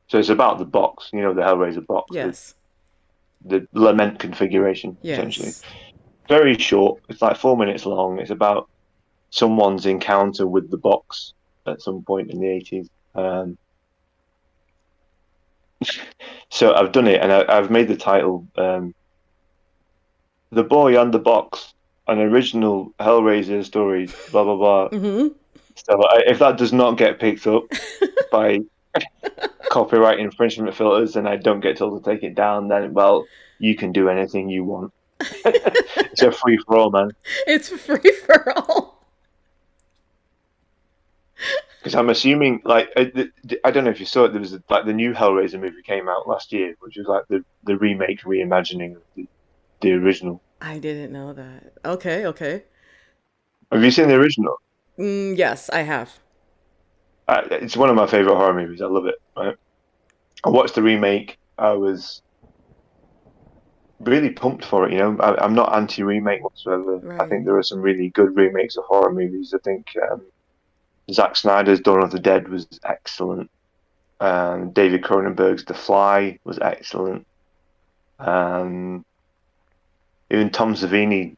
So it's about the box, you know, the Hellraiser box, Yes. the lament configuration, essentially. Yes. Very short. It's like 4 minutes long. It's about someone's encounter with the box at some point in the 80s. So I've done it, and I've made the title "The Boy and the Box," an original Hellraiser story. Blah blah blah. Mm-hmm. So if that does not get picked up by copyright infringement filters, and I don't get told to take it down, then well, you can do anything you want. It's a free for all, man. It's free for all. Because I'm assuming, like, I don't know if you saw it. There was like the new Hellraiser movie came out last year, which was like the remake, reimagining of the original. I didn't know that. Okay, okay. Have you seen the original? Yes, I have. It's one of my favorite horror movies. I love it. Right? I watched the remake. I was really pumped for it. You know, I'm not anti-remake whatsoever. I Right. think there are some really good remakes of horror movies. I think Zack Snyder's Dawn of the Dead was excellent. David Cronenberg's The Fly was excellent. Um, Even Tom Savini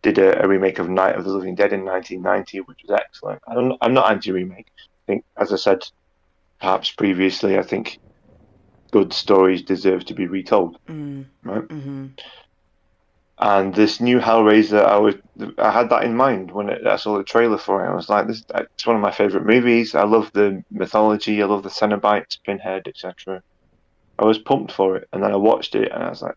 did a remake of Night of the Living Dead in 1990, which was excellent. I'm not anti-remake. I think, as I said, perhaps previously, I think good stories deserve to be retold, Mm. right? Mm-hmm. And this new Hellraiser, I had that in mind when I saw the trailer for it. I was like, it's one of my favorite movies. I love the mythology. I love the Cenobites, Pinhead, etc. I was pumped for it, and then I watched it, and I was like,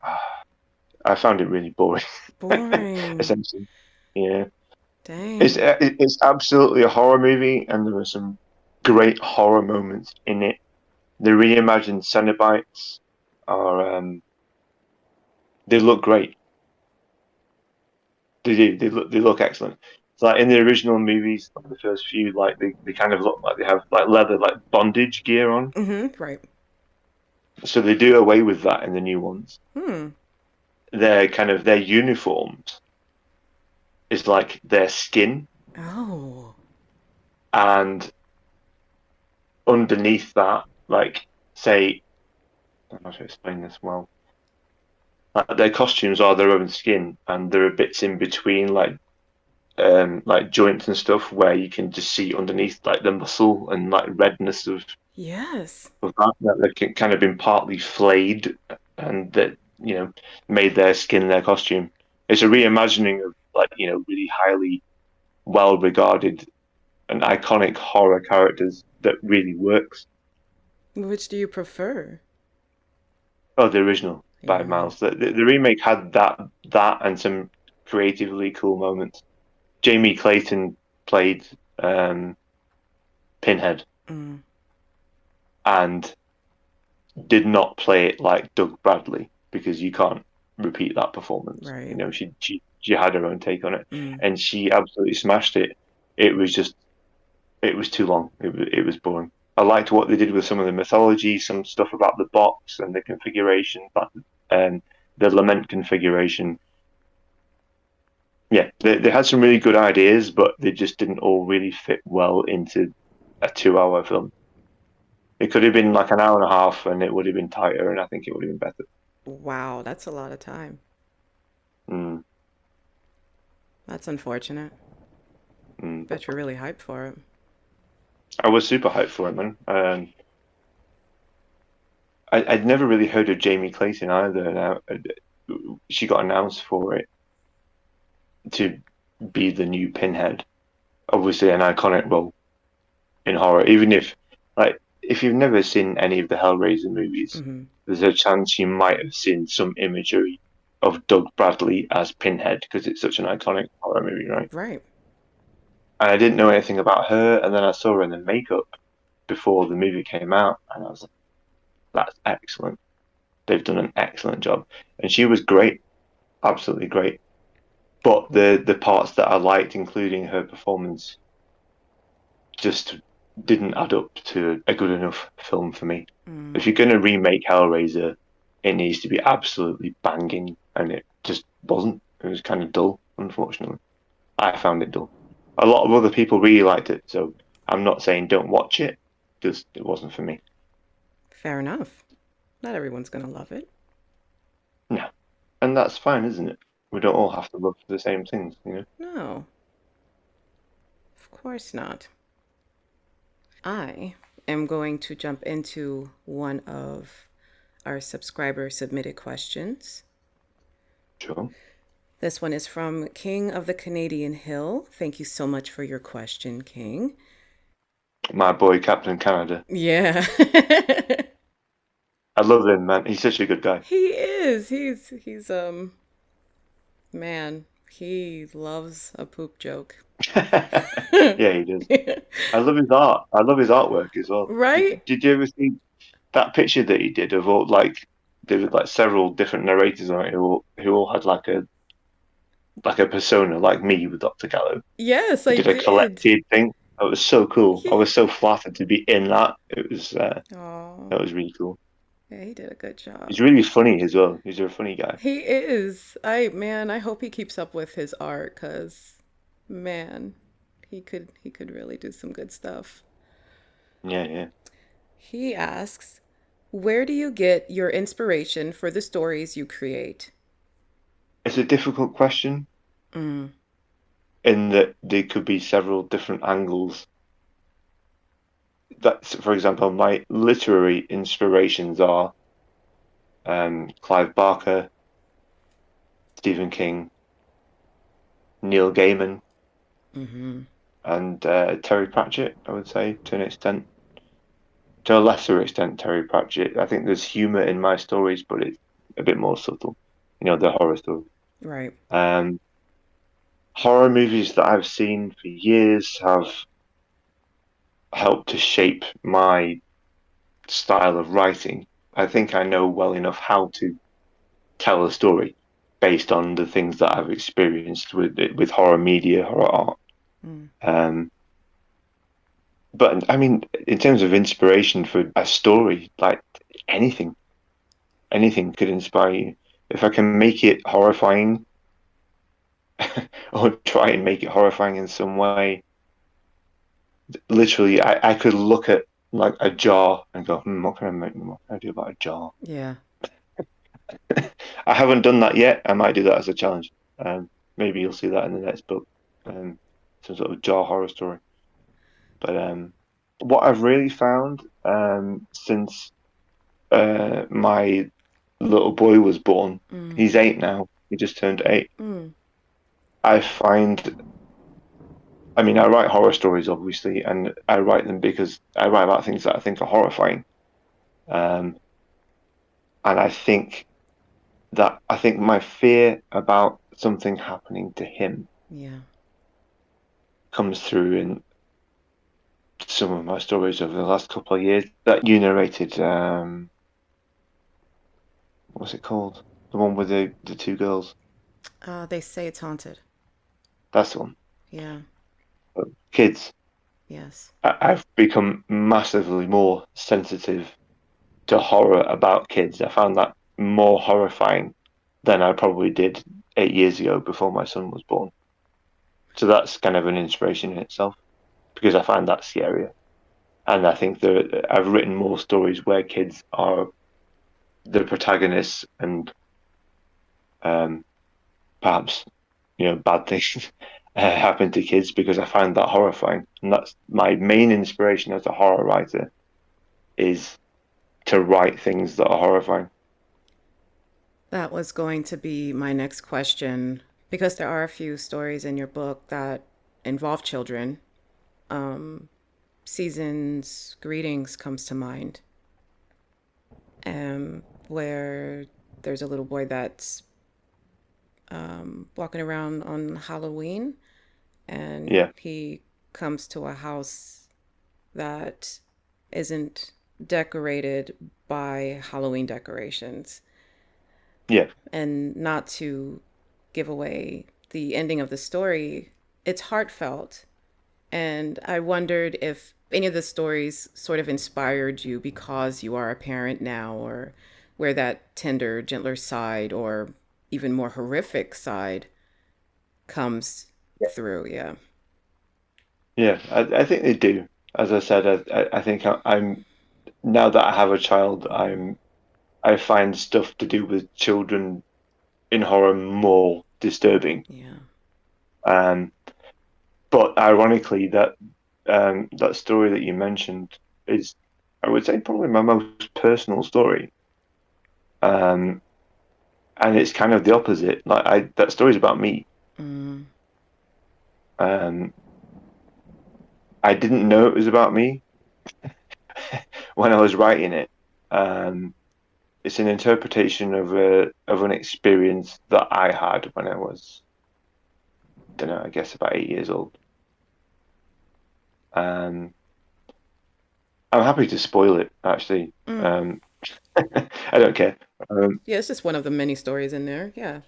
I found it really boring. Boring. Essentially, yeah. Dang. It's absolutely a horror movie, and there are some great horror moments in it. The reimagined Cenobites are they look great. They do. They look excellent. It's like in the original movies, like the first few, like they kind of look like they have like leather, like bondage gear on. Mm-hmm. Right. So they do away with that in the new ones. Hmm. Their uniforms is like their skin, Oh. and underneath that, like say, I don't know how to explain this well. Like their costumes are their own skin, and there are bits in between, like joints and stuff, where you can just see underneath, like the muscle and like redness Yes. of that can kind of been partly flayed, and that made their skin their costume. It's a reimagining of like really highly well regarded and iconic horror characters that really works. Which do you prefer? Oh, the original by Yeah. miles. The remake had that and some creatively cool moments. Jamie Clayton played Pinhead Mm. and did not play it like Doug Bradley, because you can't repeat that performance. Right. She had her own take on it, Mm. and she absolutely smashed it. It was just it was too long. It was boring. I liked what they did with some of the mythology, some stuff about the box and the configuration, but the lament configuration yeah, they had some really good ideas, but they just didn't all really fit well into a 2 hour film. It could have been like an hour and a half, and it would have been tighter, and I think it would have been better. Wow, that's a lot of time. Mm, That's unfortunate. mm. Bet you're really hyped for it. I was super hyped for it, man. I'd never really heard of Jamie Clayton either. Now she got announced for it to be the new Pinhead. Obviously, an iconic role in horror. Even if you've never seen any of the Hellraiser movies, Hmm. there's a chance you might have seen some imagery of Doug Bradley as Pinhead because it's such an iconic horror movie, right? Right. And I didn't know anything about her, and then I saw her in the makeup before the movie came out, and I was like, "That's excellent. They've done an excellent job." And she was great, absolutely great. But the parts that I liked, including her performance, just didn't add up to a good enough film for me. If Mm. you're going to remake Hellraiser, it needs to be absolutely banging, and it just wasn't. It was kind of dull, unfortunately. I found it dull. A lot of other people really liked it, so I'm not saying don't watch it, just it wasn't for me. Fair enough. Not everyone's gonna love it. No, and that's fine, isn't it? We don't all have to love the same things, you know. No, of course not. I am going to jump into one of our subscriber submitted questions. Sure. This one is from King of the Canadian Hill. Thank you so much for your question, King. My boy, Captain Canada. Yeah. I love him, man. He's such a good guy. He is. He's man, he loves a poop joke. Yeah, he does. I love his art. I love his artwork as well. Right? Did you ever see that picture that he did of all there were like several different narrators on it who all had like a persona like me with Dr. Gallo. Yes, He I did a did. collective thing. That was so cool. I Yeah. was so flattered to be in that. It was Oh, that was really cool. yeah, he did a good job. He's really funny as well. He's a funny guy. He is. I hope he keeps up with his art, 'cause man, he could really do some good stuff. Yeah, yeah. He asks, "Where do you get your inspiration for the stories you create?" It's a difficult question Mm. in that there could be several different angles. That's, for example, my literary inspirations are Clive Barker, Stephen King, Neil Gaiman, Mm-hmm. and Terry Pratchett, I would say, to an extent. To a lesser extent, Terry Pratchett. I think there's humor in my stories, but it's a bit more subtle. You know, the horror story. Right. Um, Horror movies that I've seen for years have helped to shape my style of writing. I think I know well enough how to tell a story based on the things that I've experienced with horror media, horror art. Mm. Um, but I mean, in terms of inspiration for a story, like anything, anything could inspire you. If I can make it horrifying, or try and make it horrifying in some way, literally, I could look at like a jar and go, what can I make? What can I do about a jar? Yeah. I haven't done that yet. I might do that as a challenge. Maybe you'll see that in the next book, some sort of jar horror story. But what I've really found since my little boy was born, Mm. he's 8 now. He just turned 8. Mm. I find, I mean, I write horror stories, obviously, and I write them because I write about things that I think are horrifying. Um, and I think my fear about something happening to him Yeah. comes through in some of my stories over the last couple of years that you narrated. What's it called? The one with the two girls. They say it's haunted. That's the one. Yeah. Kids. Yes. I've become massively more sensitive to horror about kids. I found that more horrifying than I probably did 8 years ago before my son was born. So that's kind of an inspiration in itself, because I find that scarier. And I think that I've written more stories where kids are the protagonists, and perhaps bad things happen to kids, because I find that horrifying. And that's my main inspiration as a horror writer, is to write things that are horrifying. That was going to be my next question because there are a few stories in your book that involve children. Season's Greetings comes to mind, where there's a little boy that's walking around on Halloween, and Yeah, he comes to a house that isn't decorated by Halloween decorations. yeah, And not to give away the ending of the story, it's heartfelt. And I wondered if any of the stories sort of inspired you because you are a parent now, or where that tender, gentler side, or even more horrific side comes through. Yeah. yeah. I think they do. As I said, I think I'm now that I have a child, I find stuff to do with children in horror more disturbing. Yeah. Um, but ironically, that story that you mentioned is, I would say, probably my most personal story. Um, and it's kind of the opposite. Like, that story's about me. Mm. Um, I didn't know it was about me when I was writing it. Um, it's an interpretation of an experience that I had when I was, don't know, I guess about 8 years old. Um, I'm happy to spoil it, actually. Mm. I don't care. Yeah, it's just one of the many stories in there. Yeah.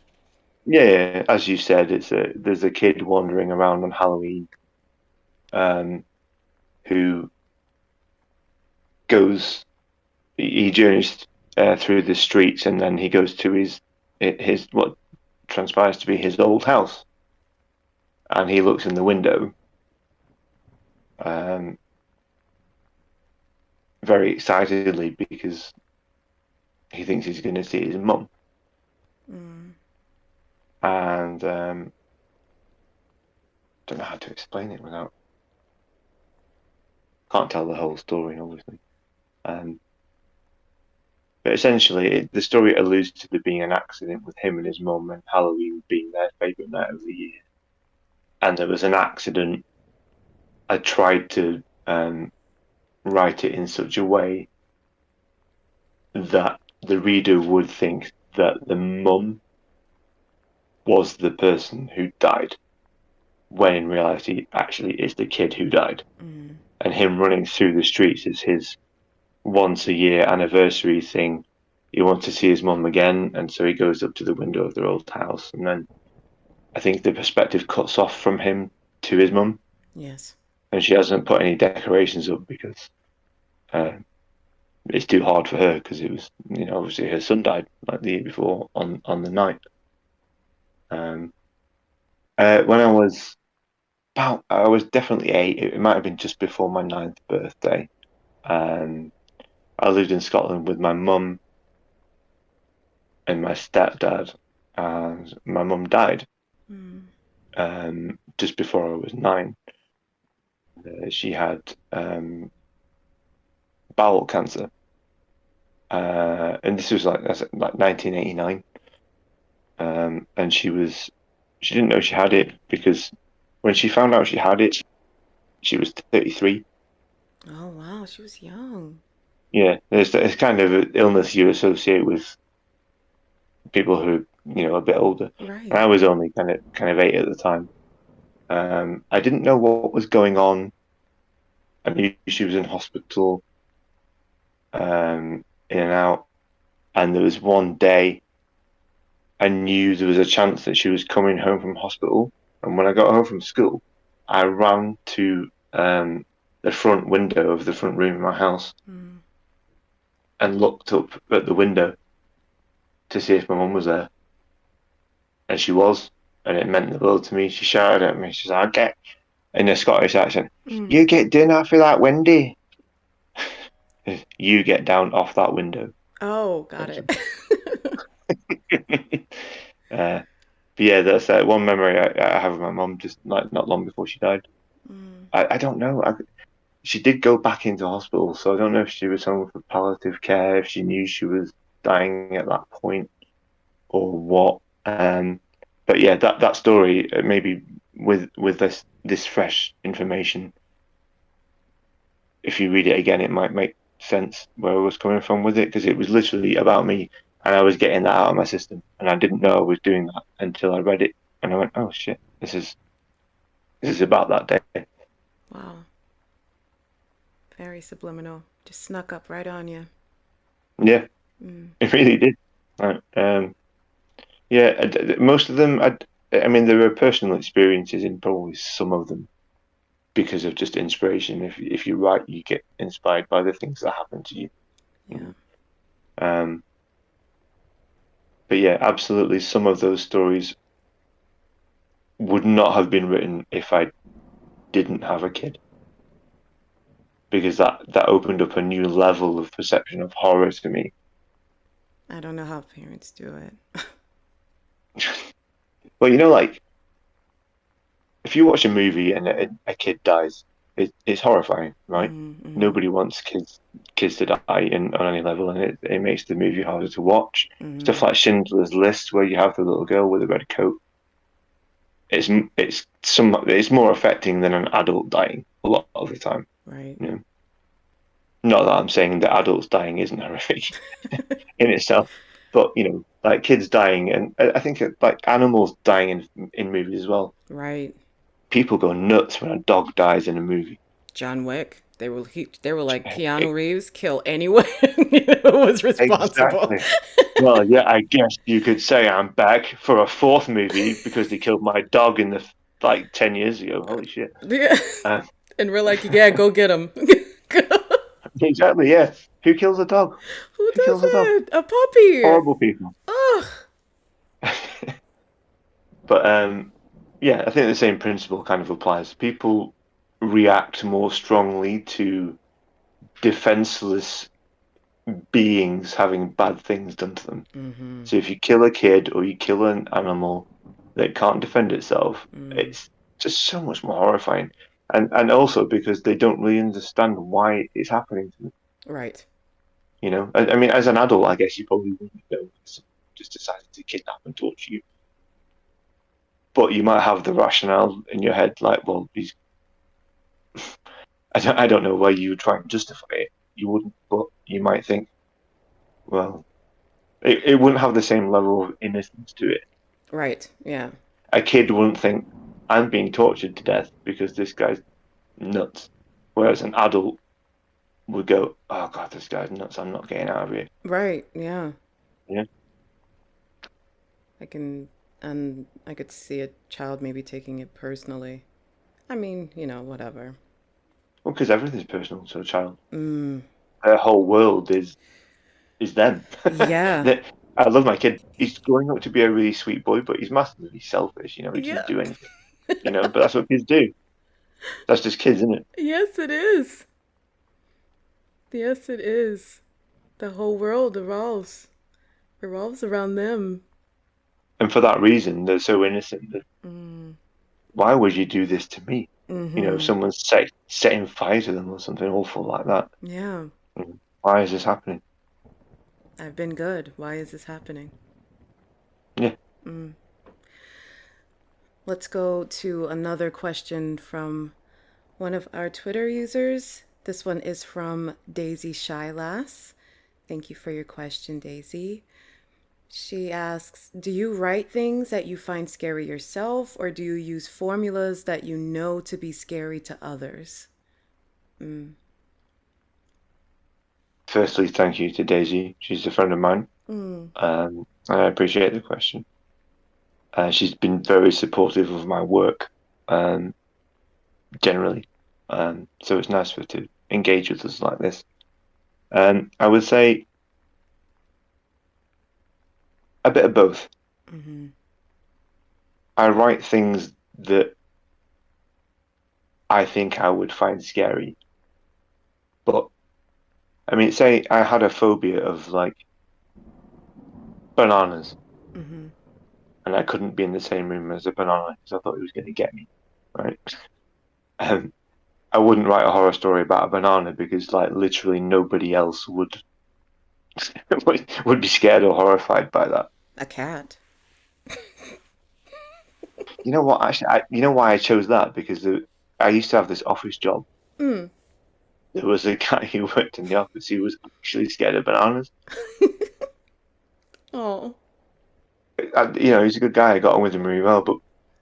Yeah, as you said, there's a kid wandering around on Halloween, um, who goes he journeys through the streets, and then he goes to his what transpires to be his old house, and he looks in the window, um, very excitedly, because he thinks he's going to see his mum, Mm. and don't know how to explain it without, can't tell the whole story, obviously. Um, but essentially, the story alludes to there being an accident with him and his mum, and Halloween being their favourite night of the year. And there was an accident. I tried to write it in such a way that the reader would think that the mum was the person who died, when in reality, actually, it's the kid who died. Mm. And him running through the streets is his once a year anniversary thing. He wants to see his mum again, and so he goes up to the window of their old house, and then I think the perspective cuts off from him to his mum, Yes. and she hasn't put any decorations up because uh, it's too hard for her, because it was, obviously her son died like the year before on the night. Um, when I was definitely 8. It might have been just before my ninth birthday. Um, I lived in Scotland with my mum and my stepdad, and my mum died Mm. just before I was 9. She had bowel cancer, and this was like 1989. And she didn't know she had it, because when she found out she had it, she was 33. Oh, wow. She was young. Yeah, it's kind of an illness you associate with people who a bit older. And Right. I was only kind of 8 at the time. I didn't know what was going on. I knew she was in hospital, in and out. And there was one day I knew there was a chance that she was coming home from hospital. And when I got home from school, I ran to the front window of the front room of my house Mm. and looked up at the window to see if my mum was there. And she was. and it meant the world to me. She shouted at me. She's like, "I get," in a Scottish accent, "You get dinner for that Wendy." You get down off that window. Oh, got it. But yeah, that's one memory I have of my mum. Just like not long before she died. I don't know. She did go back into hospital, so I don't know if she was home for palliative care, if she knew she was dying at that point, or what. But yeah, that story, maybe with this fresh information, if you read it again, it might make sense where I was coming from with it, because it was literally about me, and I was getting that out of my system, and I didn't know I was doing that until I read it, and I went, "Oh shit, this is about that day." Wow. Very subliminal. Just snuck up right on you. Yeah, it really did. Right. Yeah, most of them. I mean, there are personal experiences in probably some of them because of just inspiration. If you write, you get inspired by the things that happen to you. You Yeah. know? But yeah, absolutely, some of those stories would not have been written if I didn't have a kid, because that opened up a new level of perception of horror to me. I don't know how parents do it. Well, like if you watch a movie and a kid dies, it's horrifying, right? Mm-hmm. Nobody wants kids to die on any level, and it makes the movie harder to watch. Stuff Mm-hmm. like Schindler's List, where you have the little girl with a red coat, it's more affecting than an adult dying a lot of the time. Right. You know, not that I'm saying that adults dying isn't horrific in itself, but like kids dying, and I think like animals dying in movies as well. Right. People go nuts when a dog dies in a movie. John Wick. They were like Keanu Reeves kill anyone who was responsible. Exactly. Well, yeah, I guess you could say I'm back for a fourth movie because they killed my dog in the like 10 years ago. Holy shit! Yeah. Uh, And we're like, yeah, go get him. exactly. Yeah. Who kills a dog? Who Who does kills a dog? it? A puppy. Horrible people. Ugh. But yeah, I think the same principle kind of applies. People react more strongly to defenseless beings having bad things done to them. Mm-hmm. So if you kill a kid or you kill an animal that can't defend itself, it's just so much more horrifying. And also because they don't really understand why it's happening to them. Right. I mean, as an adult, I guess you probably wouldn't know if someone just decided to kidnap and torture you. But you might have the rationale in your head, like, well, he's. I don't know why you would try and justify it. You wouldn't, but you might think, well, it wouldn't have the same level of innocence to it. Right. Yeah. A kid wouldn't think, I'm being tortured to death because this guy's nuts. Whereas an adult would go, oh God, this guy's nuts. I'm not getting out of here. Right. Yeah. Yeah. I can, and I could see a child maybe taking it personally. I mean, whatever. Well, because everything's personal to a child. Mm. Their whole world is them. Yeah. I love my kid. He's growing up to be a really sweet boy, but he's massively selfish. He Yeah. doesn't do anything. But that's what kids do. That's just kids, isn't it? Yes, it is. Yes, it is. The whole world revolves around them. And for that reason, they're so innocent. That Mm. why would you do this to me? If Mm-hmm. someone's setting fire to them or something awful like that. Yeah. Why is this happening? I've been good. Why is this happening? Yeah. Mm. Let's go to another question from one of our Twitter users. This one is from Daisy Shylass. Thank you for your question, Daisy. She asks, do you write things that you find scary yourself, or do you use formulas that you know to be scary to others? Firstly, thank you to Daisy. She's a friend of mine. I appreciate the question. She's been very supportive of my work, generally. So it's nice for her to engage with us like this. I would say a bit of both. Mm-hmm. I write things that I think I would find scary. But I mean, say I had a phobia of like bananas, Mm-hmm. and I couldn't be in the same room as a banana because I thought he was going to get me, right? Um, I wouldn't write a horror story about a banana because like literally nobody else would would be scared or horrified by that. A cat. You know what? Actually, you know why I chose that? Because I used to have this office job. Mm. There was a guy who worked in the office who was actually scared of bananas. Oh. He's a good guy. I got on with him really well, but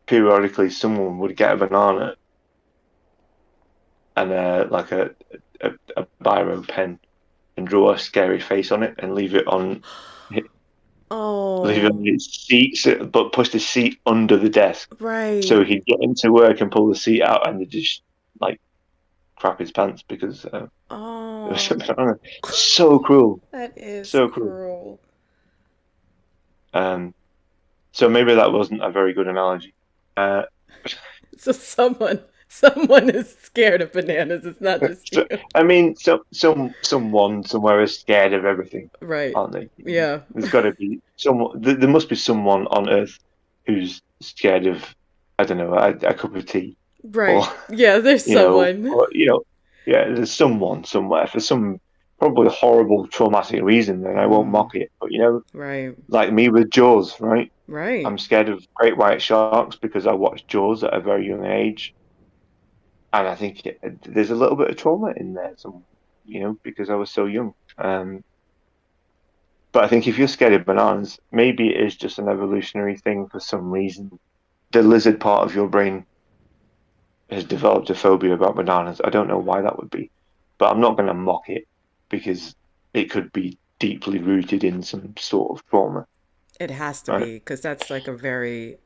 periodically someone would get a banana and like a biro pen and draw a scary face on it and leave it on Oh. its seat, but push the seat under the desk. So Right. he'd get into work and pull the seat out and they'd just like crap his pants because it was a Oh. banana. So cruel, That is so cruel. cruel. Um, so maybe that wasn't a very good analogy. Uh, So someone is scared of bananas. It's not just you. so I mean, someone somewhere is scared of everything, Right. aren't they? Yeah. There's got to be someone. There must be someone on Earth who's scared of, I don't know, a cup of tea, or Right. Yeah, there's someone. yeah. There's someone somewhere for some probably horrible traumatic reason, and I won't Mm. mock it. But Right. like me with Jaws, right? Right. I'm scared of great white sharks because I watched Jaws at a very young age, and I think there's a little bit of trauma in there, because I was so young. But I think if you're scared of bananas, maybe it is just an evolutionary thing for some reason. The lizard part of your brain has developed a phobia about bananas. I don't know why that would be, but I'm not going to mock it because it could be deeply rooted in some sort of trauma, It has to right? be because that's like a very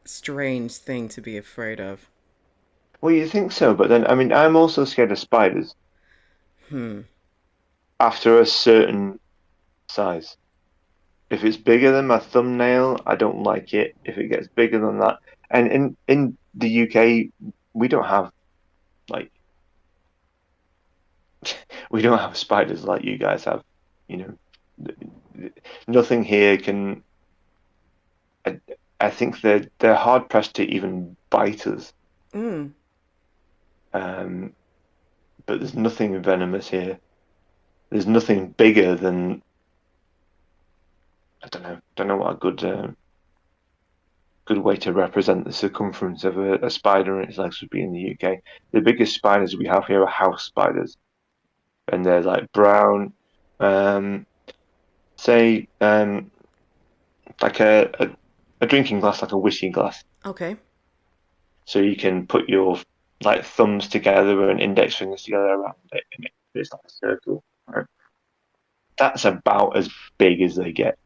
strange thing to be afraid of. Well, you think so, but then, I mean, I'm also scared of spiders Hmm. after a certain size. If it's bigger than my thumbnail, I don't like it. If it gets bigger than that, and in the UK, we don't have like we don't have spiders like you guys have. You nothing here can. I, I think they're hard pressed to even bite us. Mm. Um, but there's nothing venomous here. There's nothing bigger than I don't know. Don't know what a good way to represent the circumference of a spider and its legs would be in the UK. The biggest spiders we have here are house spiders, and they're like brown. Um, say like a drinking glass, like a whiskey glass. Okay. So you can put your like thumbs together and index fingers together around it, and it's like a circle. Right? That's about as big as they get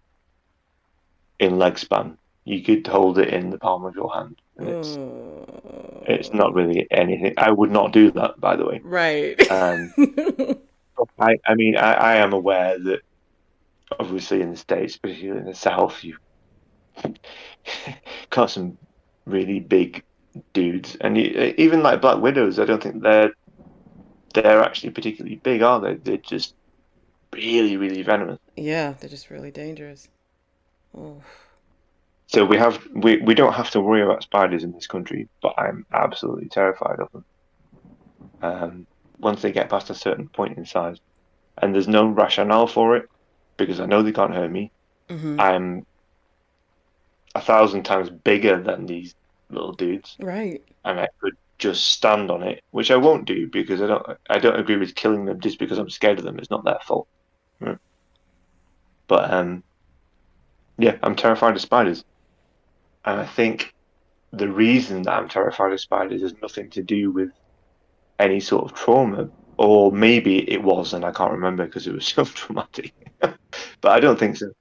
in leg span. You could hold it in the palm of your hand, and it's not Oh. really anything. I would not do that, by the way. Right. Um, I mean, I am aware that obviously in the States, particularly in the South, you've got some really big dudes, and even like black widows. I don't think they're actually particularly big, are they? They're just really, really venomous. Yeah, they're just really dangerous. Oh. So we don't have to worry about spiders in this country, but I'm absolutely terrified of them. Once they get past a certain point in size, and there's no rationale for it, because I know they can't hurt me. Mm-hmm. I'm 1,000 times bigger than these little dudes, Right. and I could just stand on it, which I won't do because I don't agree with killing them just because I'm scared of them. It's not their fault. Right? But yeah, I'm terrified of spiders, and I think the reason that I'm terrified of spiders has nothing to do with any sort of trauma, or maybe it was, and I can't remember because it was so traumatic. But I don't think so.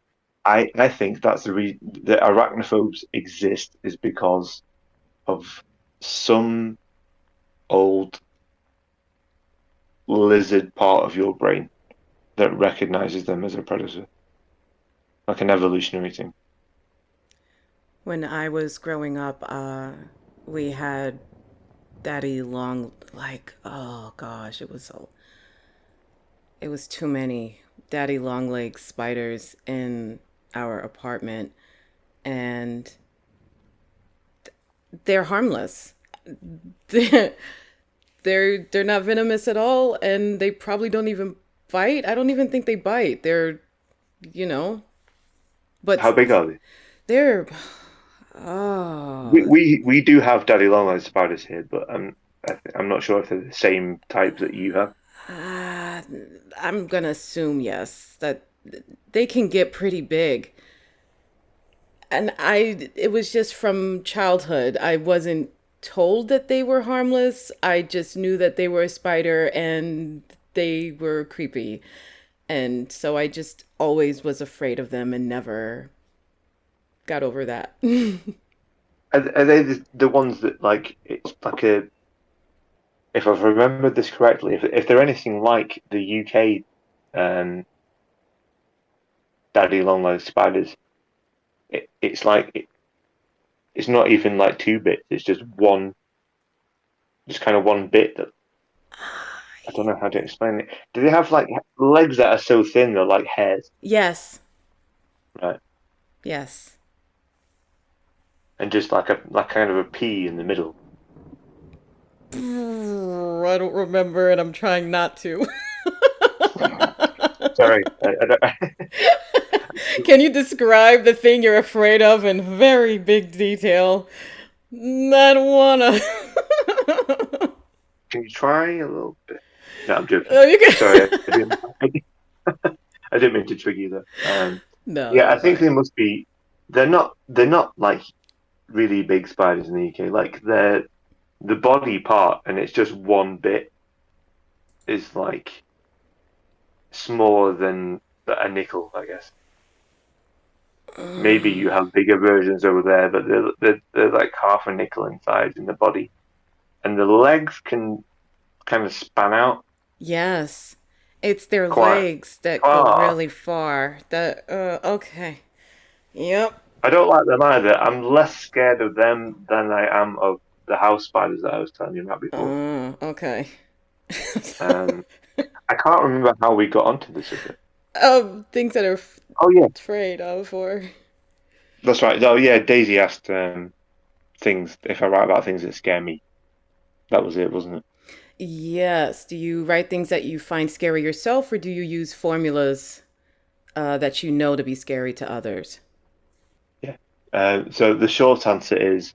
I think that's the reason that arachnophobes exist is because of some old lizard part of your brain that recognizes them as a predator, like an evolutionary thing. When I was growing up, we had daddy long, like, oh gosh, it was too many daddy long legs spiders in our apartment, and they're harmless. They're they're not venomous at all, and they probably don't even bite. I don't even think they bite. They're, you know, How but big are they? they're We oh, we, we do have daddy long legs spiders here, but I'm not sure if they're the same type that you have. uh, I'm gonna assume yes that they can get pretty big. And it was just from childhood. I wasn't told that they were harmless. I just knew that they were a spider and they were creepy. And so I just always was afraid of them and never got over that. Are they the ones that like it's like a if I've remembered this correctly, if they're anything like the UK um, daddy long legs spiders, it's like it's not even like two bits. It's just one, just kind of one bit that I don't know how to explain it. Do they have like legs that are so thin they're like hairs, Yes. right? Yes. And just like a like kind of a P in the middle. I don't remember and I'm trying not to. Sorry, I don't, Can you describe the thing you're afraid of in very big detail? I don't wanna. can you try a little bit? No, I'm joking. Oh, you Sorry, can. I didn't mean to trigger you there. No, Yeah, you're I think fine. they must be. They're not like really big spiders in the UK. Like they're the body part, and it's just one bit is like smaller than a nickel, I guess. Maybe you have bigger versions over there, but they're like half a nickel in size in the body, and the legs can kind of span out Yes. It's their quite legs that go far. really far. Okay. Yep. I don't like them either. I'm less scared of them than I am of the house spiders that I was telling you about before. Okay. Um, I can't remember how we got onto the subject. Things that are Oh yeah, afraid of, or that's right. Oh yeah, Daisy asked things if I write about things that scare me. That was it, wasn't it? yes. Do you write things that you find scary yourself, or do you use formulas that you know to be scary to others? Yeah. So the short answer is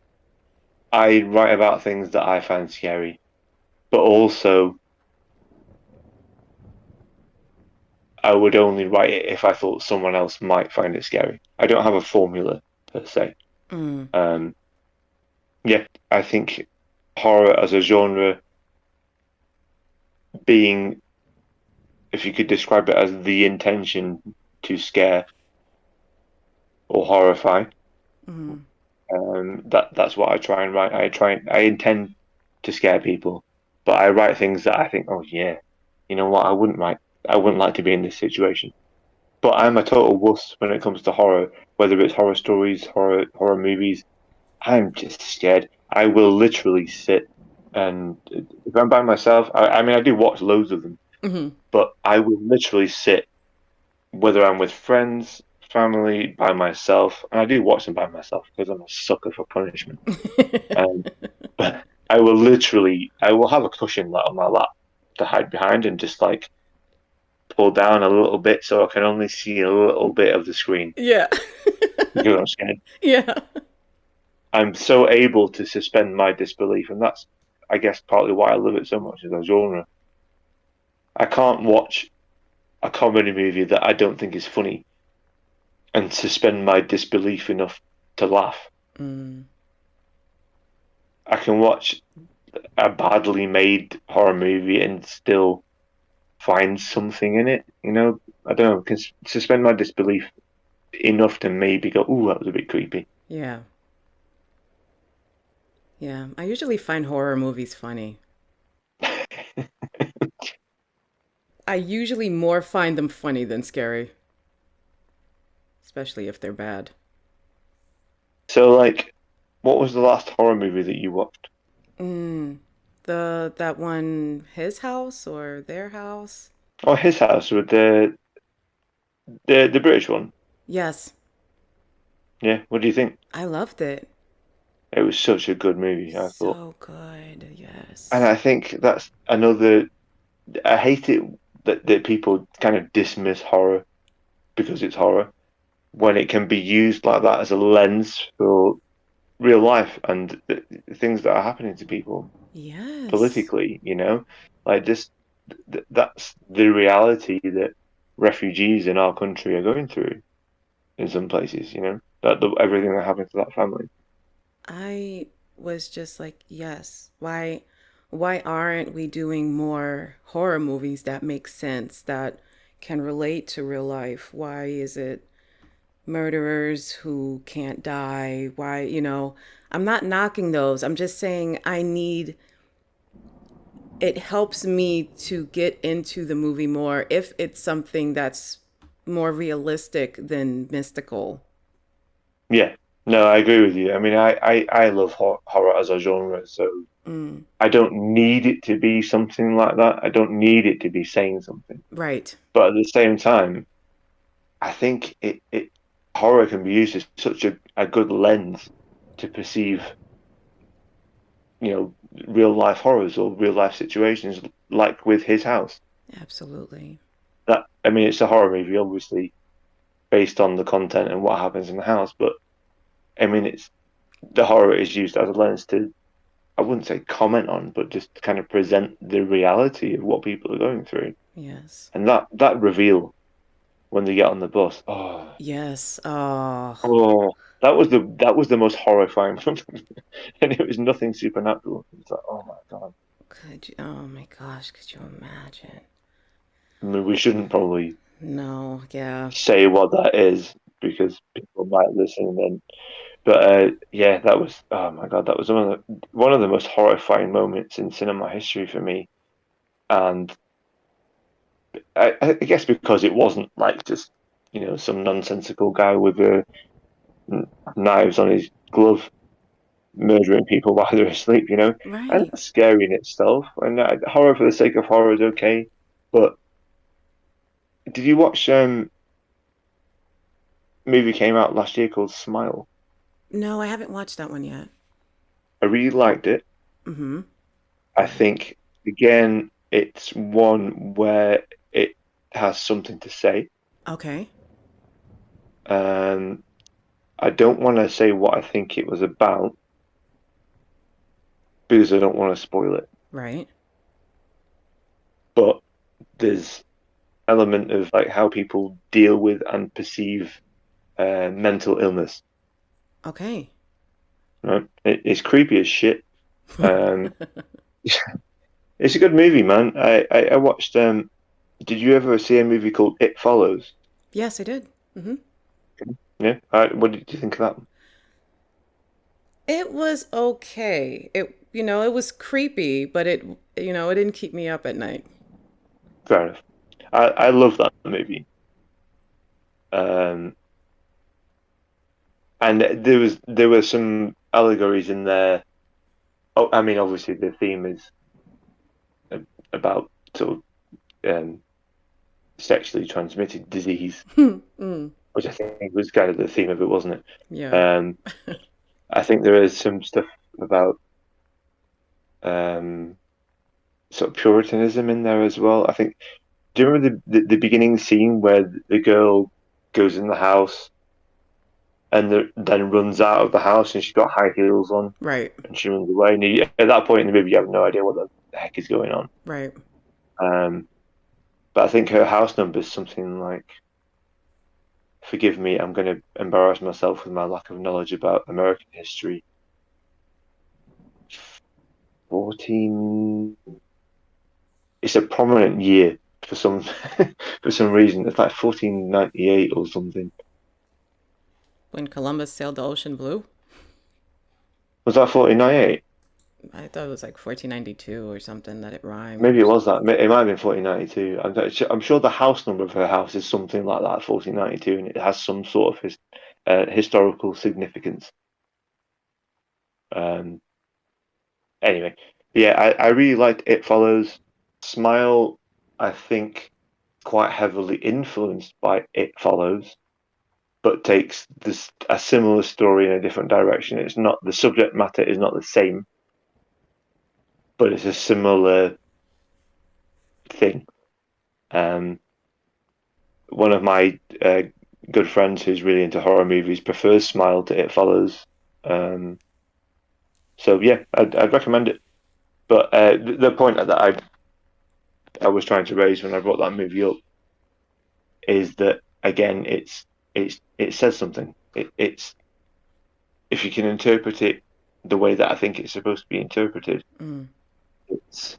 I write about things that I find scary, but also I would only write it if I thought someone else might find it scary. I don't have a formula per se. Mm. Um, yeah, I think horror as a genre being, if you could describe it as the intention to scare or horrify, Mm. that's what I try and write. I intend to scare people, but I write things that I think, oh yeah, you know what, I wouldn't like to be in this situation. But I'm a total wuss when it comes to horror, whether it's horror stories, horror movies. I'm just scared. I will literally sit and if I'm by myself, I mean, I do watch loads of them, Hmm. but I will literally sit, whether I'm with friends, family, by myself, and I do watch them by myself because I'm a sucker for punishment. Um, but I will have a cushion on my lap to hide behind and just like pull down a little bit so I can only see a little bit of the screen Yeah. because I'm scared. Yeah. I'm so able to suspend my disbelief, and that's, I guess, partly why I love it so much as a genre. I can't watch a comedy movie that I don't think is funny and suspend my disbelief enough to laugh. Mm. I can watch a badly made horror movie and still find something in it. You know, I don't know, can suspend my disbelief enough to maybe go, "Ooh, that was a bit creepy." Yeah. Yeah. I usually find horror movies funny. I usually more find them funny than scary, especially if they're bad. So, like, what was the last horror movie that you watched? Mm. That one, his house or their house? Oh, his house with the British one. Yes, Yeah. What do you think? I loved it. It was such a good movie, I thought, So good. and Yes. I think that's another. I hate it that people kind of dismiss horror because it's horror when it can be used like that as a lens for real life and things that are happening to people Yes. politically, like just that's the reality that refugees in our country are going through in some places, that everything that happened to that family. I was just like, yes. Why aren't we doing more horror movies that make sense, that can relate to real life? Why is it murderers who can't die? Why, I'm not knocking those. I'm just saying it helps me to get into the movie more if it's something that's more realistic than mystical. Yeah, no, I agree with you. I mean, I love horror as a genre, so Mm, I don't need it to be something like that. I don't need it to be saying something. right. But at the same time, I think it horror can be used as such a good lens to perceive, real life horrors or real life situations, like with his house. Absolutely. That I mean, it's a horror movie, obviously based on the content and what happens in the house, but I mean, it's the horror is used as a lens to, I wouldn't say comment on, but just kind of present the reality of what people are going through. Yes. And that reveal when they get on the bus, Yes. Oh, that was the most horrifying moment, and it was nothing supernatural. It's like, oh my god. oh my gosh, could you imagine? I mean, we shouldn't probably No, yeah. say what that is because people might listen. Then, but yeah, that was, oh my god, that was one of the most horrifying moments in cinema history for me. And I guess because it wasn't like just some nonsensical guy with knives on his glove murdering people while they're asleep, and Right. that's scary in itself. And horror for the sake of horror is okay. But did you watch a movie came out last year called Smile? No, I haven't watched that one yet. I really liked it. Mm-hmm. I think again, it's one where it has something to say. Okay. Um, I don't want to say what I think it was about because I don't want to spoil it. Right. But there's element of like how people deal with and perceive mental illness. Okay. Right? It's creepy as shit. Um, it's a good movie, man. I watched. Did you ever see a movie called It Follows? Yes, I did. Mm-hmm. Yeah. What did you think of that? It was okay. It was creepy, but it didn't keep me up at night. Fair enough. I love that movie. Um, and there were some allegories in there. Oh, I mean, obviously the theme is about sort of sexually transmitted disease, Mm, which I think was kind of the theme of it, wasn't it? yeah. I think there is some stuff about um, sort of Puritanism in there as well. I think. Do you remember the beginning scene where the girl goes in the house and then runs out of the house and she's got high heels on Right. and she runs away? And at that point in the movie, you have no idea what the heck is going on. Right. Um, but I think her house number is something like, forgive me, I'm going to embarrass myself with my lack of knowledge about American history. 14. It's a prominent year for some for some reason. It's like 1498 or something. When Columbus sailed the ocean blue, Was that 1498? I thought it was like 1492 or something that it rhymed Maybe or it was something. that. It might have been 1492. I'm sure the house number of her house is something like that, 1492, and it has some sort of historical significance. Anyway, yeah, I really liked It Follows. Smile, I think, quite heavily influenced by It Follows, but takes this a similar story in a different direction. It's not, the subject matter is not the same, but it's a similar thing. Um, One of my good friends who's really into horror movies prefers Smile to It Follows. So yeah, I'd recommend it. But the point that I was trying to raise when I brought that movie up is that again, it says something. It's, if you can interpret it the way that I think it's supposed to be interpreted, Mm. it's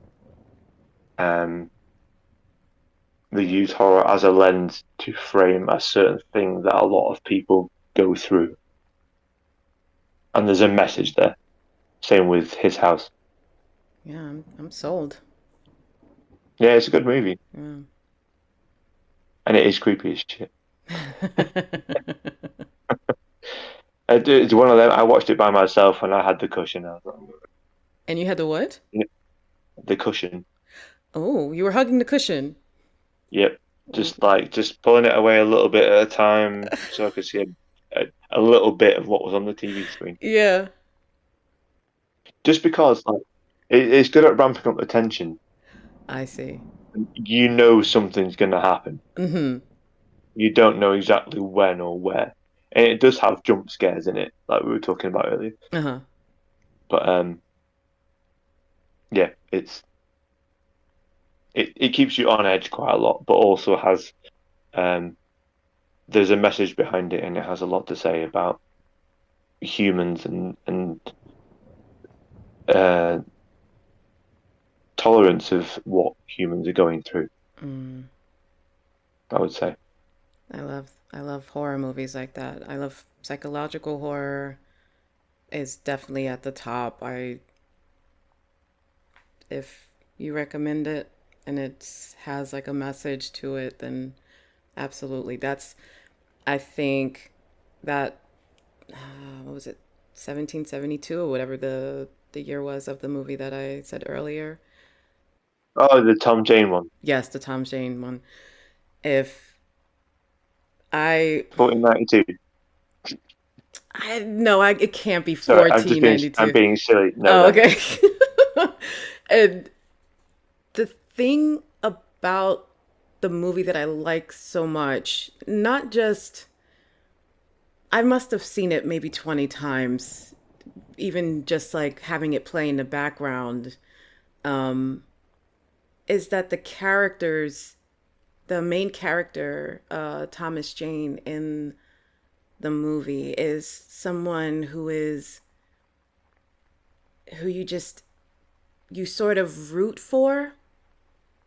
they use horror as a lens to frame a certain thing that a lot of people go through, and there's a message there. Same with His House. Yeah, I'm sold. Yeah, it's a good movie, Yeah. and it is creepy as shit. It's one of them. I watched it by myself, and I had the cushion. I was like, And you had the what? the cushion. Oh, you were hugging the cushion. Yep, just pulling it away a little bit at a time, so I could see a little bit of what was on the TV screen. Yeah, Just because, like, it's good at ramping up the tension. I see. You know something's going to happen. Mm-hmm. You don't know exactly when or where, and it does have jump scares in it, like we were talking about earlier. Uh-huh. But yeah, it keeps you on edge quite a lot, but also has um, there's a message behind it, and it has a lot to say about humans and uh, tolerance of what humans are going through. Mm. I would say. I love horror movies like that. I love psychological horror is definitely at the top. If you recommend it and it has like a message to it, then absolutely. That's I think that what was it, 1772 or whatever the year was of the movie that I said earlier. Oh, the Tom Jane one, Yes, the Tom Jane one. If I 1492. I no, it can't be Sorry, I'm 1492. being silly. No, Oh, then okay. And the thing about the movie that I like so much, not just I must have seen it maybe 20 times, even just like having it play in the background, is that the main character, Thomas Jane in the movie, is someone who you sort of root for.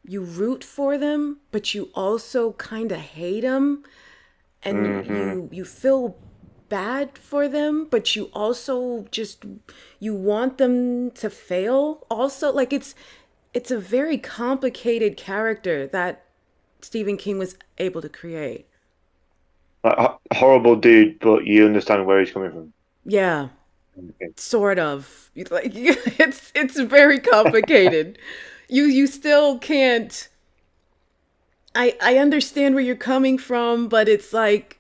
You root for them, but you also kind of hate them, and hmm you feel bad for them, but you also just you want them to fail also. Like it's a very complicated character that Stephen King was able to create. like, horrible dude, but you understand where he's coming from. Yeah, Okay. sort of. Like it's very complicated. You still can't. I understand where you're coming from, but it's like,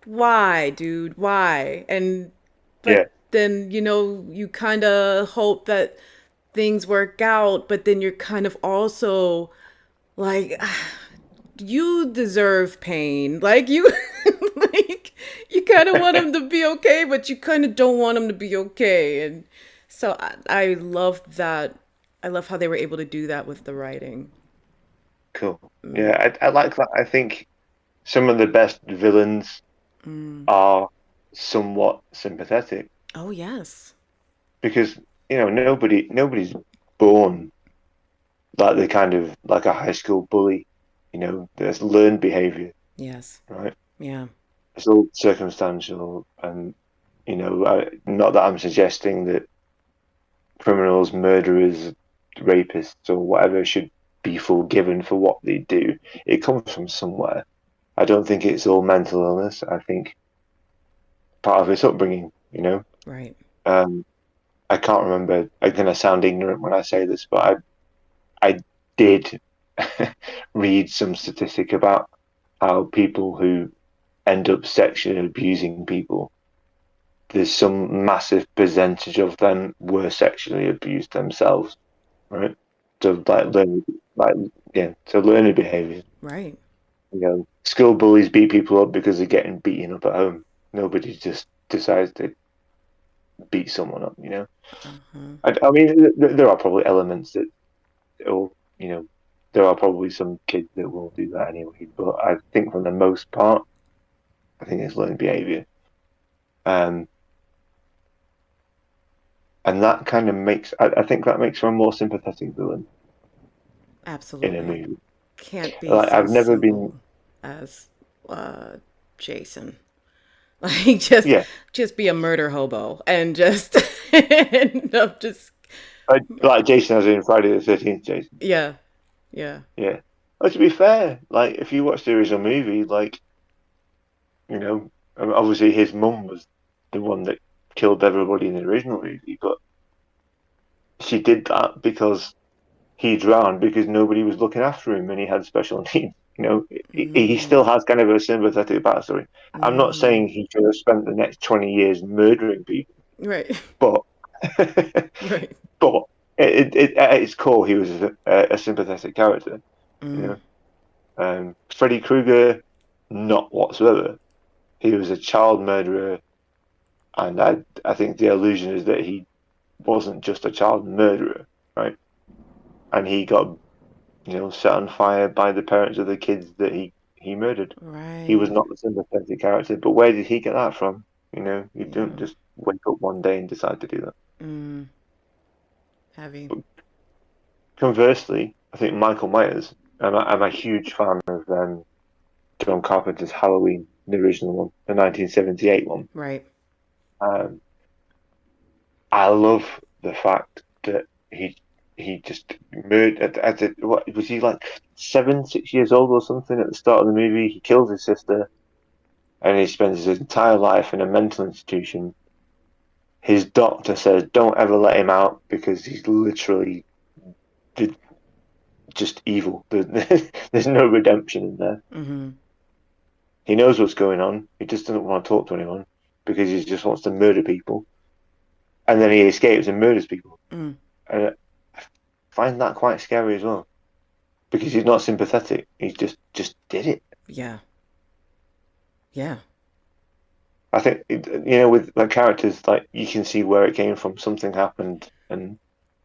why, dude? Why? And Yeah, but then you kind of hope that things work out, but then you're kind of also like, you deserve pain. Like you, like you kind of want him to be okay, but you kind of don't want him to be okay. And so I love that. I love how they were able to do that with the writing. cool. Yeah, I like that. I think some of the best villains are somewhat sympathetic Oh yes, because nobody's born like the kind of like a high school bully. There's learned behavior, yes, right? yeah, It's all circumstantial, and not that I'm suggesting that criminals, murderers, rapists, or whatever should be forgiven for what they do. It comes from somewhere. I don't think it's all mental illness. I think part of it's upbringing. right. I can't remember. I'm going to sound ignorant when I say this, but I did read some statistic about how people who end up sexually abusing people, there's some massive percentage of them were sexually abused themselves, right? So like yeah, so learning behaviour. Right. School bullies beat people up because they're getting beaten up at home. Nobody just decides to beat someone up. Uh-huh. I mean, there are probably elements that, or there are probably some kids that will do that anyway. But I think for the most part, I think it's learned behaviour, um, and that kind of makes. I think that makes for a more sympathetic villain in a Absolutely. movie. Can't be Like so I've never been. simple as uh Jason. Like Yeah, just be a murder hobo and just end up just like Jason as in Friday the 13th. Jason. yeah. Yeah. Yeah. But to be fair, like if you watch the original movie, like obviously his mum was the one that killed everybody in the original movie, but she did that because he drowned because nobody was looking after him and he had special needs. He still Mm. has kind of a sympathetic backstory. I'm not saying Mm. he should have spent the next 20 years murdering people, Right. but Right. but at its core, he was a sympathetic character. You Mm. know, Freddy Krueger, not whatsoever. He was a child murderer, and I think the illusion is that he wasn't just a child murderer, right? And he got set on fire by the parents of the kids that he murdered. He was Right. not the sympathetic character, but where did he get that from? You don't Yeah. just wake up one day and decide to do that. Mm. Heavy. But conversely, I think Michael Myers. I'm a huge fan of John Carpenter's Halloween, the original one, the 1978 one. Right. Um, I love the fact that he just murdered. What was he like 6 years old or something at the start of the movie? He kills his sister, and he spends his entire life in a mental institution. His doctor says, "Don't ever let him out because he's literally just evil. There's no redemption in there. Mm-hmm. He knows what's going on. He just doesn't want to talk to anyone because he just wants to murder people, and then he escapes and murders people. Mm. And I find that quite scary as well because he's not sympathetic. He just did it. Yeah. Yeah. I think with like characters, like you can see where it came from. Something happened, and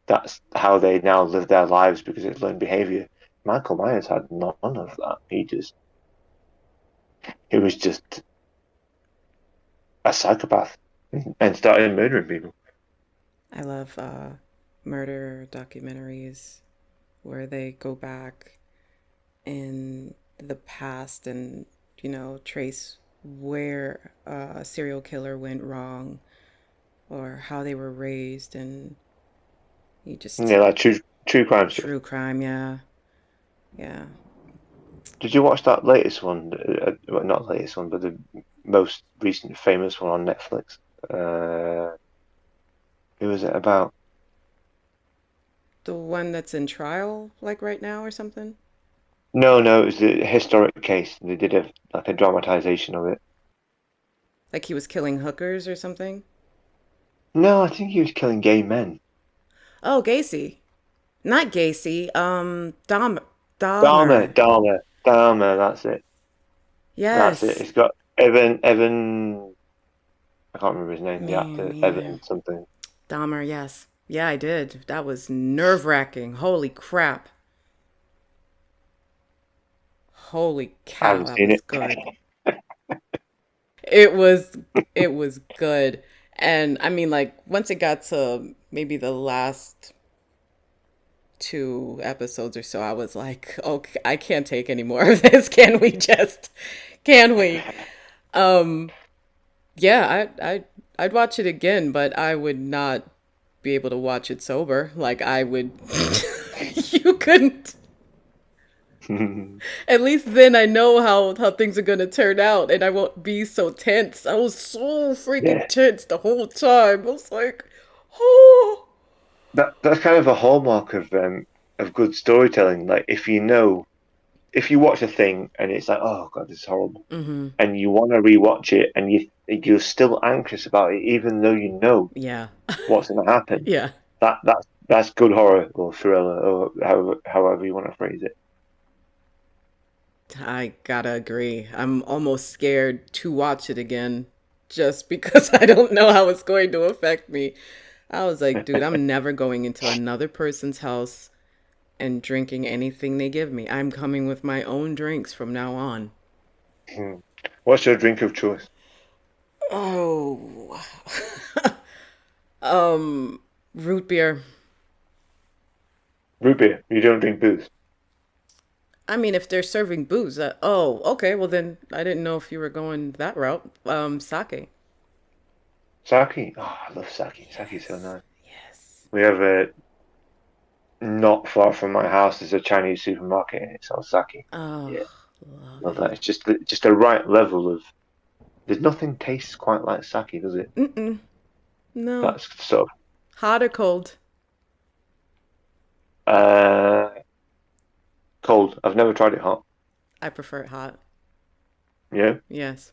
that's how they now live their lives because it's learned behavior. Michael Myers had none of that. He was just a psychopath and started murdering people. I love murder documentaries where they go back in the past and, trace where a serial killer went wrong or how they were raised. And you just, Yeah, like true crime stuff. true crime, yeah. Yeah. Did you watch that latest one? Well, not latest one, but the most recent famous one on Netflix. Who was it about? The one that's in trial, like right now or something? No, it was a historic case. They did a dramatization of it. Like he was killing hookers or something? No, I think he was killing gay men. Oh, Gacy. Not Gacy. Dahmer, Dahmer. Dahmer, Dahmer. That's it. That's it. Yes. It's got Evan. I can't remember his name. The Me actor neither. Evan something. Dahmer, yes. Yeah, I did. That was nerve wracking. Holy crap. Holy I cow, haven't that seen was it. good. It was it was good. And I mean like once it got to maybe the last two episodes or so, I was like, okay, I can't take any more of this. Can we? Um, yeah, I'd watch it again, but I would not be able to watch it sober. Like I would, you couldn't. At least then I know how things are gonna turn out, and I won't be so tense. I was so freaking Yeah, tense the whole time. I was like, Oh. That's kind of a hallmark of good storytelling. Like if you watch a thing and it's like, oh god, this is horrible, Mm-hmm. and you want to rewatch it, and you're still anxious about it, even though you know Yeah. what's going to happen. Yeah. That's good horror or thriller or however you want to phrase it. I gotta agree. I'm almost scared to watch it again just because I don't know how it's going to affect me. I was like, dude, I'm never going into another person's house and drinking anything they give me. I'm coming with my own drinks from now on. Hmm. What's your drink of choice? Oh. um, root beer. Root beer. You don't drink booze. I mean, if they're serving booze, oh, okay. Well, then I didn't know if you were going that route. Sake. Sake. Oh, I love sake. Sake is so Yes. nice. Yes. We have a not far from my house. There's a Chinese supermarket and it sells sake. Oh, Yeah, love love that. it. It's just the right level of. There's nothing tastes quite like sake, does it? Mm-mm. No. That's sort Hot or cold? of cold. I've never tried it hot. I prefer it hot. Yeah, Yes.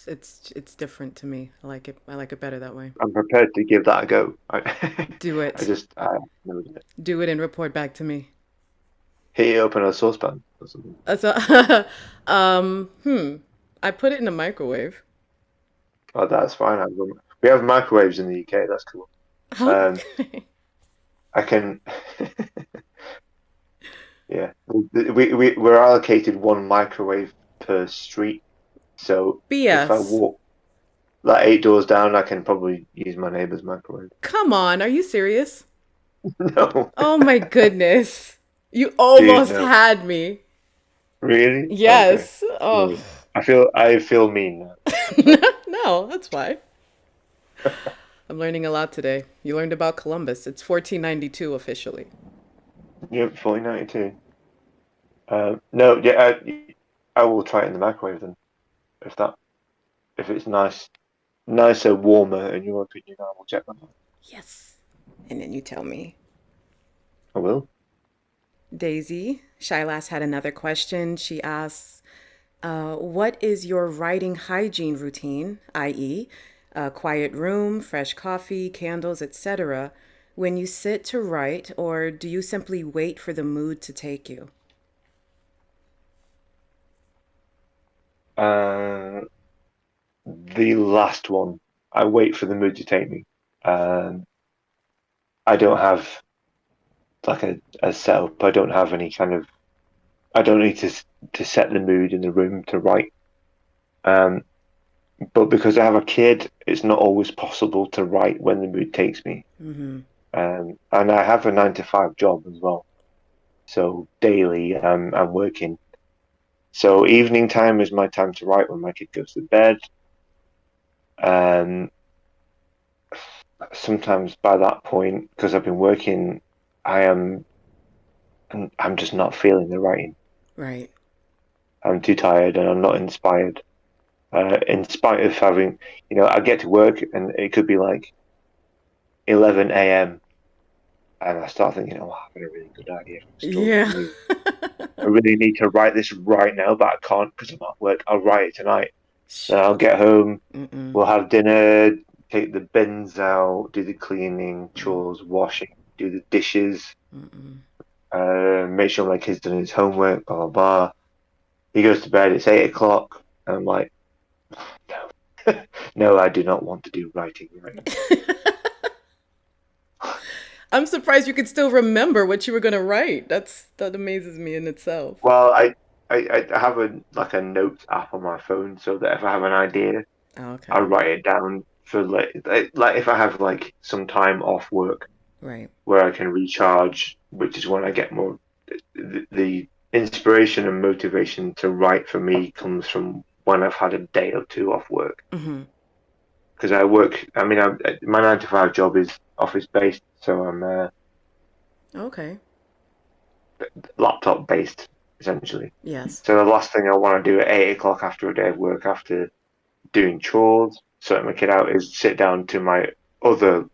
It's different to me. I like it. I like it better that way. I'm prepared to give that a go. I, Do I it. just never did it. Do it and report back to me. Heat it up in a saucepan or something. So, I put it in the microwave. Oh, that's fine. We have microwaves in the UK. That's cool. Um, Okay. I can. Yeah, we're allocated one microwave per street. So if I BS. walk like 8 doors down, I can probably use my neighbor's microwave. Come on, are you serious? No, Oh my goodness. You dude, almost no. had me. Really? Okay. Yes. Oh. No. I feel mean now. No, that's fine. I'm learning a lot today. You learned about Columbus. It's 1492 officially. Yep, 1492. No, yeah, I will try it in the microwave then. If that if it's nicer, warmer in your opinion, I will check that out. Yes. And then you tell me. I will. Daisy, Shylas had another question. She asks, what is your writing hygiene routine, i.e., a quiet room, fresh coffee, candles, etc., when you sit to write, or do you simply wait for the mood to take you? Uh, the last one, I wait for the mood to take me. Um, I don't have like a setup. I don't have any kind of. I don't need to set the mood in the room to write. Um, but because I have a kid, it's not always possible to write when the mood takes me. Mm-hmm. And I have a 9 to 5 job as well. So daily, I'm working. So evening time is my time to write when my kid goes to bed. Um, Sometimes by that point, because I've been working, I am I'm just not feeling the writing. Right. I'm too tired and I'm not inspired. In spite of having, I get to work and it could be like 11 a.m. and I start thinking, oh, I've got a really good idea for a story. Yeah. I really need to write this right now, but I can't because I'm at work. I'll write it tonight. Then I'll get home. Mm-mm. We'll have dinner, take the bins out, do the cleaning, Mm. chores, washing, do the dishes, Mm-mm. make sure my kid's done his homework, blah, blah, blah. He goes to bed, it's 8 o'clock. And I'm like, no, no, I do not want to do writing right now. I'm surprised you could still remember what you were going to write. That amazes me in itself. Well, I have a notes app on my phone so that if I have an idea, Oh, I okay. write it down for like if I have like some time off work Right. where I can recharge, which is when I get more. The inspiration and motivation to write for me comes from when I've had a day or two off work. Mm-hmm. Because I work, I mean, my 9 to 5 job is office based, so I'm Okay. laptop based essentially. Yes. So the last thing I want to do at 8 o'clock after a day of work, after doing chores, sorting my kid out, is sit down to my other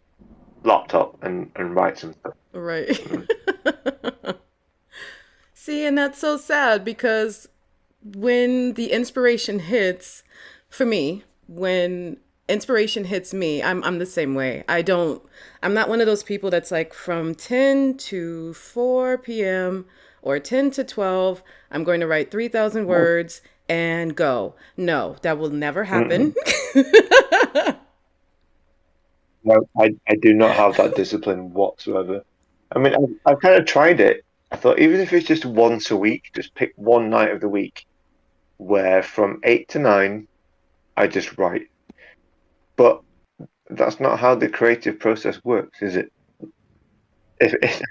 laptop and write some stuff. Right. Mm. See, and that's so sad because when the inspiration hits, for me, when inspiration hits me, I'm the same way. I'm not one of those people that's like from 10 to 4 p.m. or 10 to 12, I'm going to write 3,000 words and go. No, that will never happen. Mm-mm. No, I do not have that discipline whatsoever. I mean, I've kind of tried it. I thought even if it's just once a week, just pick one night of the week where from 8 to 9 I just write. But that's not how the creative process works, is it? If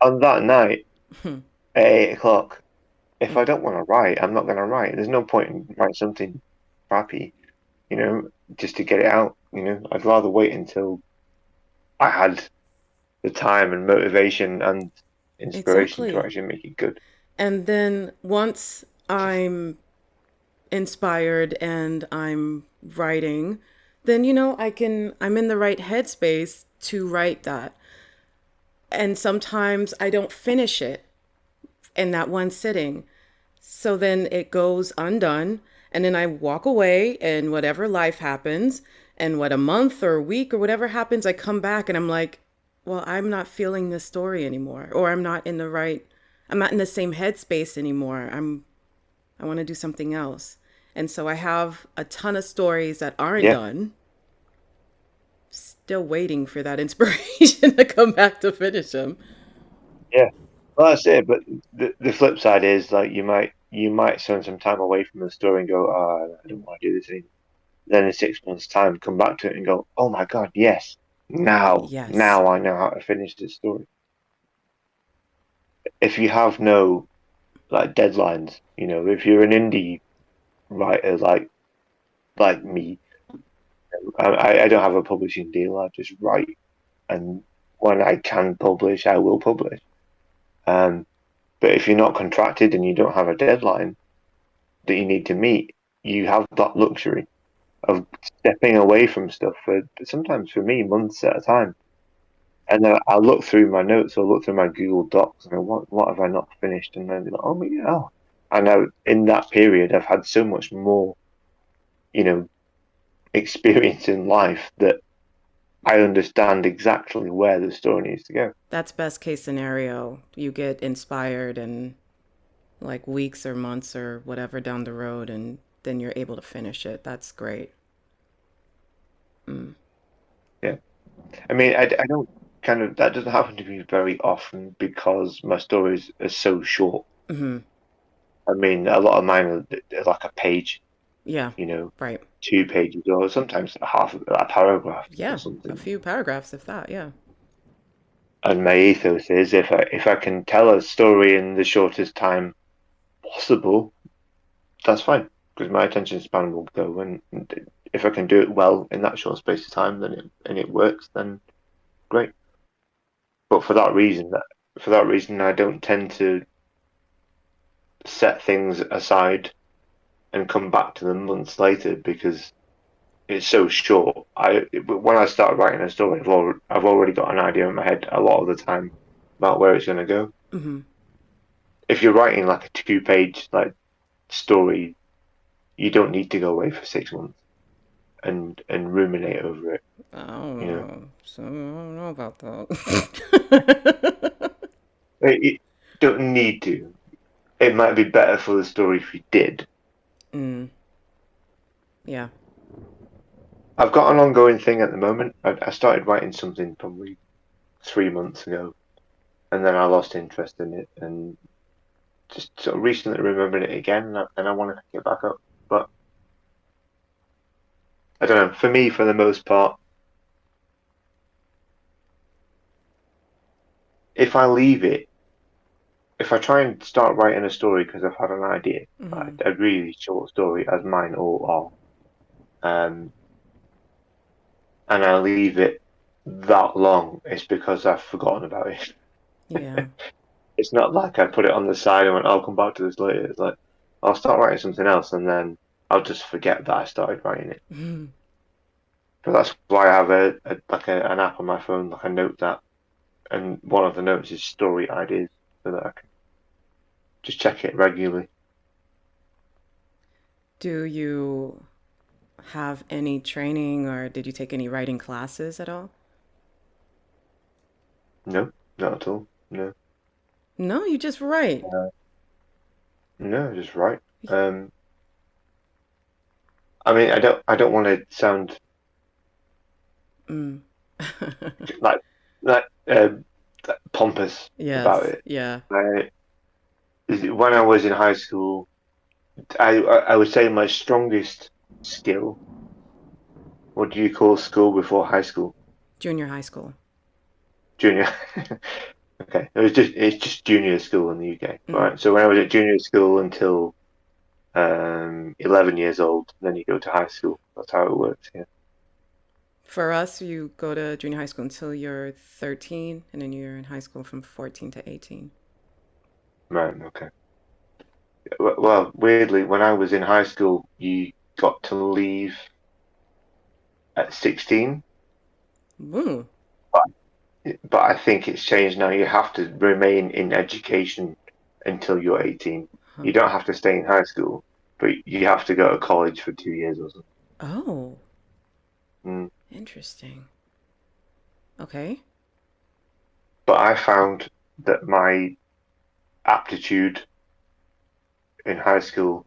on that night at 8 o'clock, if I don't want to write, I'm not going to write. There's no point in writing something crappy, you know, just to get it out. I'd rather wait until I had the time and motivation and inspiration to Exactly. actually make it good. And then once I'm inspired and I'm writing, then I'm in the right headspace to write that. And sometimes I don't finish it in that one sitting. So then it goes undone. And then I walk away, and whatever life happens, and what a month or a week or whatever happens, I come back and I'm like, well, I'm not feeling this story anymore. Or I'm not in the same headspace anymore. I want to do something else. And so I have a ton of stories that aren't Yeah, done, still waiting for that inspiration to come back to finish them. yeah. Well, that's it. But the flip side is like you might spend some time away from the story and go, oh, I don't want to do this anymore. Then in 6 months' time, come back to it and go, oh my God, yes, Yes. now I know how to finish this story. If you have no like deadlines, if you're an indie writer like me, I don't have a publishing deal. I just write, and when I can publish, I will publish. Um, but if you're not contracted and you don't have a deadline that you need to meet, you have that luxury of stepping away from stuff for sometimes for me months at a time. And then I look through my notes or look through my Google Docs and go, what have I not finished? And then be like, oh yeah, oh. I know in that period I've had so much more, you know, experience in life that I understand exactly where the story needs to go. That's best case scenario. You get inspired and like weeks or months or whatever down the road, and then you're able to finish it. That's great. Mm. Yeah. I mean, I don't kind of, that doesn't happen to me very often because my stories are so short. Hmm. I mean, a lot of mine are like a page, Yeah, you know, right. 2 pages or sometimes a paragraph or Yeah, a something. few paragraphs, if that. Yeah. And my ethos is if I can tell a story in the shortest time possible, that's fine because my attention span will go. And if I can do it well in that short space of time, then it works, then great. But for that reason, I don't tend to set things aside and come back to them months later because it's so short. When I start writing a story, I've already got an idea in my head a lot of the time about where it's going to go. Hmm. If you're writing like a 2 page like story, you don't need to go away for 6 months and ruminate over it. I don't You know, know. So I don't know about that. you don't need to. It might be better for the story if you did. Mm, yeah. I've got an ongoing thing at the moment. I started writing something probably 3 months ago, and then I lost interest in it, and just sort of recently remembered it again, and I want to pick it back up. But I don't know. For me, for the most part, if I leave it, if I try and start writing a story because I've had an idea, Hmm. a really short story, as mine all are, and I leave it that long, it's because I've forgotten about it. Yeah. It's not like I put it on the side and went, I'll come back to this later. It's like I'll start writing something else and then I'll just forget that I started writing it. Mhm. So that's why I have an app on my phone, like a notes app, and one of the notes is story ideas, so that I can just check it regularly. Do you have any training or did you take any writing classes at all? No, not at all. No, No, you just write. no, just right. I mean, I don't want to sound Mm. like like pompous about Yes, it. yeah. I, when I was in high school, I would say my strongest skill. What do you call school before high school? Junior high school. Junior. Okay, it's just junior school in the UK, Mm. right? So when I was at junior school until 11 years old, then you go to high school. That's how it works here. For us, you go to junior high school until you're 13, and then you're in high school from 14 to 18. Right. Okay. Well, weirdly, when I was in high school, you got to leave at 16, Ooh. but I think it's changed now. You have to remain in education until you're 18. Huh. You don't have to stay in high school, but you have to go to college for 2 years or something. Oh, Mm. interesting. Okay. But I found that my aptitude in high school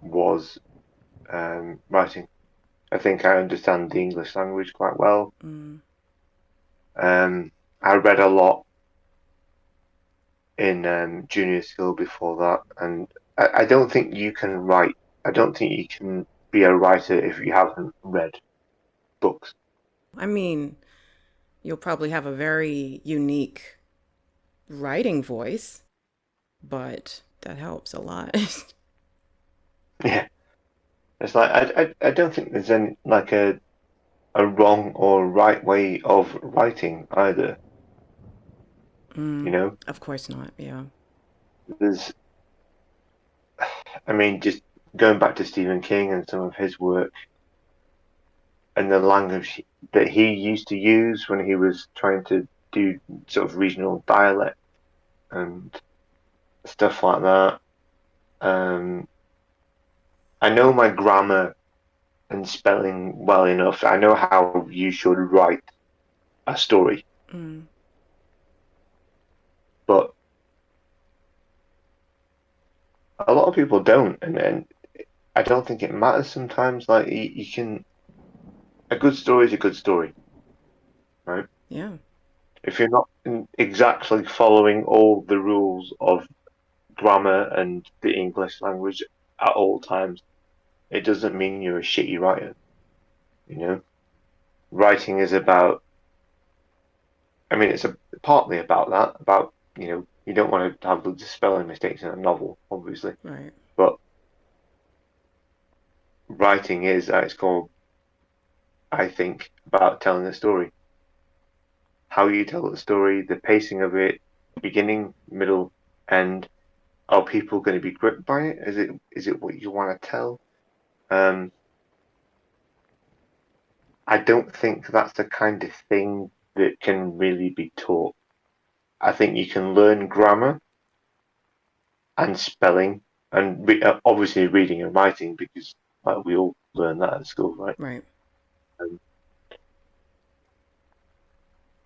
was writing. I think I understand the English language quite well. Mm. I read a lot in junior school before that, and I don't think you can write. I don't think you can be a writer if you haven't read books. I mean, you'll probably have a very unique writing voice, but that helps a lot. Yeah, it's like I don't think there's any like a wrong or right way of writing either. You Mm. know, Of course not. Yeah. there's I mean, just going back to Stephen King and some of his work and the language that he used to use when he was trying to do sort of regional dialect and stuff like that. Um, I know my grammar and spelling well enough. I know how you should write a story, Mm. but a lot of people don't, and I don't think it matters sometimes. Like you can, a good story is a good story, right? Yeah. If you're not exactly following all the rules of grammar and the English language at all times, it doesn't mean you're a shitty writer. You know, writing is about. I mean, partly about that. About you don't want to have the spelling mistakes in a novel, obviously, Right. but writing is at its core, I think, about telling a story. How you tell the story, the pacing of it, beginning, middle, end. Are people going to be gripped by it? Is it what you want to tell? Um, I don't think that's the kind of thing that can really be taught. I think you can learn grammar and spelling and obviously reading and writing because like, we all learn that at school, right? Right. Um,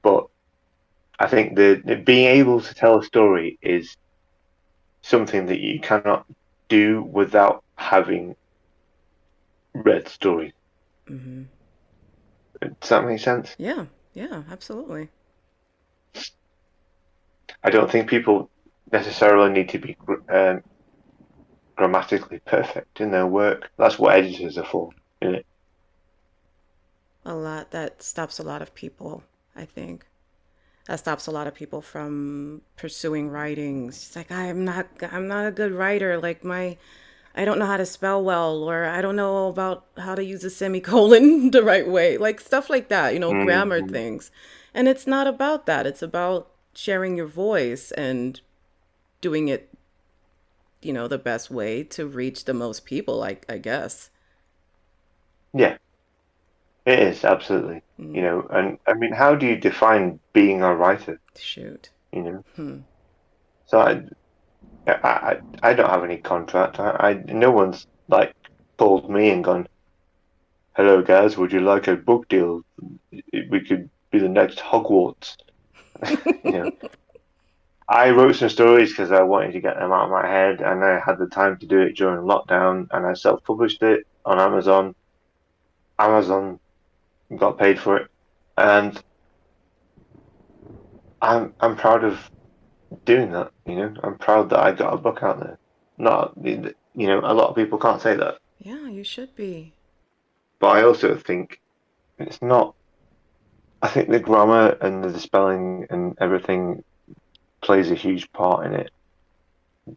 but I think the being able to tell a story is something that you cannot do without having read stories. Mm-hmm. Does that make sense? Yeah. Yeah. Absolutely. I don't think people necessarily need to be grammatically perfect in their work. That's what editors are for, isn't it? A lot that stops a lot of people, I think. That stops a lot of people from pursuing writing. It's like I'm not a good writer. Like I don't know how to spell well, or I don't know about how to use a semicolon the right way. Like stuff like that, grammar Mm-hmm. things. And it's not about that. It's about sharing your voice and doing it, the best way to reach the most people, I guess. Yeah, It is absolutely, and I mean, how do you define being a writer? Shoot. You know, Hmm. so I don't have any contract. No one's like called me and gone, "Hello guys, would you like a book deal? We could be the next Hogwarts." You know, I wrote some stories because I wanted to get them out of my head, and I had the time to do it during lockdown, and I self-published it on Amazon. Amazon got paid for it, and I'm proud of doing that. I'm proud that I got a book out there. Not, a lot of people can't say that, Yeah, you should be. but I also think it's not. I think the grammar and the spelling and everything plays a huge part in it.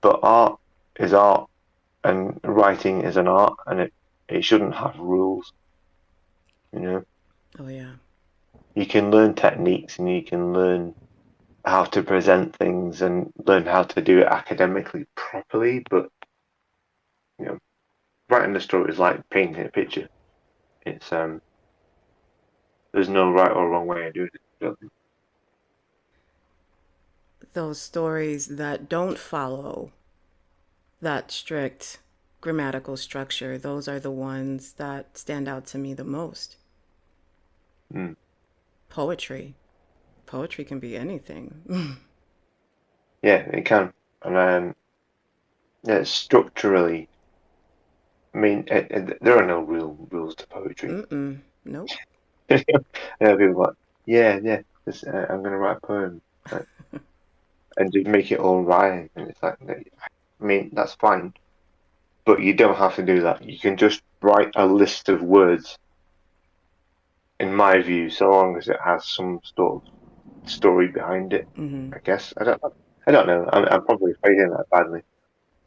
But art is art, and writing is an art, and it shouldn't have rules. You know, Oh, yeah. you can learn techniques and you can learn how to present things and learn how to do it academically properly. But you know, writing a story is like painting a picture. It's there's no right or wrong way of doing it. Those stories that don't follow that strict grammatical structure, those are the ones that stand out to me the most. Mm. Poetry. Poetry can be anything. Yeah, it can, and yeah, structurally, I mean, there are no real rules to poetry. Mm-mm. Nope. People are like, yeah, I'm gonna write a poem, like, and just make it all rhyme, and it's like, I mean, that's fine, but you don't have to do that. You can just write a list of words, in my view, so long as it has some sort of story behind it. Mm-hmm. I guess I don't know. I'm probably phrasing that badly.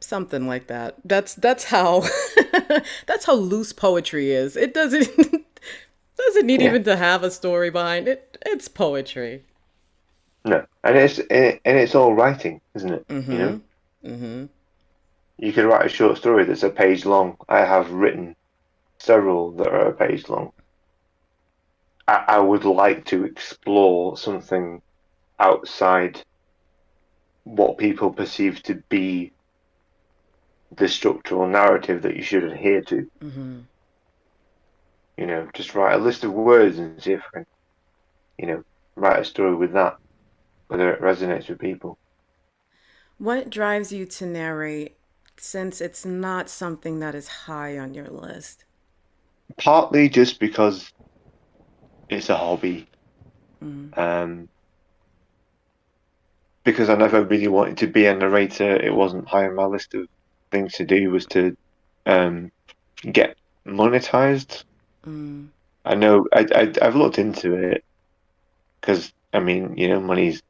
Something like that. That's how that's how loose poetry is. It doesn't doesn't need Yeah, even to have a story behind it. It's poetry. no, and it's all writing, isn't it? Mm-hmm. Mm-hmm. You could write a short story that's a page long. I have written several that are a page long. I would like to explore something outside what people perceive to be the structural narrative that you should adhere to. Mm-hmm. Just write a list of words and see if I can, write a story with that, whether it resonates with people. What drives you to narrate since it's not something that is high on your list? Partly just because it's a hobby, Mm-hmm. um, because I never really wanted to be a narrator. It wasn't high on my list of things to do was to um, get monetized. Mm-hmm. I know I've looked into it because I mean, money's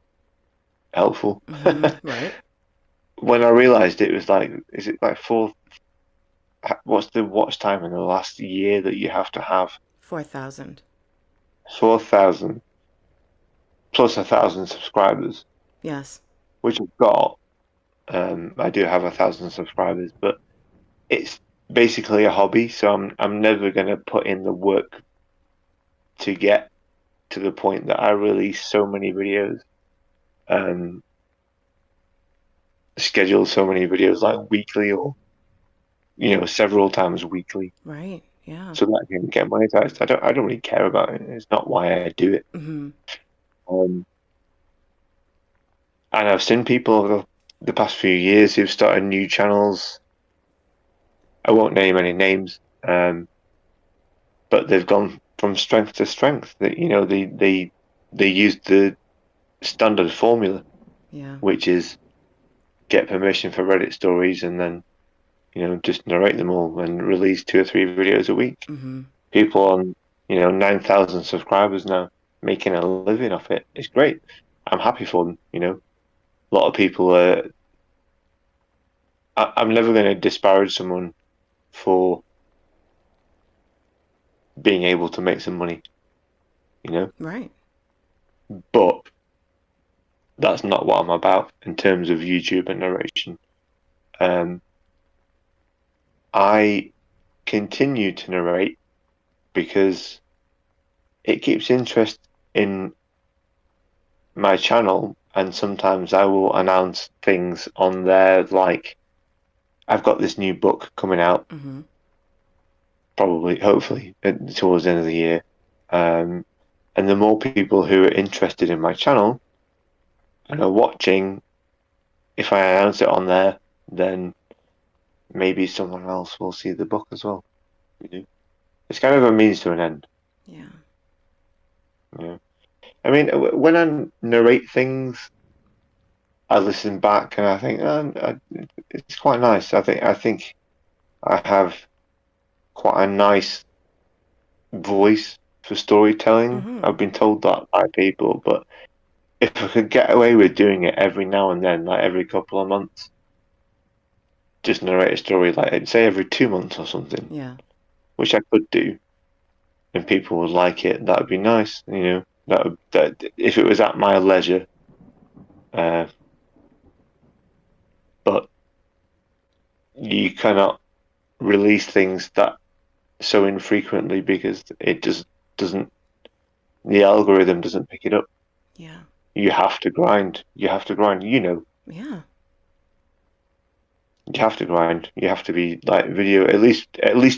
helpful. Mm-hmm. Right. When I realized it was like, is it like four? What's the watch time in the last year that you have to have? 4,000. 4,000 plus 1,000 subscribers, Yes. which I've got. I do have 1,000 subscribers, but it's basically a hobby, so I'm never gonna put in the work to get to the point that I release so many videos, um, schedule so many videos like weekly or several times weekly, Right. Yeah. so that I can get monetized. I don't really care about it. It's not why I do it. Mm-hmm. Um, and I've seen people over the past few years who've started new channels. I won't name any names, but they've gone from strength to strength. That they used the standard formula, Yeah. which is get permission for Reddit stories and then just narrate them all and release 2 or 3 videos a week. Mm-hmm. People on 9,000 subscribers now making a living off it. It's great. I'm happy for them. A lot of people are. I'm never going to disparage someone for being able to make some money, you know. Right. But that's not what I'm about in terms of YouTube and narration. Um, I continue to narrate because it keeps interest in my channel, and sometimes I will announce things on there like I've got this new book coming out, probably, hopefully, towards the end of the year. And the more people who are interested in my channel and are watching, if I announce it on there, then maybe someone else will see the book as well. It's kind of a means to an end. Yeah. I mean, when I narrate things, I listen back and I think it's quite nice. I think I have quite a nice voice for storytelling. I've been told that by people, but if I could get away with doing it every now and then, like every couple of months, just narrate a story, like say every 2 months or something, Yeah. which I could do, and people would like it, that would be nice. That if it was at my leisure. But you cannot release things that so infrequently because it just doesn't. The algorithm doesn't pick it up. Yeah. You have to grind. You have to grind. Yeah. You have to grind. You have to be like video at least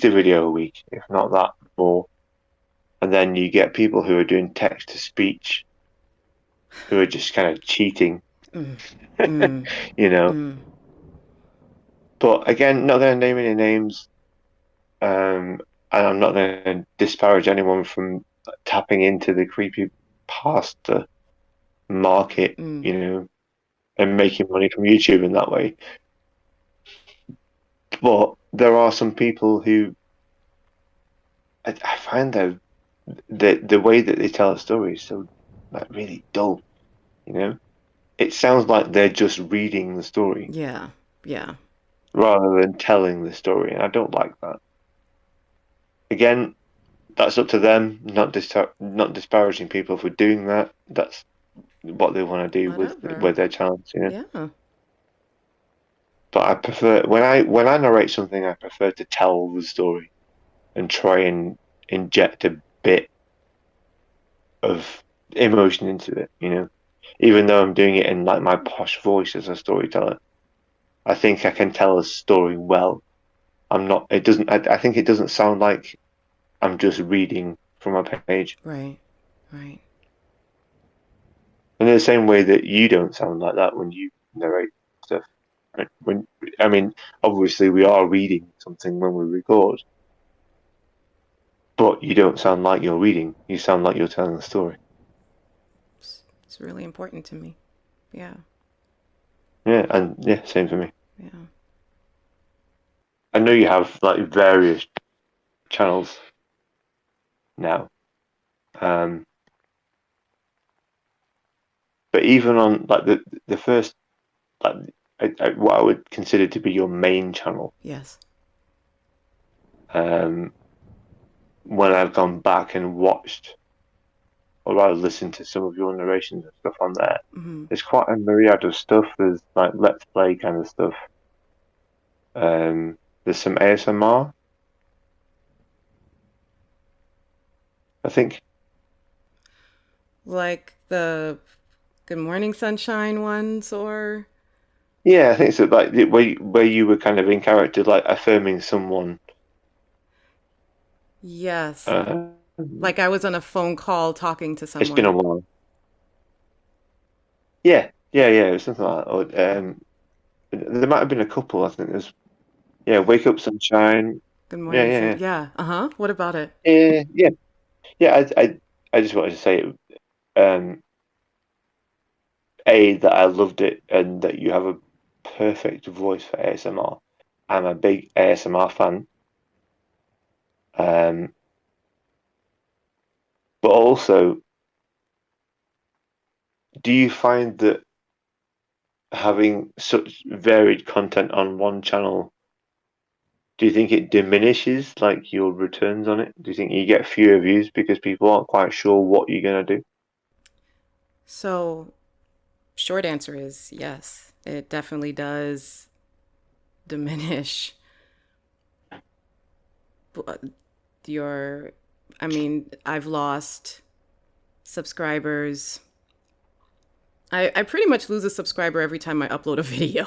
a video a week, if not that more. And then you get people who are doing text to speech, who are just kind of cheating, you know. But again, not going to name any names, and I'm not going to disparage anyone from tapping into the creepy pasta market, and making money from YouTube in that way. But there are some people who I find the way that they tell a story is so like really dull. It sounds like they're just reading the story Yeah. Yeah. rather than telling the story, and I don't like that. Again, that's up to them. Not disparaging people for doing that. That's what they want to do Whatever. with their channels. Yeah. But I prefer when I narrate something, I prefer to tell the story and try and inject a bit of emotion into it. Even though I'm doing it in like my posh voice as a storyteller, I think I can tell a story well. I'm not. It doesn't. I think it doesn't sound like I'm just reading from a page. Right. Right. In the same way that you don't sound like that when you narrate stuff. Right? I mean, obviously we are reading something when we record, but you don't sound like you're reading. You sound like you're telling a story. It's really important to me. Yeah. Yeah, and yeah, same for me. Yeah. I know you have like various channels now, um, but even on like the first like what I would consider to be your main channel, Yes. um, when I've gone back and watched or rather listened to some of your narrations and stuff on there, there's quite a myriad of stuff. There's like let's play kind of stuff. There's some ASMR, I think. Like the Good Morning Sunshine ones, or Yeah, I think so. Like where you were kind of in character, like affirming someone. yes. Uh, Like I was on a phone call talking to it's been a someone. while. Yeah. It was something like that. Or, there might have been a couple. I think there's Wake Up Sunshine. Good Yeah, Morning yeah, Sun. yeah, Yeah. Uh-huh. What about it? yeah. I just wanted to say, um, that I loved it and that you have a perfect voice for ASMR. I'm a big ASMR fan. Um, but also, do you find that having such varied content on one channel, do you think it diminishes like your returns on it? Do you think you get fewer views because people aren't quite sure what you're gonna do? So, short answer is yes. It definitely does diminish your I mean, I've lost subscribers. I pretty much lose a subscriber every time I upload a video.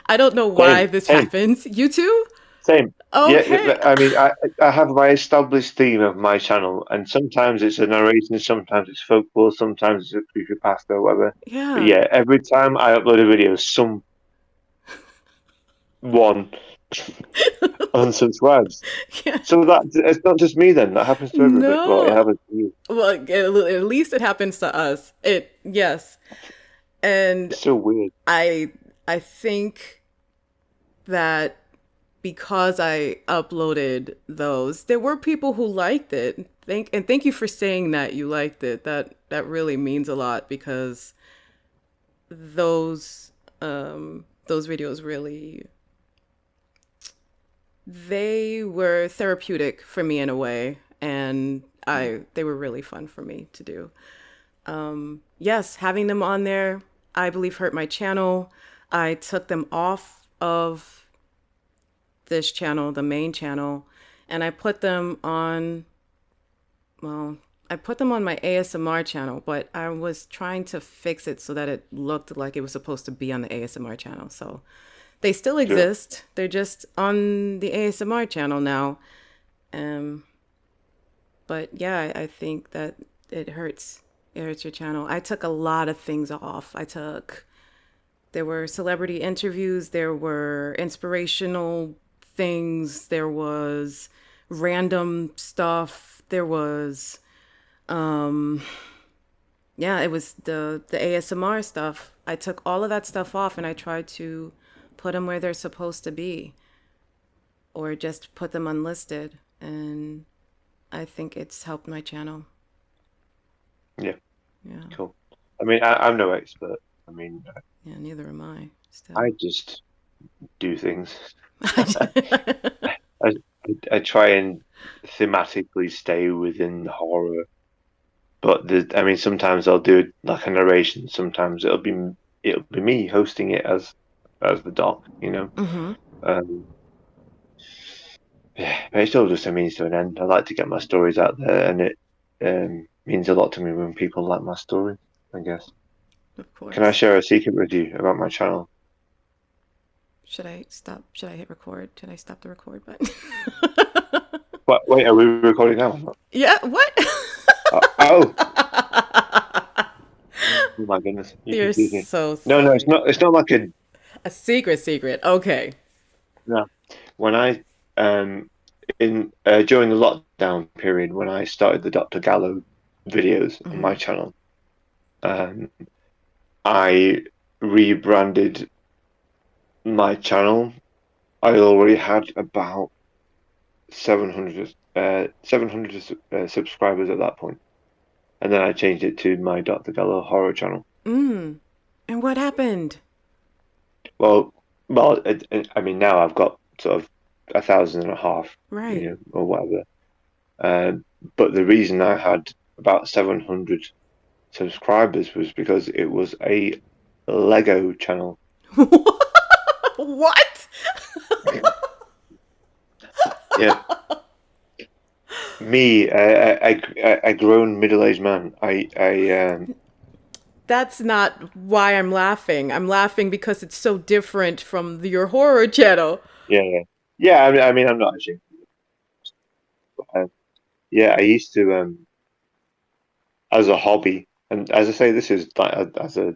I don't know why Same, this same, happens. You too? same. Yeah, Okay. I mean, I have my established theme of my channel, and sometimes it's a narration, sometimes it's folklore, sometimes it's a creepypasta or whatever. But Yeah. yeah, every time I upload a video, someone unsubscribes. Yeah. So that it's not just me then. That happens to everybody. Well, it No. happens to you. Well, at least it happens to us. Yes. And It's so weird. I I think that because I uploaded those, there were people who liked it. Thank you for saying that you liked it. That really means a lot because those videos really, they were therapeutic for me in a way, and I they were really fun for me to do. Yes, having them on there, I believe hurt my channel. I took them off of this channel, the main channel, and I put them on, well, I put them on my ASMR channel, but I was trying to fix it so that it looked like it was supposed to be on the ASMR channel. So they still Sure. exist. They're just on the ASMR channel now. Um, but yeah, I think that it hurts. It hurts your channel. I took a lot of things off. There were celebrity interviews, there were inspirational things, there was random stuff, there was, yeah, it was the ASMR stuff. I took all of that stuff off and I tried to put them where they're supposed to be or just put them unlisted. And I think it's helped my channel. Yeah, Yeah. cool. I mean, I'm no expert. I mean, Yeah, neither am I I still. just do things. I, I try and thematically stay within horror, but I mean, sometimes I'll do like a narration. Sometimes it'll be me hosting it as the doc, you know. Mm-hmm. Um, yeah, but it's all just a means to an end. I like to get my stories out there, and it means a lot to me when people like my story, I guess. Of Can I course. share a secret with you about my channel? Should I stop? Should I hit record? Should I stop the record button? What, wait, are we recording now or not? Yeah, what? Oh, oh my goodness, you You're confused me. so No, no, it's silly. not. It's not like a A secret. Okay. no. When I in during the lockdown period when I started the Dr. Gallo videos on Mm-hmm. my channel, um, I rebranded my channel. I already had about 700 subscribers at that point, and then I changed it to my Dr. Gallo horror channel. Mm. And what happened? Well, well, I mean now I've got sort of 1,500, Right. or whatever. Um, but the reason I had about 700 subscribers was because it was a Lego channel. What? Yeah, me, a grown middle-aged man. That's not why I'm laughing. I'm laughing because it's so different from your horror channel. Yeah, yeah, yeah. I mean, I'm not ashamed. Yeah, I used to as a hobby, and as I say, this is like as a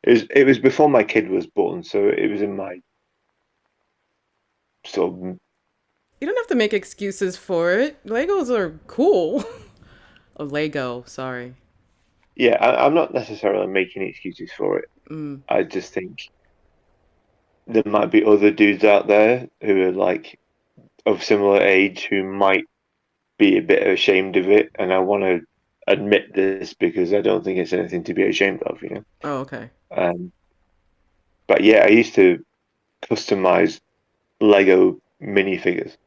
it was before my kid was born, so it was in my sort of You don't have to make excuses for it. Legos are cool. Oh, Lego, sorry. yeah. I'm not necessarily making excuses for it. Mm. I just think there might be other dudes out there who are like of similar age who might be a bit ashamed of it, and I want to admit this because I don't think it's anything to be ashamed of, you know. Oh, okay. Um, but yeah, I used to customize Lego minifigures.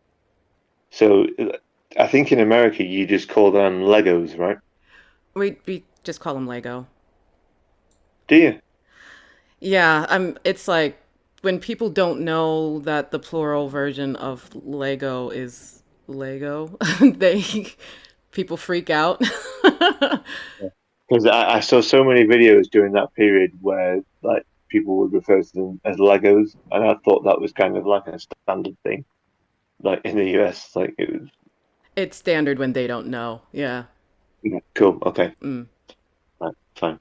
So I think in America you just call them Legos, right? We just call them Lego. Do you? Yeah, it's like when people don't know that the plural version of Lego is Lego, they People freak out. Because I saw so many videos during that period where like people would refer to them as Legos, and I thought that was kind of like a standard thing, like in the US. Like it was It's standard when they don't know. Yeah. cool. Okay, Mm. right, fine.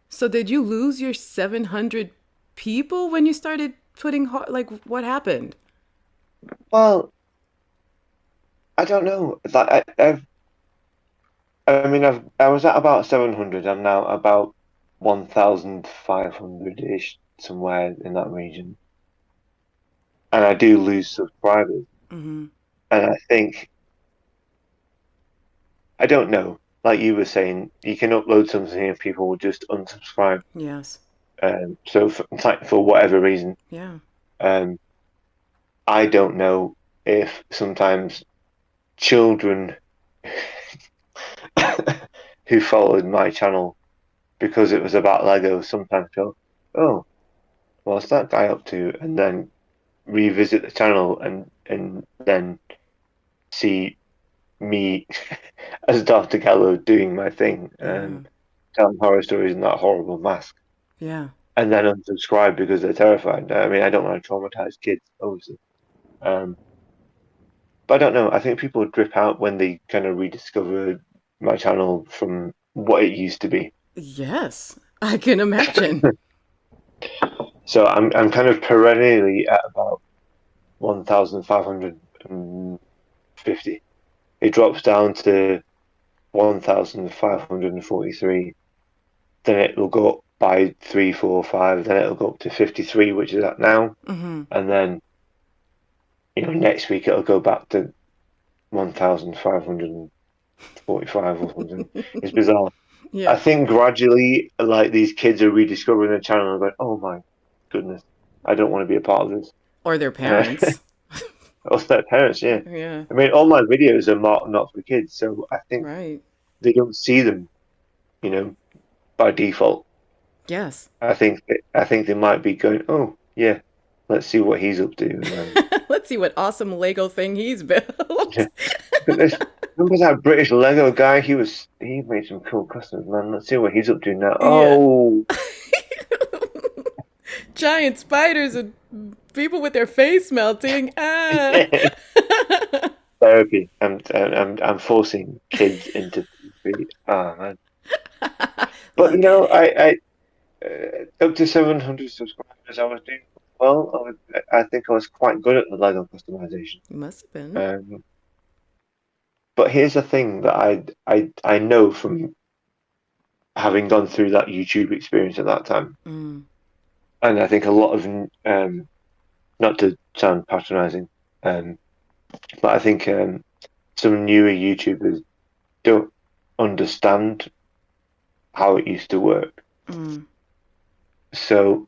So did you lose your 700 people when you started putting like what happened? Well, I don't know. Like I was at about 700. I'm now about 1,500 ish, somewhere in that region, and I do lose subscribers. Mm-hmm. And I think I don't know. Like you were saying, you can upload something and people will just unsubscribe. Yes. So for whatever reason, Yeah. um, I don't know if sometimes children who followed my channel because it was about Lego sometimes go, "Oh, what's that guy up to?" and then revisit the channel and then see me as Dr. Gallo doing my thing Yeah. and telling horror stories in that horrible mask. Yeah. And then unsubscribe because they're terrified. I mean, I don't want to traumatize kids, obviously. Um, but I don't know. I think people drip out when they kind of rediscover my channel from what it used to be. Yes. I can imagine. So I'm kind of perennially at about 1,550. It drops down to 1,543. Then it will go up by 3, 4, 5. Then it'll go up to 53, which is at now. Mm-hmm. And then next week it'll go back to 1,545 or something. It's bizarre. I Yeah. think gradually, like these kids are rediscovering the channel and going, "Oh my goodness, I don't want to be a part of this." Or their parents. Also, their parents, yeah. Yeah. I mean, all my videos are marked not for kids, so I think Right. they don't see them, you know, by default. Yes. I think they might be going, "Oh yeah, let's see what he's up to," and then Let's see what awesome Lego thing he's built. yeah. Goodness, remember that British Lego guy? He made some cool customs, man. Let's see what he's up to now. Yeah. Oh, Giant spiders and people with their face melting. Ah. yeah. Therapy. I'm forcing kids into therapy. Oh man. But Look at it. up to 700 subscribers, I was doing well. I think I was quite good at the Lego customization. You must have been. Um, but here's the thing that I know from having gone through that YouTube experience at that time, Mm. and I think a lot of not to sound patronizing, um, but I think some newer YouTubers don't understand how it used to work. Mm. So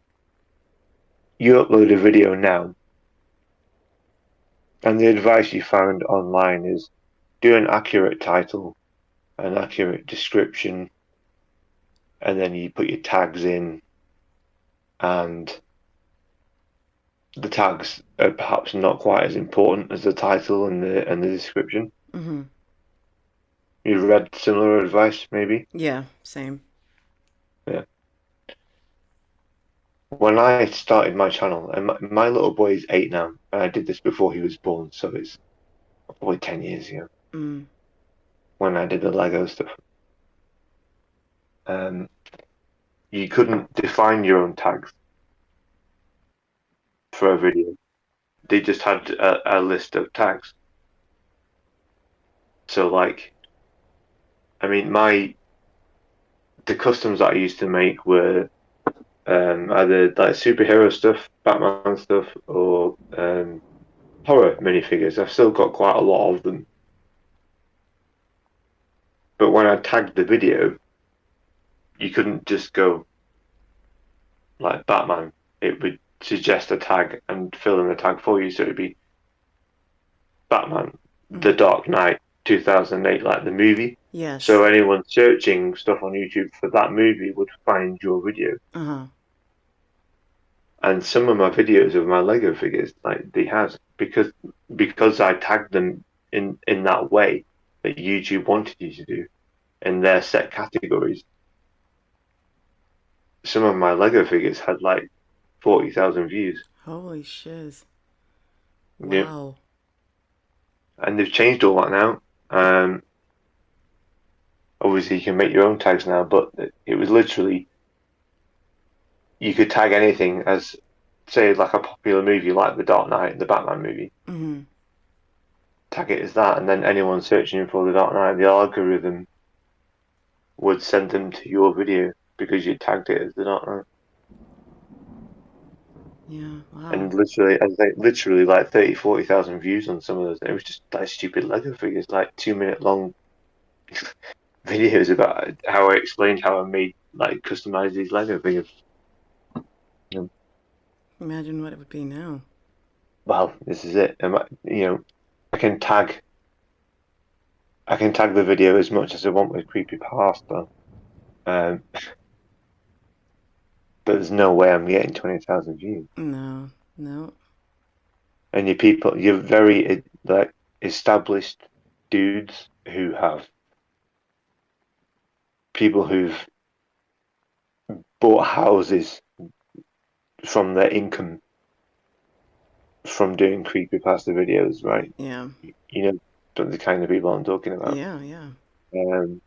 you upload a video now, and the advice you found online is do an accurate title, an accurate description, and then you put your tags in, and the tags are perhaps not quite as important as the title and the description. Mm-hmm. You read similar advice, maybe? Yeah. Same. Yeah. When I started my channel, and my little boy is 8 now, and I did this before he was born, so it's probably 10 years ago Mm. when I did the Lego stuff. Um, you couldn't define your own tags for a video. They just had a list of tags. So, like, I mean, the customs that I used to make were either like superhero stuff, Batman stuff, or horror minifigures. I've still got quite a lot of them. But when I tagged the video, you couldn't just go like Batman. It would suggest a tag and fill in the tag for you. So it'd be Batman, Mm. The Dark Knight, 2008, like the movie. So Yes. anyone searching stuff on YouTube for that movie would find your video. Uh-huh. And some of my videos of my Lego figures, like they had, because I tagged them in that way, that YouTube wanted you to do in their set categories. Some of my Lego figures had like 40,000 views. Holy shiz. Yeah. Wow. And they've changed all that now. Obviously, you can make your own tags now, but it was literally you could tag anything as, say, like a popular movie like The Dark Knight, the Batman movie. Mm-hmm. Tag it as that, and then anyone searching for The Dark Knight, the algorithm would send them to your video because you tagged it as The Dark Knight. Yeah. Wow. And literally, I think literally like 30, 40,000 views on some of those. It was just like stupid Lego figures, like 2 minute long videos about how I explained how I made like customized these Lego figures. You know, Imagine what it would be now. well, this is it. I can tag the video as much as I want with creepypasta, um, but there's no way I'm getting 20,000 views. No. No. And you're very like established dudes who have people who've bought houses from their income from doing creepypasta videos, right? Yeah. You know the kind of people I'm talking about. Yeah. Yeah. Um,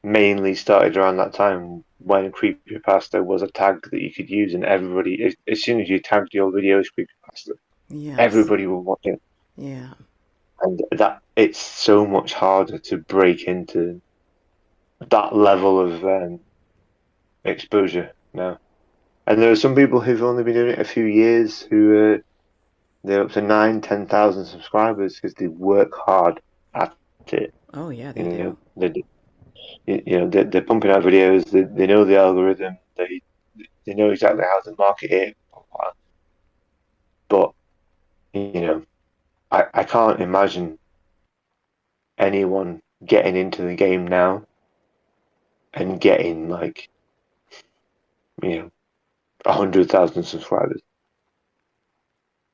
Mainly started around that time when creepypasta was a tag that you could use, and everybody, as soon as you tagged your video as creepypasta, Yes. everybody will watch it, Yeah. and that it's so much harder to break into that level of exposure now. And there are some people who've only been doing it a few years who they're up to 9, 10,000 subscribers because they work hard at it. Oh yeah, You they know, do. they're pumping out videos. They know the algorithm. They know exactly how to market it. But I can't imagine anyone getting into the game now and getting like 100,000 subscribers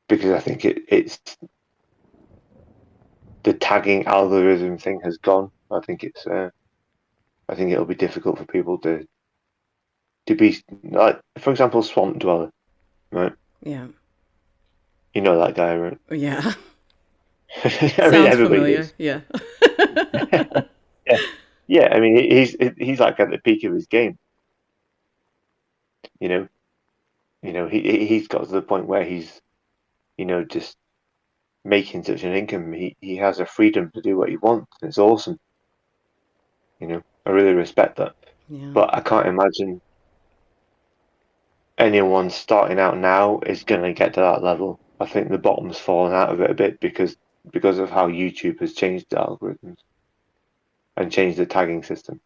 because I think it's the tagging algorithm thing has gone. I think it'll be difficult for people to be like, for example, Swamp Dweller, right? Yeah. You know that guy, right? Yeah. I mean, Sounds everybody familiar. does. Yeah. Yeah, yeah. I mean, he's like at the peak of his game. You know, he's got to the point where he's just making such an income. He has a freedom to do what he wants. It's awesome. I really respect that. Yeah. But I can't imagine anyone starting out now is going to get to that level. I think the bottom's fallen out of it a bit because of how YouTube has changed the algorithms and changed the tagging system.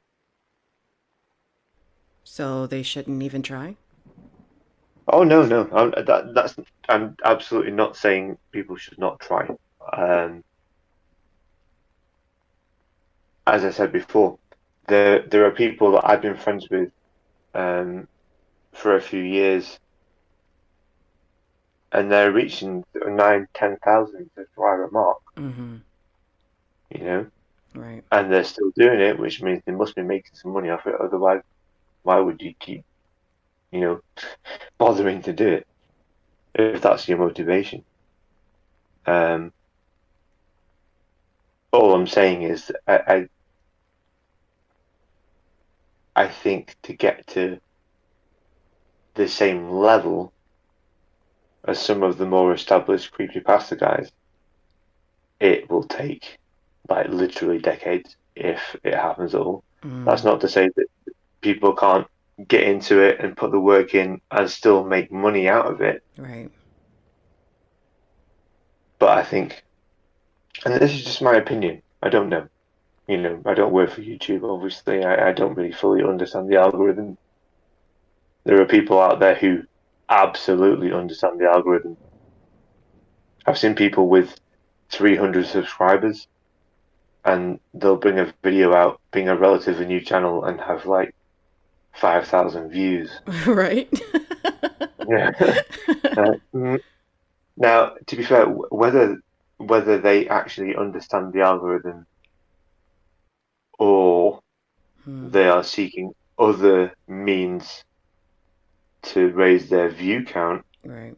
So they shouldn't even try? Oh no. I'm absolutely not saying people should not try. Um, as I said before, there are people that I've been friends with um, for a few years, and they're reaching 9, 10,000 subscriber mark. Mm-hmm. You know, Right. and they're still doing it, which means they must be making some money off it. Otherwise, why would you keep bothering to do it if that's your motivation? Um, all I'm saying is, I think to get to the same level as some of the more established creepypasta guys, it will take like literally decades if it happens at all. That's Mm. not to say that people can't get into it and put the work in and still make money out of it. Right. But I think, and this is just my opinion, I don't know. I don't work for YouTube, obviously. I don't really fully understand the algorithm. There are people out there who absolutely understand the algorithm. I've seen people with 300 subscribers and they'll bring a video out being a relatively new channel and have like 5,000 views. Right. Yeah. Now, to be fair, whether they actually understand the algorithm they are seeking other means to raise their view count. Right.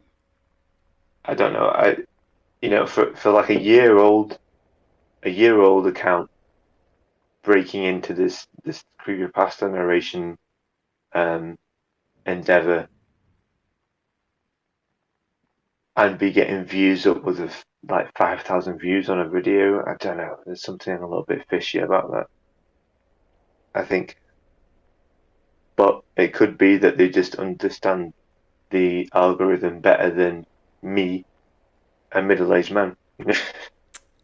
I don't know. For like a year old account breaking into this creepypasta narration endeavor and be getting views upwards of like 5,000 views on a video. I don't know. There's something a little bit fishy about that, I think. But it could be that they just understand the algorithm better than me, a middle-aged man.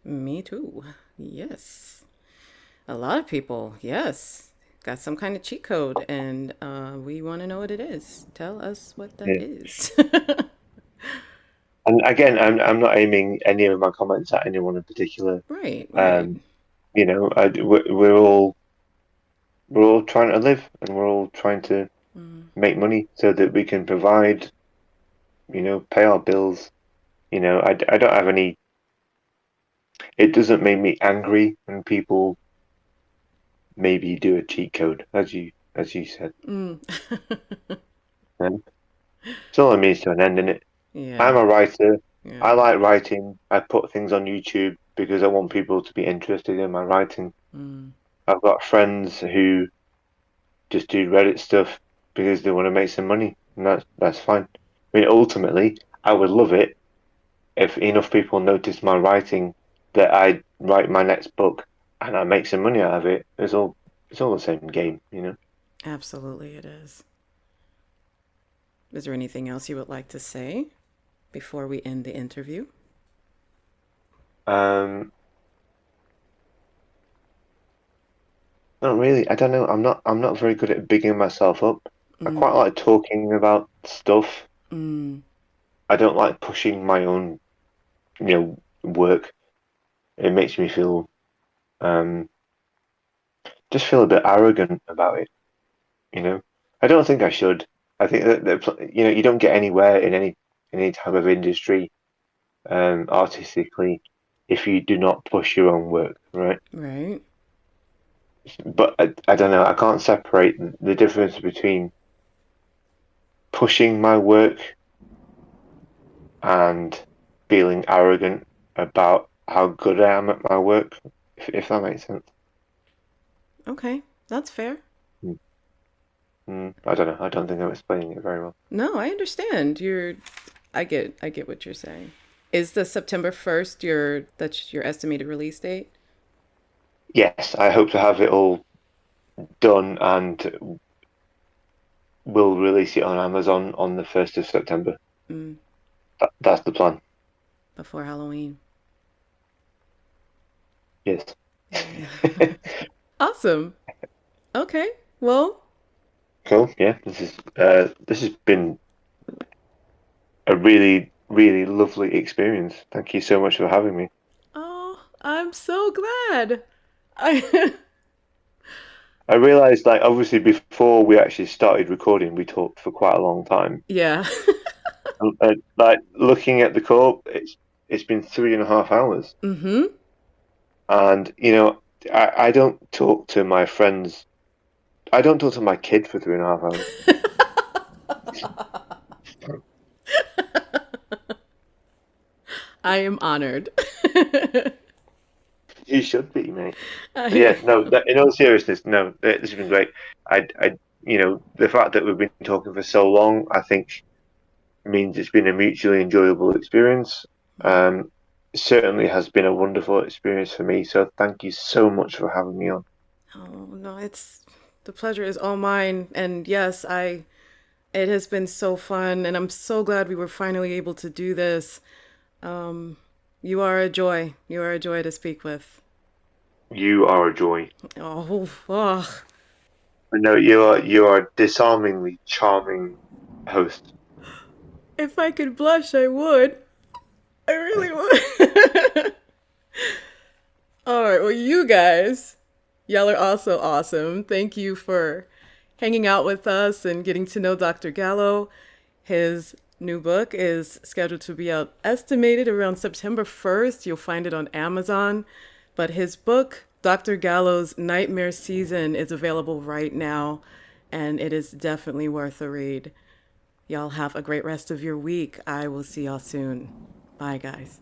Me too. Yes. A lot of people, yes, got some kind of cheat code, and we want to know what it is. Tell us what that Yeah. is. And again, I'm not aiming any of my comments at anyone in particular. Right, right. Um, we're all trying to live, and we're all trying to make money so that we can provide, pay our bills. I don't have any. It doesn't make me angry when people maybe do a cheat code, as you said. Mm. And it's all a means to an end, isn't it? Yeah, I'm a writer. I yeah. like writing. I put things on YouTube because I want people to be interested in my writing. Mm. I've got friends who just do Reddit stuff because they want to make some money, and that's fine. I mean, ultimately, I would love it if enough people notice my writing that I write my next book and I make some money out of it. It's all the same game. Absolutely, it is. Is there anything else you would like to say before we end the interview? Um, Not really. I don't know. I'm not very good at bigging myself up. I quite Mm. like talking about stuff. Mm. I don't like pushing my own, work. It makes me feel um just feel a bit arrogant about it, you know. I don't think I should. I think that you don't get anywhere in any type of industry artistically if you do not push your own work, right? Right. But I don't know. I can't separate the difference between pushing my work and feeling arrogant about how good I am at my work, if that makes sense. Okay, that's fair. Mm. I don't know. I don't think I'm explaining it very well. No, I understand. I get what you're saying. Is the September 1st that's your estimated release date? Yes, I hope to have it all done and will release it on Amazon on the 1st of September. Mm. That's the plan. Before Halloween. Yes. Yeah. Awesome. Okay. Well, Cool. Yeah, this has been a really, really lovely experience. Thank you so much for having me. oh, I'm so glad. I I realized, like, obviously before we actually started recording, we talked for quite a long time. yeah. Like looking at the call, it's been 3.5 hours, Mhm. and I don't talk to my friends. I don't talk to my kid for 3.5 hours. I am honored. You should be, mate. But I yeah, no. In all seriousness, no. This has been great. The fact that we've been talking for so long, I think, means it's been a mutually enjoyable experience. Um, Certainly has been a wonderful experience for me. So thank you so much for having me on. Oh, no, it's the pleasure is all mine. And yes, it has been so fun and I'm so glad we were finally able to do this. Um you are a joy. You are a joy to speak with. You are a joy. Oh, oh. I know you are a disarmingly charming host. If I could blush, I would. I really would. All right, well, you guys, y'all are also awesome. Thank you for hanging out with us and getting to know Dr. Gallo. His new book is scheduled to be out estimated around September 1st. You'll find it on Amazon. But his book, Dr. Gallo's Nightmare Season is available right now, and it is definitely worth a read. Y'all have a great rest of your week. I will see y'all soon. Bye, guys.